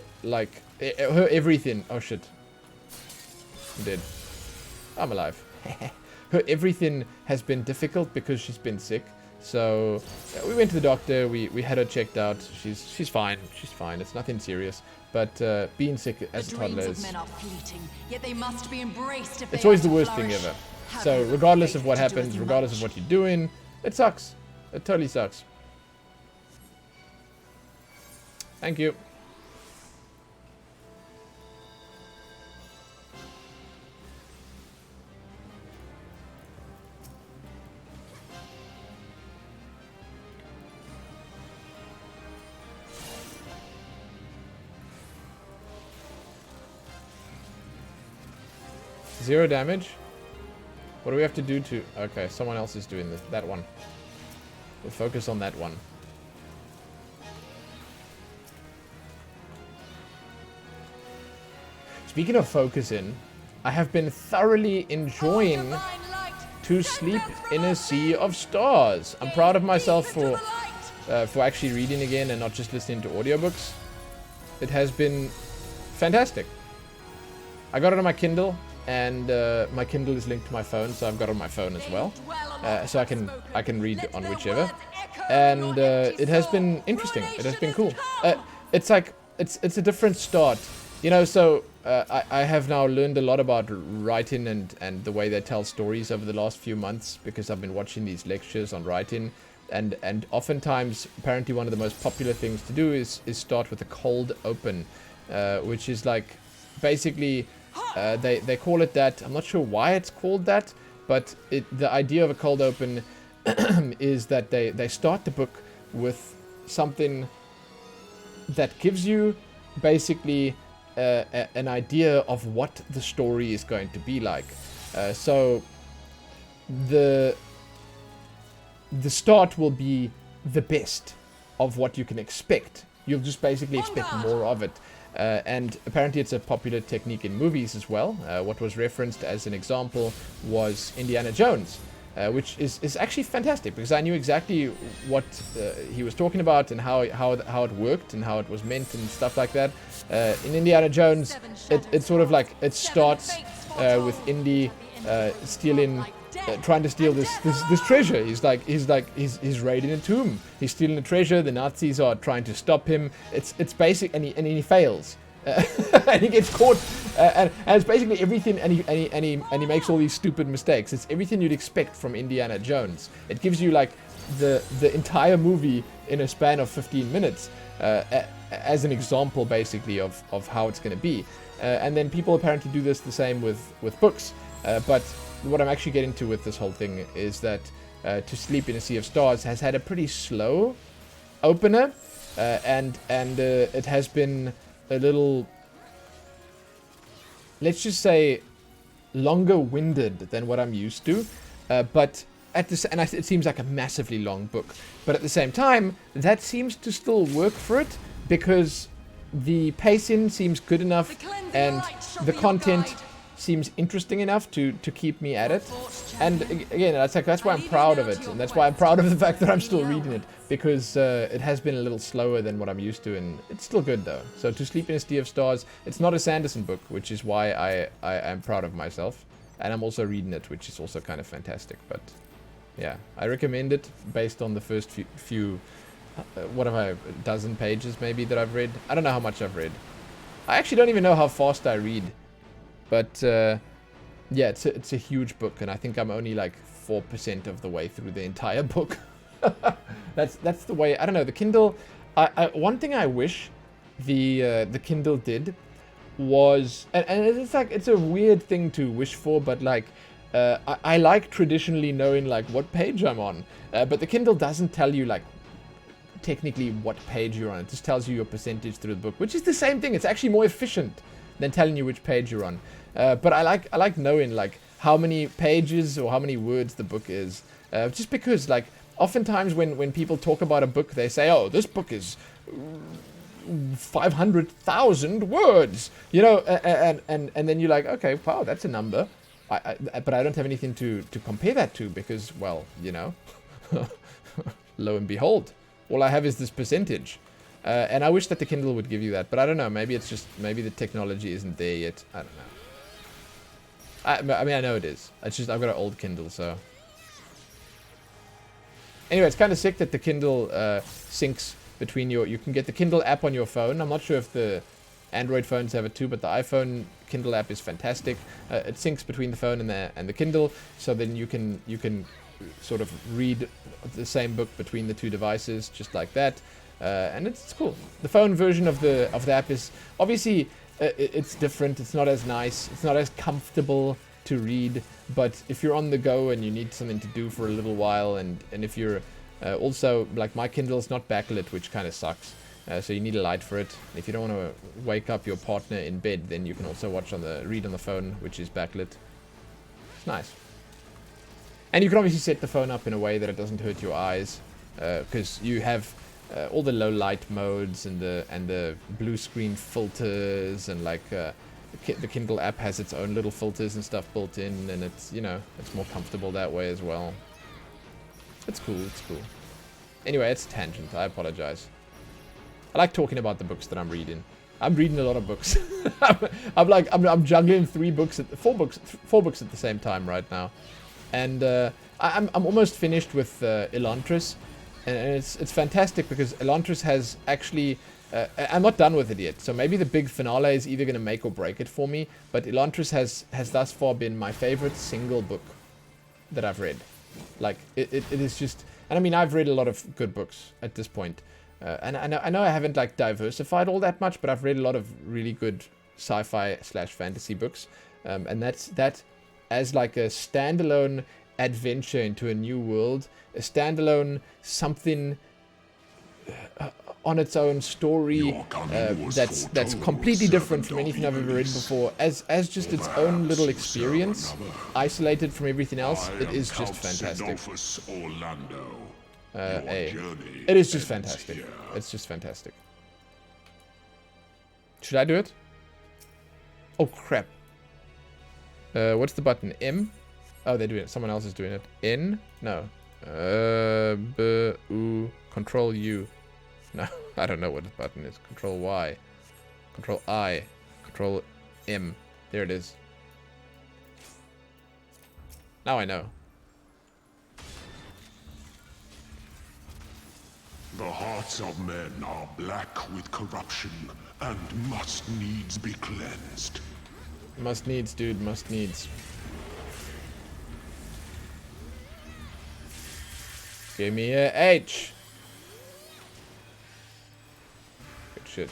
S1: everything... Oh, shit. I'm dead. I'm alive. Her everything has been difficult because she's been sick. So we went to the doctor. We had her checked out. She's fine. She's fine. It's nothing serious. But being sick as a toddler is... It's always the worst thing ever. So regardless of what happens, regardless of what you're doing, it sucks. It totally sucks. Thank you. Zero damage? What do we have to do to... Okay, someone else is doing this. That one. We'll focus on that one. Speaking of focusing, I have been thoroughly enjoying To Sleep in a Sea of Stars. I'm proud of myself for actually reading again and not just listening to audiobooks. It has been fantastic. I got it on my Kindle, and my Kindle is linked to my phone, so I've got it on my phone as well. So I can read on whichever. And it has been interesting. It has been cool. It's like it's a different start. You know, so I have now learned a lot about writing and the way they tell stories over the last few months because I've been watching these lectures on writing. And oftentimes, apparently one of the most popular things to do is start with a cold open, which is like, basically, they call it that. I'm not sure why it's called that, but the idea of a cold open is that they start the book with something that gives you basically an idea of what the story is going to be like. So the start will be the best of what you can expect. You'll just basically expect more of it. And apparently it's a popular technique in movies as well. What was referenced as an example was Indiana Jones, which is actually fantastic because I knew exactly what he was talking about and how it worked and how it was meant and stuff like that. In Indiana Jones, it's sort of like it starts with Indy stealing, trying to steal this treasure. He's raiding a tomb. He's stealing a treasure. The Nazis are trying to stop him. It's basic, and he fails, and he gets caught. And it's basically everything. And he makes all these stupid mistakes. It's everything you'd expect from Indiana Jones. It gives you like the entire movie in a span of 15 minutes. As an example, basically, of how it's going to be. And then people apparently do this the same with books. But what I'm actually getting to with this whole thing is that To Sleep in a Sea of Stars has had a pretty slow opener, and it has been a little, let's just say, longer-winded than what I'm used to. But at this, and it seems like a massively long book. But at the same time, that seems to still work for it, because the pacing seems good enough, and the content seems interesting enough to keep me at it. And again, that's why I'm proud of it, and that's why I'm proud of the fact that I'm still reading it, because it has been a little slower than what I'm used to, and it's still good though. So To Sleep in a Sea of Stars, it's not a Sanderson book, which is why I am proud of myself, and I'm also reading it, which is also kind of fantastic. But yeah, I recommend it based on the first few what have I, a dozen pages maybe that I've read. I don't know how much I've read. I actually don't even know how fast I read. But yeah, it's a huge book, and I think I'm only like 4% of the way through the entire book. That's the way. I don't know. The Kindle. One thing I wish the Kindle did was, and it's like, it's a weird thing to wish for, but like I like traditionally knowing like what page I'm on, but the Kindle doesn't tell you like technically what page you're on. It just tells you your percentage through the book, which is the same thing. It's actually more efficient than telling you which page you're on. But I like knowing like how many pages or how many words the book is, just because like oftentimes when people talk about a book, they say, oh, this book is 500,000 words, you know, and then you're like, okay, wow, that's a number. But I don't have anything to compare that to, because, well, you know, lo and behold, all I have is this percentage. And I wish that the Kindle would give you that, but I don't know. Maybe it's just, maybe the technology isn't there yet. I don't know. I mean, I know it is. It's just, I've got an old Kindle, so. Anyway, it's kind of sick that the Kindle syncs between you can get the Kindle app on your phone. I'm not sure if the Android phones have it too, but the iPhone Kindle app is fantastic. It syncs between the phone and the Kindle, so then you can sort of read the same book between the two devices, just like that. And it's cool. The phone version of the app is obviously it's different. It's not as nice. It's not as comfortable to read. But if you're on the go and you need something to do for a little while, and if you're also, like, my Kindle's not backlit, which kind of sucks. So you need a light for it. If you don't want to wake up your partner in bed, then you can also read on the phone, which is backlit. It's nice. And you can obviously set the phone up in a way that it doesn't hurt your eyes, because you have all the low light modes and the blue screen filters, and like the Kindle app has its own little filters and stuff built in, and it's, you know, it's more comfortable that way as well. It's cool. It's cool. Anyway, it's a tangent. I apologize. I like talking about the books that I'm reading. I'm reading a lot of books. I'm juggling four books at the same time right now, and I'm almost finished with Elantris, and it's fantastic because Elantris has actually. I'm not done with it yet, so maybe the big finale is either going to make or break it for me. But Elantris has thus far been my favorite single book that I've read. Like it is just, and I mean, I've read a lot of good books at this point. And I know I haven't like diversified all that much, but I've read a lot of really good sci-fi / fantasy books, and that as like a standalone adventure into a new world, a standalone something on its own story that's completely different from anything I've ever read before, as just its own little experience, isolated from everything else. It is just fantastic. It is just fantastic. It's just fantastic. Should I do it? Oh crap. What's the button? M? Oh, they're doing it. Someone else is doing it. N? No. B, U, Control U. No, I don't know what the button is. Control Y. Control I. Control M. There it is. Now I know.
S2: The hearts of men are black with corruption and must needs be cleansed.
S1: Must needs, dude. Must needs. Give me a H. Good shit.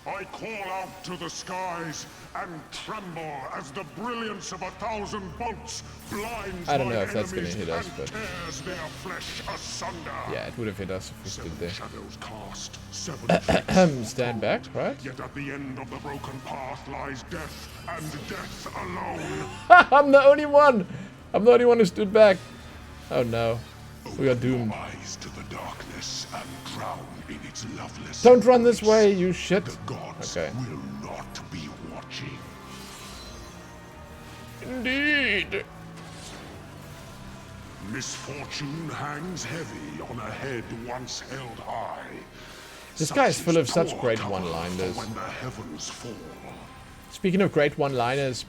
S2: I call out to the skies and tremble as the brilliance of 1,000 bolts blinds
S1: I don't know
S2: my
S1: if that's gonna
S2: enemies
S1: hit us,
S2: and
S1: but
S2: tears their flesh asunder.
S1: yeah, it would have hit us if we stood
S2: Seven
S1: there.
S2: shadows cast, seven
S1: Stand back, right?
S2: Yet at the end of the broken path lies death, and death alone.
S1: I'm the only one! I'm the only one who stood back. Oh no. We are doomed.
S2: Eyes to the darkness and drown in its loveless.
S1: Don't run this way, you shit.
S2: The gods
S1: Okay.
S2: will not be watching.
S1: Indeed.
S2: Misfortune hangs heavy on a head once held high.
S1: This guy is full of such
S2: poor
S1: great
S2: cover
S1: one-liners.
S2: for when the heavens fall.
S1: Speaking of great one-liners,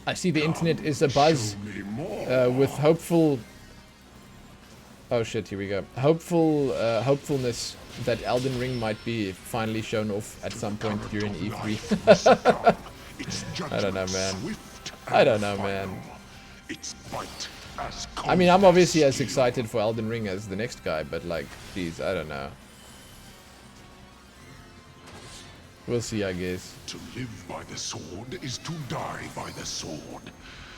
S1: I see the internet is abuzz
S2: Show me more.
S1: with hopeful... Oh shit, here we go. Hopefulness that Elden Ring might be finally shown off at some point during E3. I don't know, man. I don't know, man. I mean, I'm obviously as excited for Elden Ring as the next guy, but like, geez, I don't know. We'll see, I guess.
S2: To live by the sword is to die by the sword.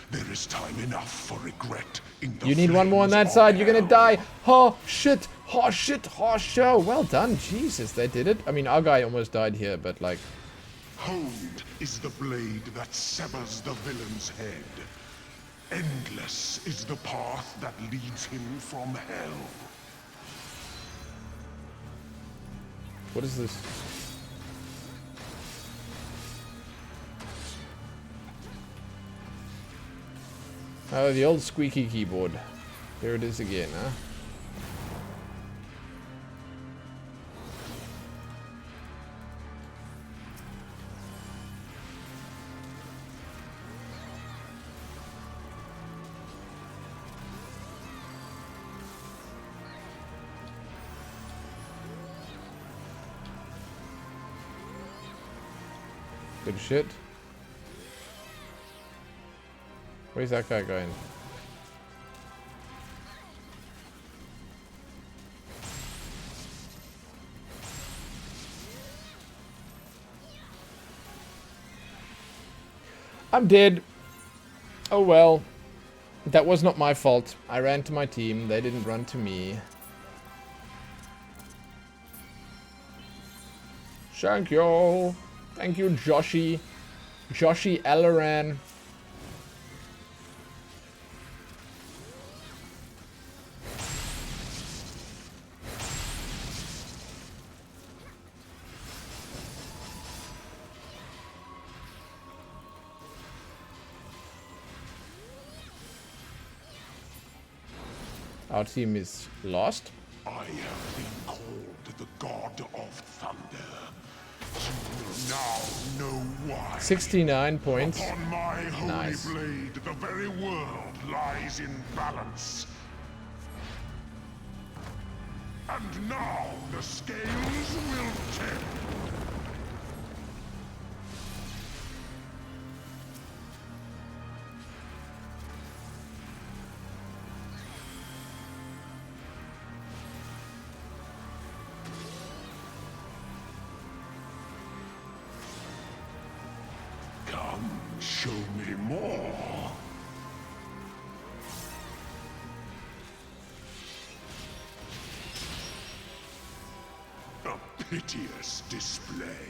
S2: There is time enough for regret in the
S1: You need one more on that
S2: flames
S1: side,
S2: of
S1: you're gonna
S2: hell.
S1: die. Oh shit, oh shit, oh show. Well done, Jesus, they did it. I mean, our guy almost died here, but like...
S2: Honed is the blade that severs the villain's head. Endless is the path that leads him from hell.
S1: What is this? Oh, the old squeaky keyboard. Here it is again, huh? Good shit. Where's that guy going? I'm dead. Oh well. That was not my fault. I ran to my team. They didn't run to me. Thank you. Thank you, Joshi. Joshi Alaran. Our team is lost.
S2: I have been called the God of Thunder. You will now know why.
S1: 69 points.
S2: Upon my holy
S1: Nice.
S2: blade, the very world lies in balance. And now the scales will tip. Come, show me more. A piteous display.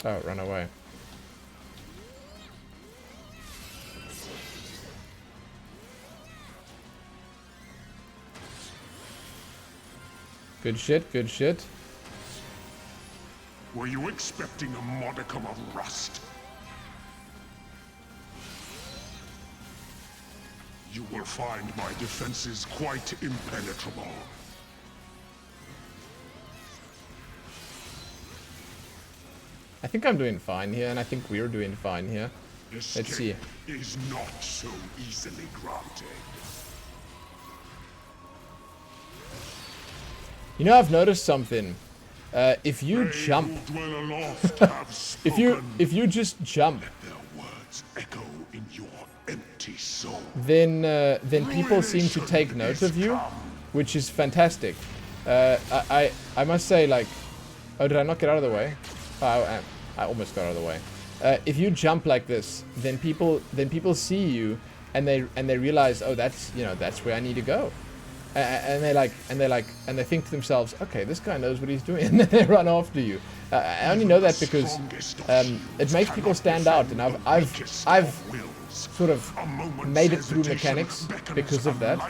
S1: Oh, run away. Good shit, good shit.
S2: Were you expecting a modicum of rust? You will find my defenses quite impenetrable.
S1: I think I'm doing fine here, and I think we're doing fine here.
S2: Escape
S1: Let's see.
S2: is not so easily granted.
S1: You know, I've noticed something. If you
S2: They
S1: jump,
S2: who dwell aloft have
S1: if you just jump,
S2: their words echo in your empty soul.
S1: then people seem to take note of you, which is fantastic. I must say, like, oh, did I not get out of the way? Oh, I almost got out of the way. If you jump like this, then people see you, and they realize, oh, that's where I need to go, and they think to themselves, okay, this guy knows what he's doing, and then they run after you. I only know that because it makes people stand out, and I've sort of made it through mechanics because of that.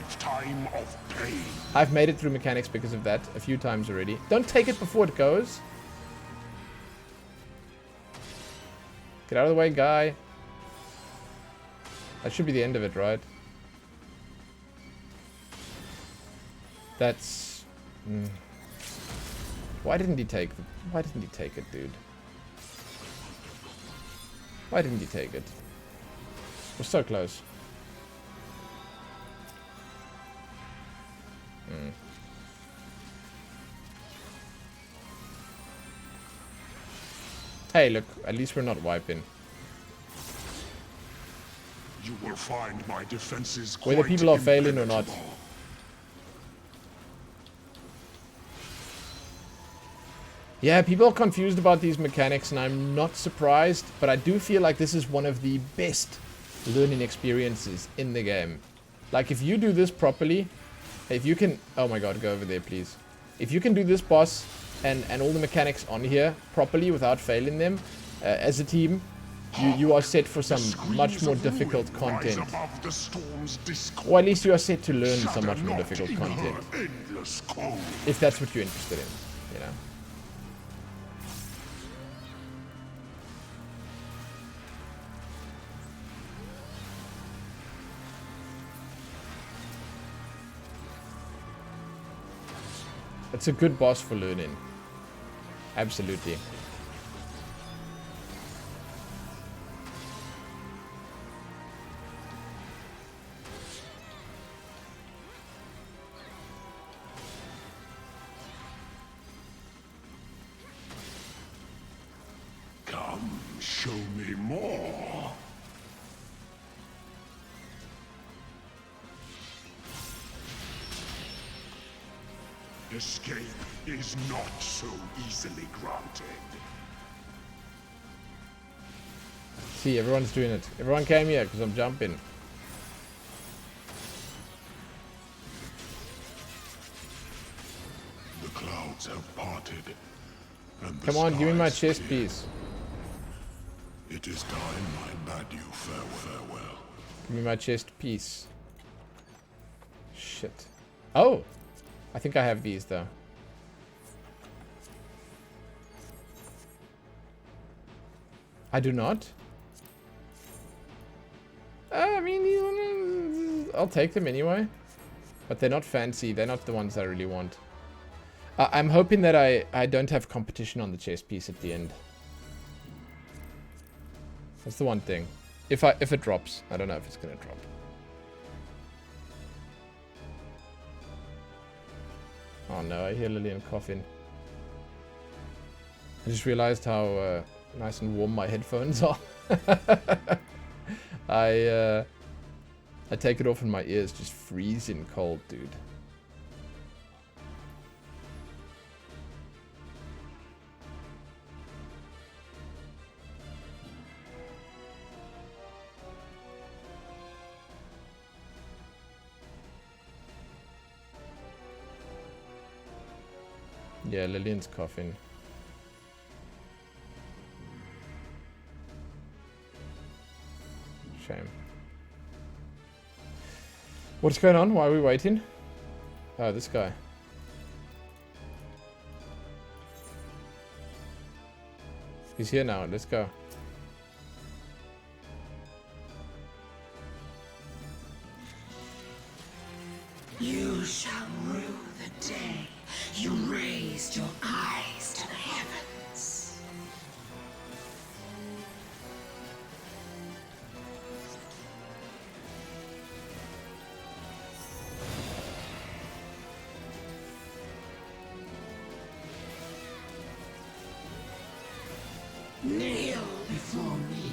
S1: I've made it through mechanics because of that a few times already. Don't take it before it goes. Get out of the way, guy. That should be the end of it, right? That's... Why didn't he take it, dude? Why didn't he take it? We're so close. Hey, look, at least we're not wiping.
S2: You will find my defenses
S1: whether people are failing or not. Yeah, people are confused about these mechanics, and I'm not surprised, but I do feel like this is one of the best learning experiences in the game. Like, if you do this properly, if you can... Oh my god, go over there, please. If you can do this boss and all the mechanics on here properly without failing them, as a team, you are set for some much more difficult content. Or at least you are set to learn some much more difficult content. If that's what you're interested in, you know. It's a good boss for learning. Absolutely.
S2: Come, show me more. Escape is not so easily granted.
S1: See, everyone's doing it. Everyone came here because I'm jumping.
S2: The clouds have parted. And
S1: Come on, give me my chest piece.
S2: It is time I bade you farewell.
S1: Give me my chest piece. Shit. Oh! I think I have these, though. I do not? I mean, I'll take them anyway. But they're not fancy. They're not the ones I really want. I'm hoping that I don't have competition on the chest piece at the end. That's the one thing. If it drops. I don't know if it's gonna drop. Oh no, I hear Lillian coughing. I just realized how nice and warm my headphones are. I take it off and my ears just freezing cold, dude. Yeah, Lillian's coughing. Shame. What's going on? Why are we waiting? Oh, this guy. He's here now. Let's go.
S3: You shall rue the day you raised your eyes to the heavens. Kneel before me.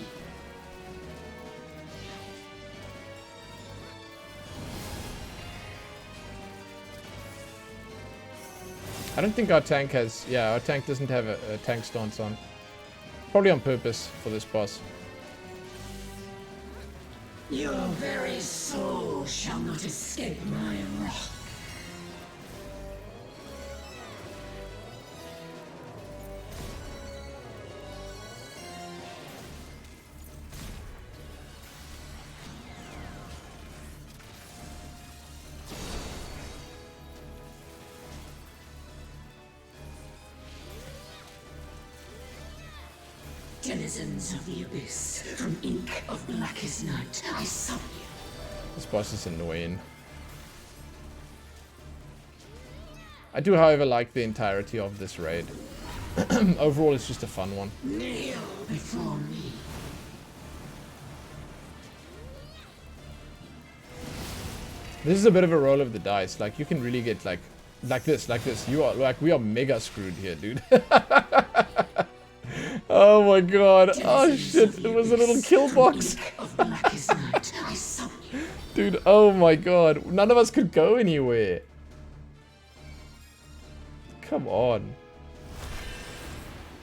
S1: I don't think our tank has... Yeah, our tank doesn't have a tank stance on. Probably on purpose for this boss.
S3: Your very soul shall not escape my wrath. Denizens of the abyss, from ink of blackest night, I summon you.
S1: This boss is annoying. I do, however, like the entirety of this raid. Overall, it's just a fun one.
S3: Kneel before me.
S1: This is a bit of a roll of the dice. Like, you can really get, like this. You are, like, we are mega screwed here, dude. Oh my god. Oh shit, it was a little kill box. Dude, oh my god. None of us could go anywhere. Come on.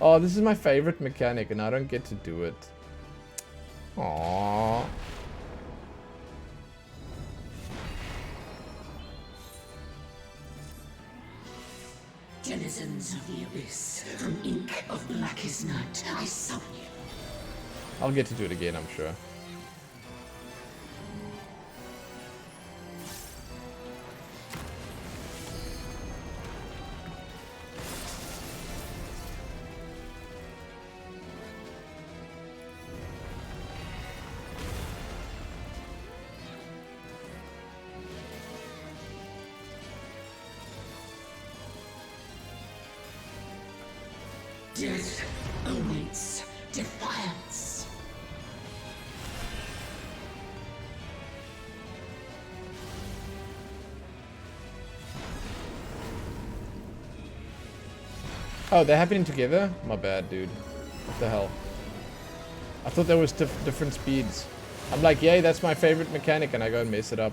S1: Oh, this is my favorite mechanic and I don't get to do it. Aww.
S3: Denizens of the abyss, from ink of blackest night, I summon you.
S1: I'll get to do it again, I'm sure.
S3: Death awaits defiance.
S1: Oh, they're happening together? My bad, dude. What the hell? I thought there was different speeds. I'm like, yay, that's my favorite mechanic, and I go and mess it up.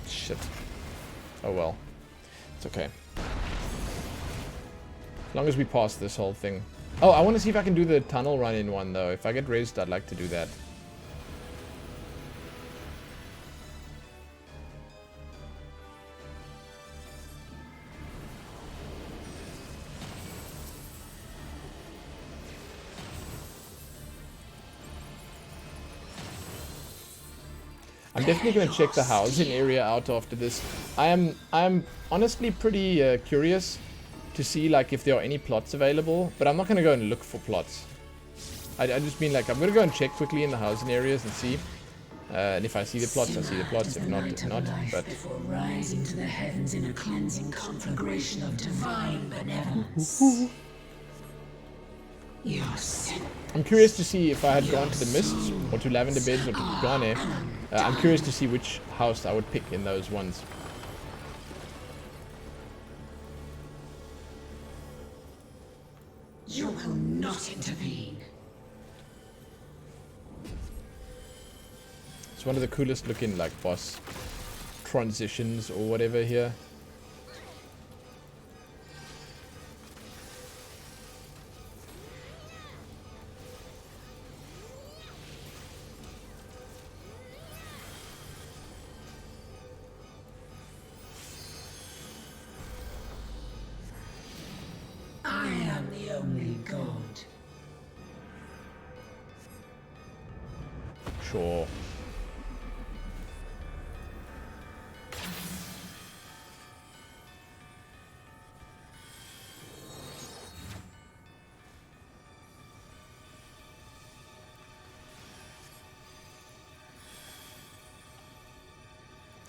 S1: Shit. Oh well. It's okay. As long as we pass this whole thing. Oh, I want to see if I can do the tunnel run in one, though. If I get raised, I'd like to do that. I'm definitely going to check the housing area out after this. I'm honestly pretty curious to see like if there are any plots available, but I'm not going to go and look for plots. I just mean like I'm going to go and check quickly in the housing areas and see. And if I see the plots, I see the plots. If not, not. But
S3: before rising to the heavens in a cleansing conflagration of divine benevolence. Your sin.
S1: I'm curious to see if I had gone to the Mists or to Lavender Beds or to Garlean. I'm curious to see which house I would pick in those ones.
S3: You will not intervene.
S1: It's one of the coolest looking like boss transitions or whatever here.
S3: I am the only god.
S1: Sure.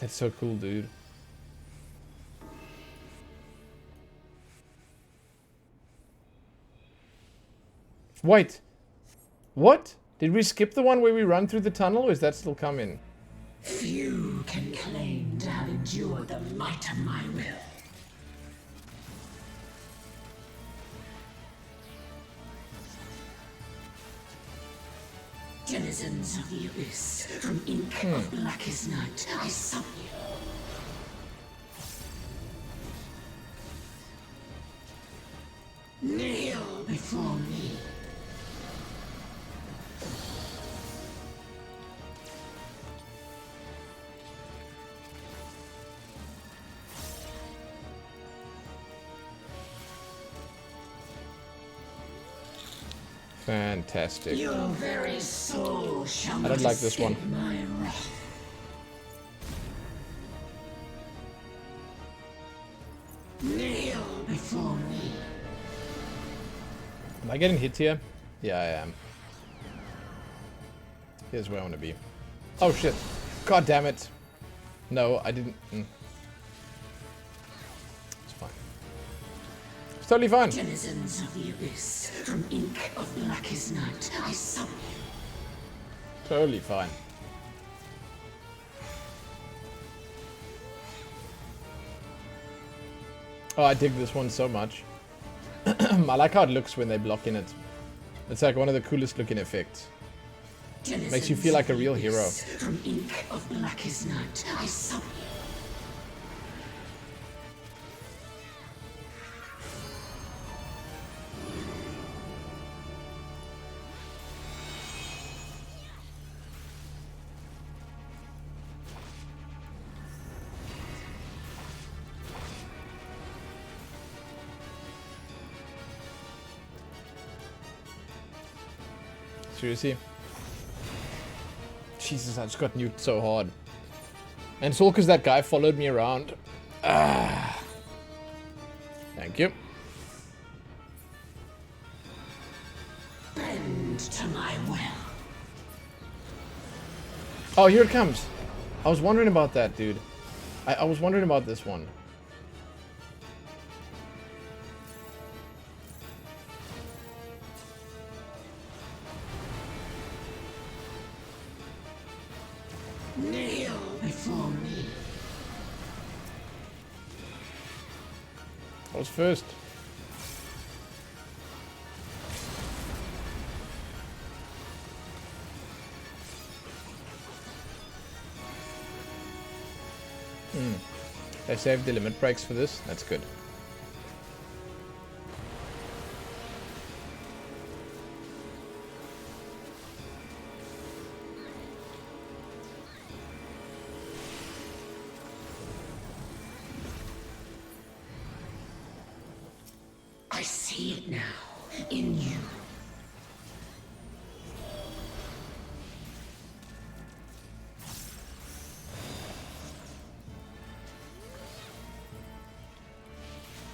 S1: That's so cool, dude. Wait. What? Did we skip the one where we run through the tunnel, or is that still coming?
S3: Few can claim to have endured the might of my will. Denizens of the abyss, from ink of blackest night, I summon you. Kneel before before me.
S1: Fantastic.
S3: Your very soul shall
S1: I don't like this one.
S3: escape my wrath. Kneel before me.
S1: Am I getting hit here? Yeah, I am. Here's where I want to be. Oh shit. God damn it. No, I didn't. It's fine. It's totally fine.
S3: Denizens of the abyss, from ink of blackest night, I summon you.
S1: Totally fine. Oh, I dig this one so much. I like how it looks when they block in it. It's like one of the coolest looking effects. Makes you feel like a real hero.
S3: From ink of blackest night, I summon you.
S1: Seriously? Jesus, I just got nuked so hard. And it's all because that guy followed me around. Ah. Thank you.
S3: Bend to my will.
S1: Oh, here it comes. I was wondering about that, dude. I was wondering about this one.
S3: Kneel before me.
S1: I was first. I saved the limit breaks for this. That's good.
S3: I see it now, in you.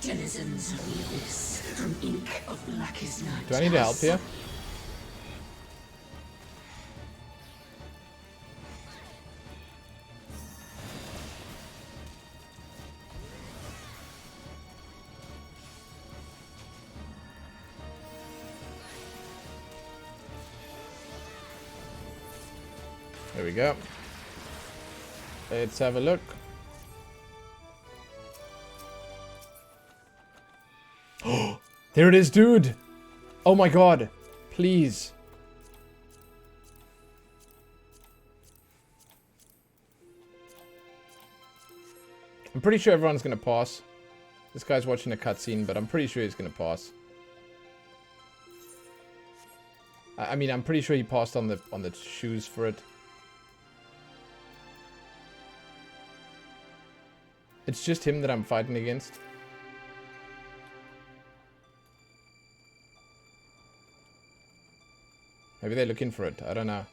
S3: Denizens of the abyss, from ink of blackest night.
S1: Do I need help here? There we go. Let's have a look. There it is, dude. Oh my god. Please. I'm pretty sure everyone's gonna pass. This guy's watching a cutscene, but I'm pretty sure he's gonna pass. I mean, I'm pretty sure he passed on the shoes for it. It's just him that I'm fighting against. Maybe they're looking for it. I don't know.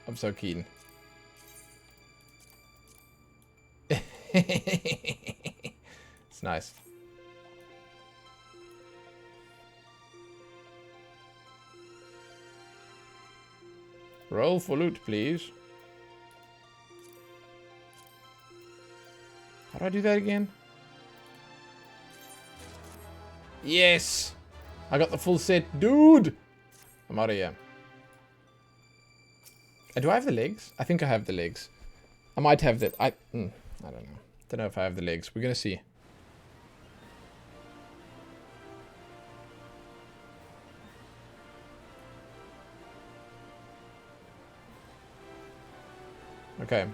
S1: I'm so keen. It's nice. Roll for loot, please. How do I do that again? Yes! I got the full set. Dude! I'm out of here. Do I have the legs? I think I have the legs. I might have the... I don't know. Don't know if I have the legs. We're gonna see. Okay.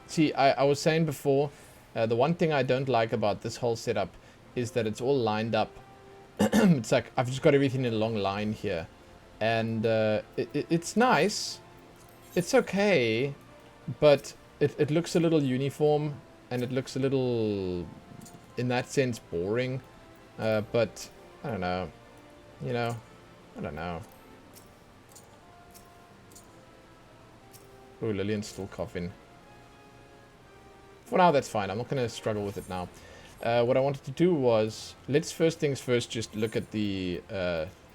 S1: See, I was saying before, the one thing I don't like about this whole setup is that it's all lined up. It's like I've just got everything in a long line here. And it's nice. It's okay. But it looks a little uniform. And it looks a little, in that sense, boring. But, I don't know. You know, I don't know. Oh, Lillian's still coughing. For now, that's fine. I'm not going to struggle with it now. What I wanted to do was, let's first things first just look at the,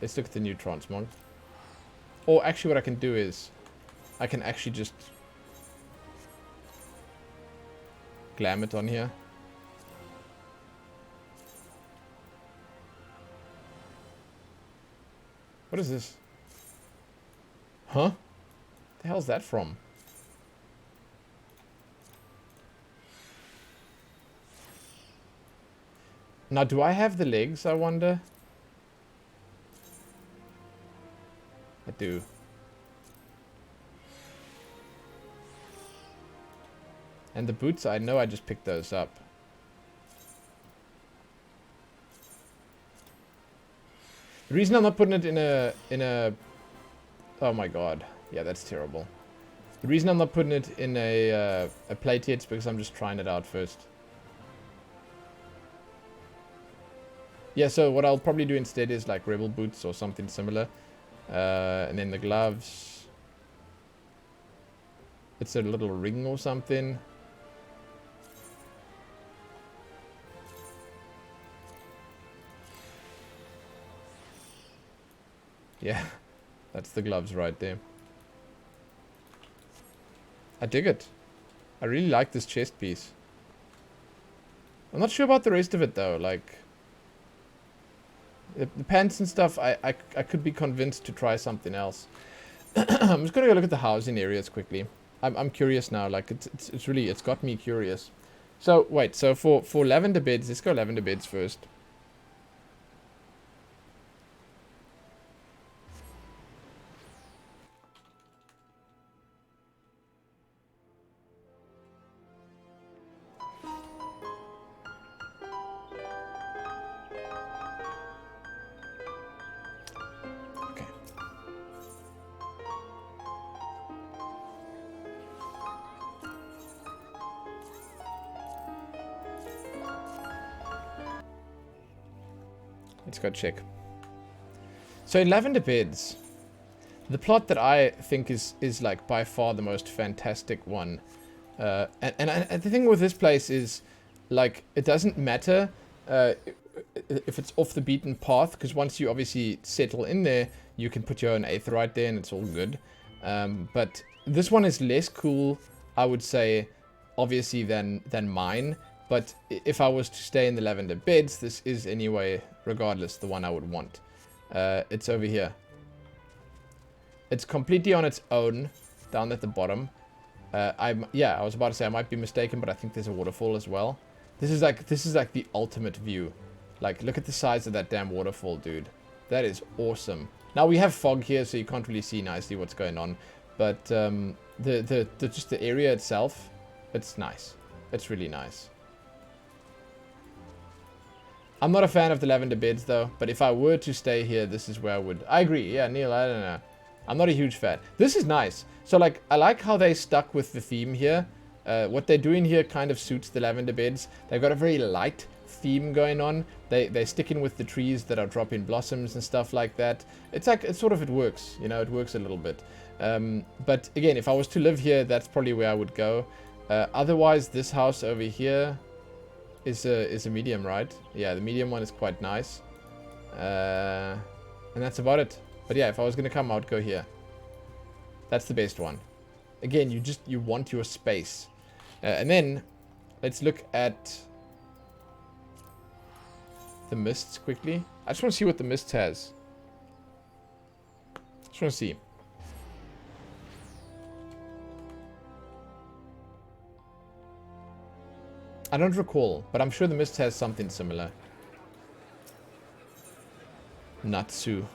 S1: let's look at the new transmog. Or actually what I can do is, I can actually just glam it on here. What is this? Huh? The hell's that from? Now, do I have the legs, I wonder? I do. And the boots, I know I just picked those up. The reason I'm not putting it in a... Oh my god. Yeah, that's terrible. The reason I'm not putting it in a plate yet is because I'm just trying it out first. Yeah, so what I'll probably do instead is like rebel boots or something similar. And then the gloves. It's a little ring or something. Yeah, that's the gloves right there. I dig it. I really like this chest piece. I'm not sure about the rest of it though, like... The pants and stuff, I could be convinced to try something else. I'm just gonna go look at the housing areas quickly. I'm curious now, like it's really, it's got me curious. So wait, so for lavender beds, let's go lavender beds first. Let's go check. So in Lavender Beds, the plot that I think is like by far the most fantastic one. And the thing with this place is, like, it doesn't matter if it's off the beaten path, because once you obviously settle in there, you can put your own aetheryte there and it's all good. But this one is less cool, I would say, obviously, than mine. But if I was to stay in the Lavender Beds, this is anyway, regardless, the one I would want. It's over here. It's completely on its own, down at the bottom. Yeah, I was about to say I might be mistaken, but I think there's a waterfall as well. This is like the ultimate view. Like, look at the size of that damn waterfall, dude. That is awesome. Now we have fog here, so you can't really see nicely what's going on. But just the area itself, it's nice. It's really nice. I'm not a fan of the Lavender Beds, though. But if I were to stay here, this is where I would... I agree. Yeah, Neil, I don't know. I'm not a huge fan. This is nice. So, like, I like how they stuck with the theme here. What they're doing here kind of suits the Lavender Beds. They've got a very light theme going on. They stick in with the trees that are dropping blossoms and stuff like that. It's like, it works. You know, it works a little bit. But, again, if I was to live here, that's probably where I would go. Otherwise, this house over here... is a medium, right? Yeah, the medium one is quite nice. And that's about it. But yeah, if I was going to come out, go here. That's the best one. Again, you want your space. And then, let's look at the mists quickly. I just want to see what the mist has. Just want to see. I don't recall, but I'm sure the mist has something similar. Natsu.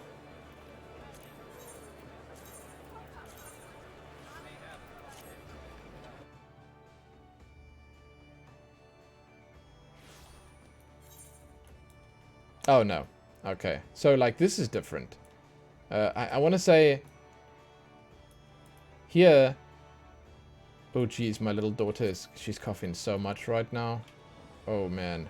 S1: Oh, no. Okay. So, like, this is different. I want to say... Here... Oh, geez, my little daughter is... She's coughing so much right now. Oh, man.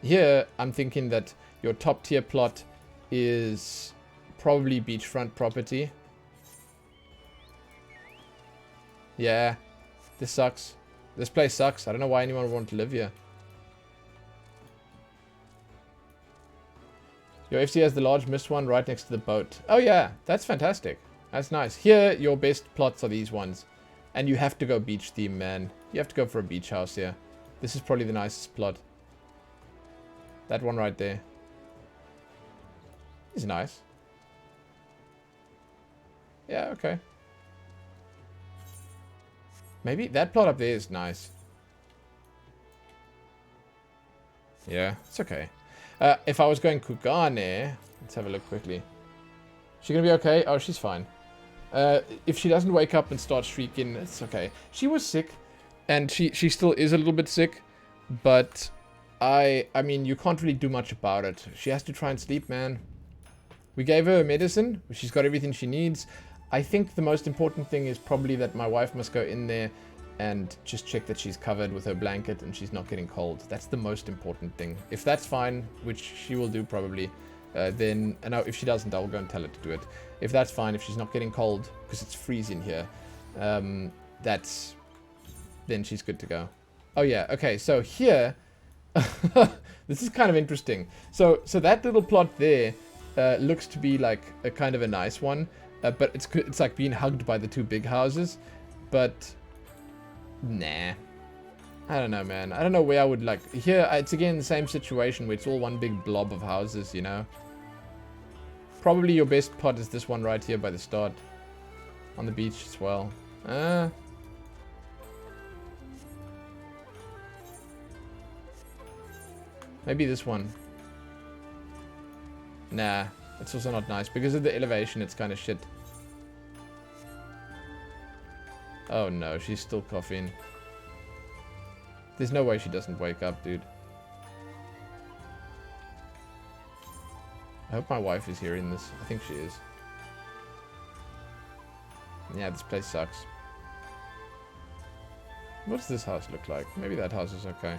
S1: Here, I'm thinking that your top tier plot is probably beachfront property. Yeah. This sucks. This place sucks. I don't know why anyone would want to live here. Your FC has the large mist one right next to the boat. Oh yeah, that's fantastic. That's nice. Here, your best plots are these ones. And you have to go beach theme, man. You have to go for a beach house here. This is probably the nicest plot. That one right there. Is nice. Yeah, okay. Maybe that plot up there is nice. Yeah, it's okay. If I was going Kugane, let's have a look quickly. She gonna be okay? Oh, she's fine. If she doesn't wake up and start shrieking, it's okay. She was sick, and she still is a little bit sick, but I mean, you can't really do much about it. She has to try and sleep, man. We gave her medicine. She's got everything she needs. I think the most important thing is probably that my wife must go in there and just check that she's covered with her blanket and she's not getting cold. That's the most important thing. If that's fine, which she will do probably, then... No, if she doesn't, I'll go and tell her to do it. If that's fine, if she's not getting cold, because it's freezing here, then she's good to go. Oh yeah, okay, so here... this is kind of interesting. So that little plot there looks to be like a kind of a nice one, but it's like being hugged by the two big houses, but... Nah. I don't know, man. I don't know where I would like... Here, it's again the same situation where it's all one big blob of houses, you know? Probably your best plot is this one right here by the start. On the beach as well. Maybe this one. Nah. It's also not nice. Because of the elevation, it's kind of shit. Oh no, she's still coughing. There's no way she doesn't wake up, dude. I hope my wife is hearing this. I think she is. Yeah, this place sucks. What does this house look like? Maybe that house is okay.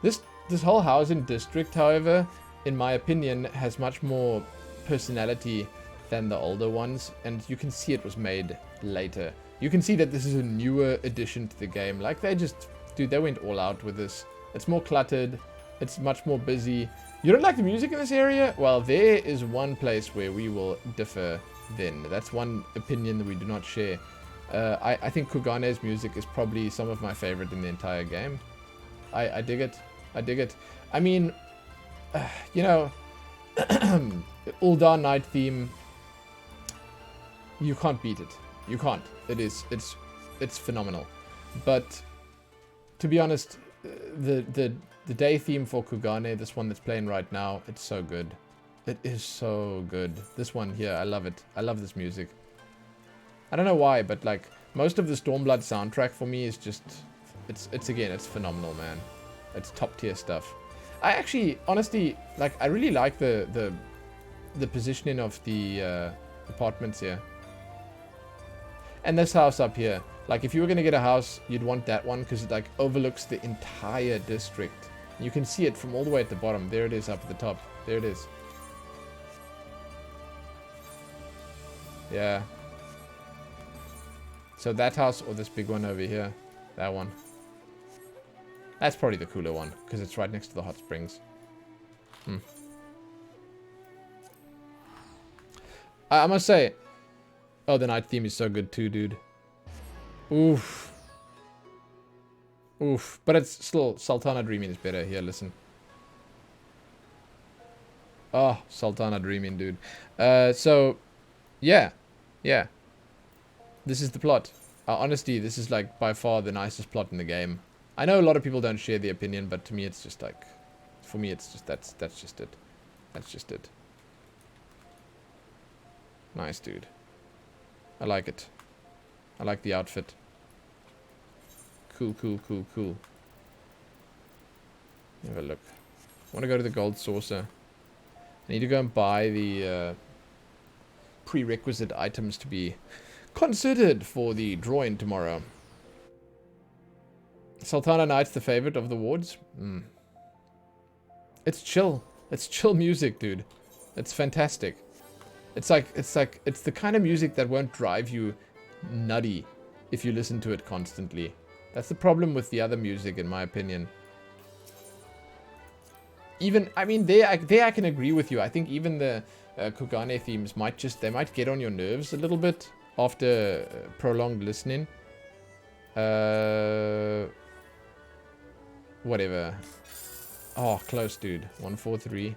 S1: This whole housing district, however, in my opinion, has much more personality than the older ones. And you can see it was made later. You can see that this is a newer addition to the game. Like, they just... Dude, they went all out with this. It's more cluttered. It's much more busy. You don't like the music in this area? Well, there is one place where we will differ then. That's one opinion that we do not share. I think Kugane's music is probably some of my favorite in the entire game. I dig it. I dig it. I mean, you know, Ul'dah Night theme, you can't beat it. You can't. It's phenomenal. But to be honest, the day theme for Kugane, this one that's playing right now, it's so good. It is so good. This one here, I love it. I love this music. I don't know why, but like most of the Stormblood soundtrack for me is just, it's again, it's phenomenal, man. It's top tier stuff. I actually, honestly, like I really like the positioning of the apartments here. And this house up here, like if you were gonna get a house, you'd want that one because it like overlooks the entire district. You can see it from all the way at the bottom. There it is up at the top. There it is. Yeah. So that house or this big one over here, that one. That's probably the cooler one because it's right next to the hot springs. I must say, oh, the night theme is so good too, dude. Oof. Oof. But it's still, Sultana Dreaming is better. Here, listen. Oh, Sultana Dreaming, dude. So, yeah. Yeah. This is the plot. Honestly, this is like by far the nicest plot in the game. I know a lot of people don't share the opinion, but to me it's just like, for me it's just, that's just it. That's just it. Nice, dude. I like it. I like the outfit. Cool, cool, cool, cool. Have a look. want to go to the gold saucer. I need to go and buy the prerequisite items to be considered for the drawing tomorrow. Sultana Knight's the favorite of the wards. It's chill. It's chill music, dude. It's fantastic. It's the kind of music that won't drive you nutty if you listen to it constantly. That's the problem with the other music, in my opinion. Even, I mean, there I can agree with you. I think even the Kugane themes might get on your nerves a little bit after prolonged listening. Whatever. Oh, close, dude. 143.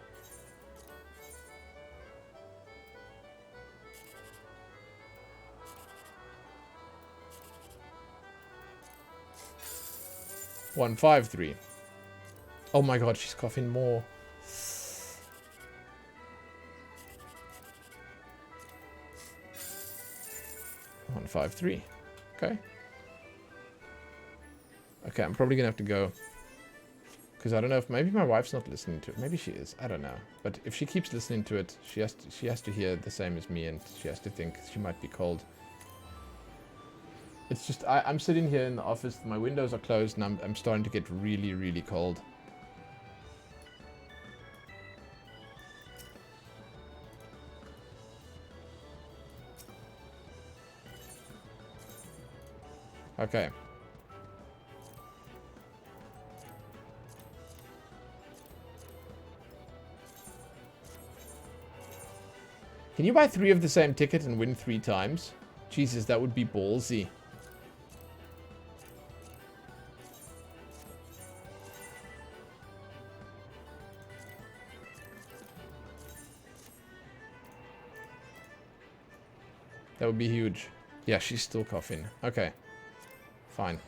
S1: One, 5, 3. Oh my god, she's coughing more. 1, 5, 3. Okay. Okay, I'm probably gonna have to go. Because I don't know if maybe my wife's not listening to it. Maybe she is. I don't know. But if she keeps listening to it, she has to hear the same as me, and she has to think she might be cold. It's just I'm sitting here in the office. My windows are closed, and I'm starting to get really, really cold. Okay. Can you buy 3 of the same ticket and win 3 times? Jesus, that would be ballsy. That would be huge. Yeah, she's still coughing. Okay. Fine.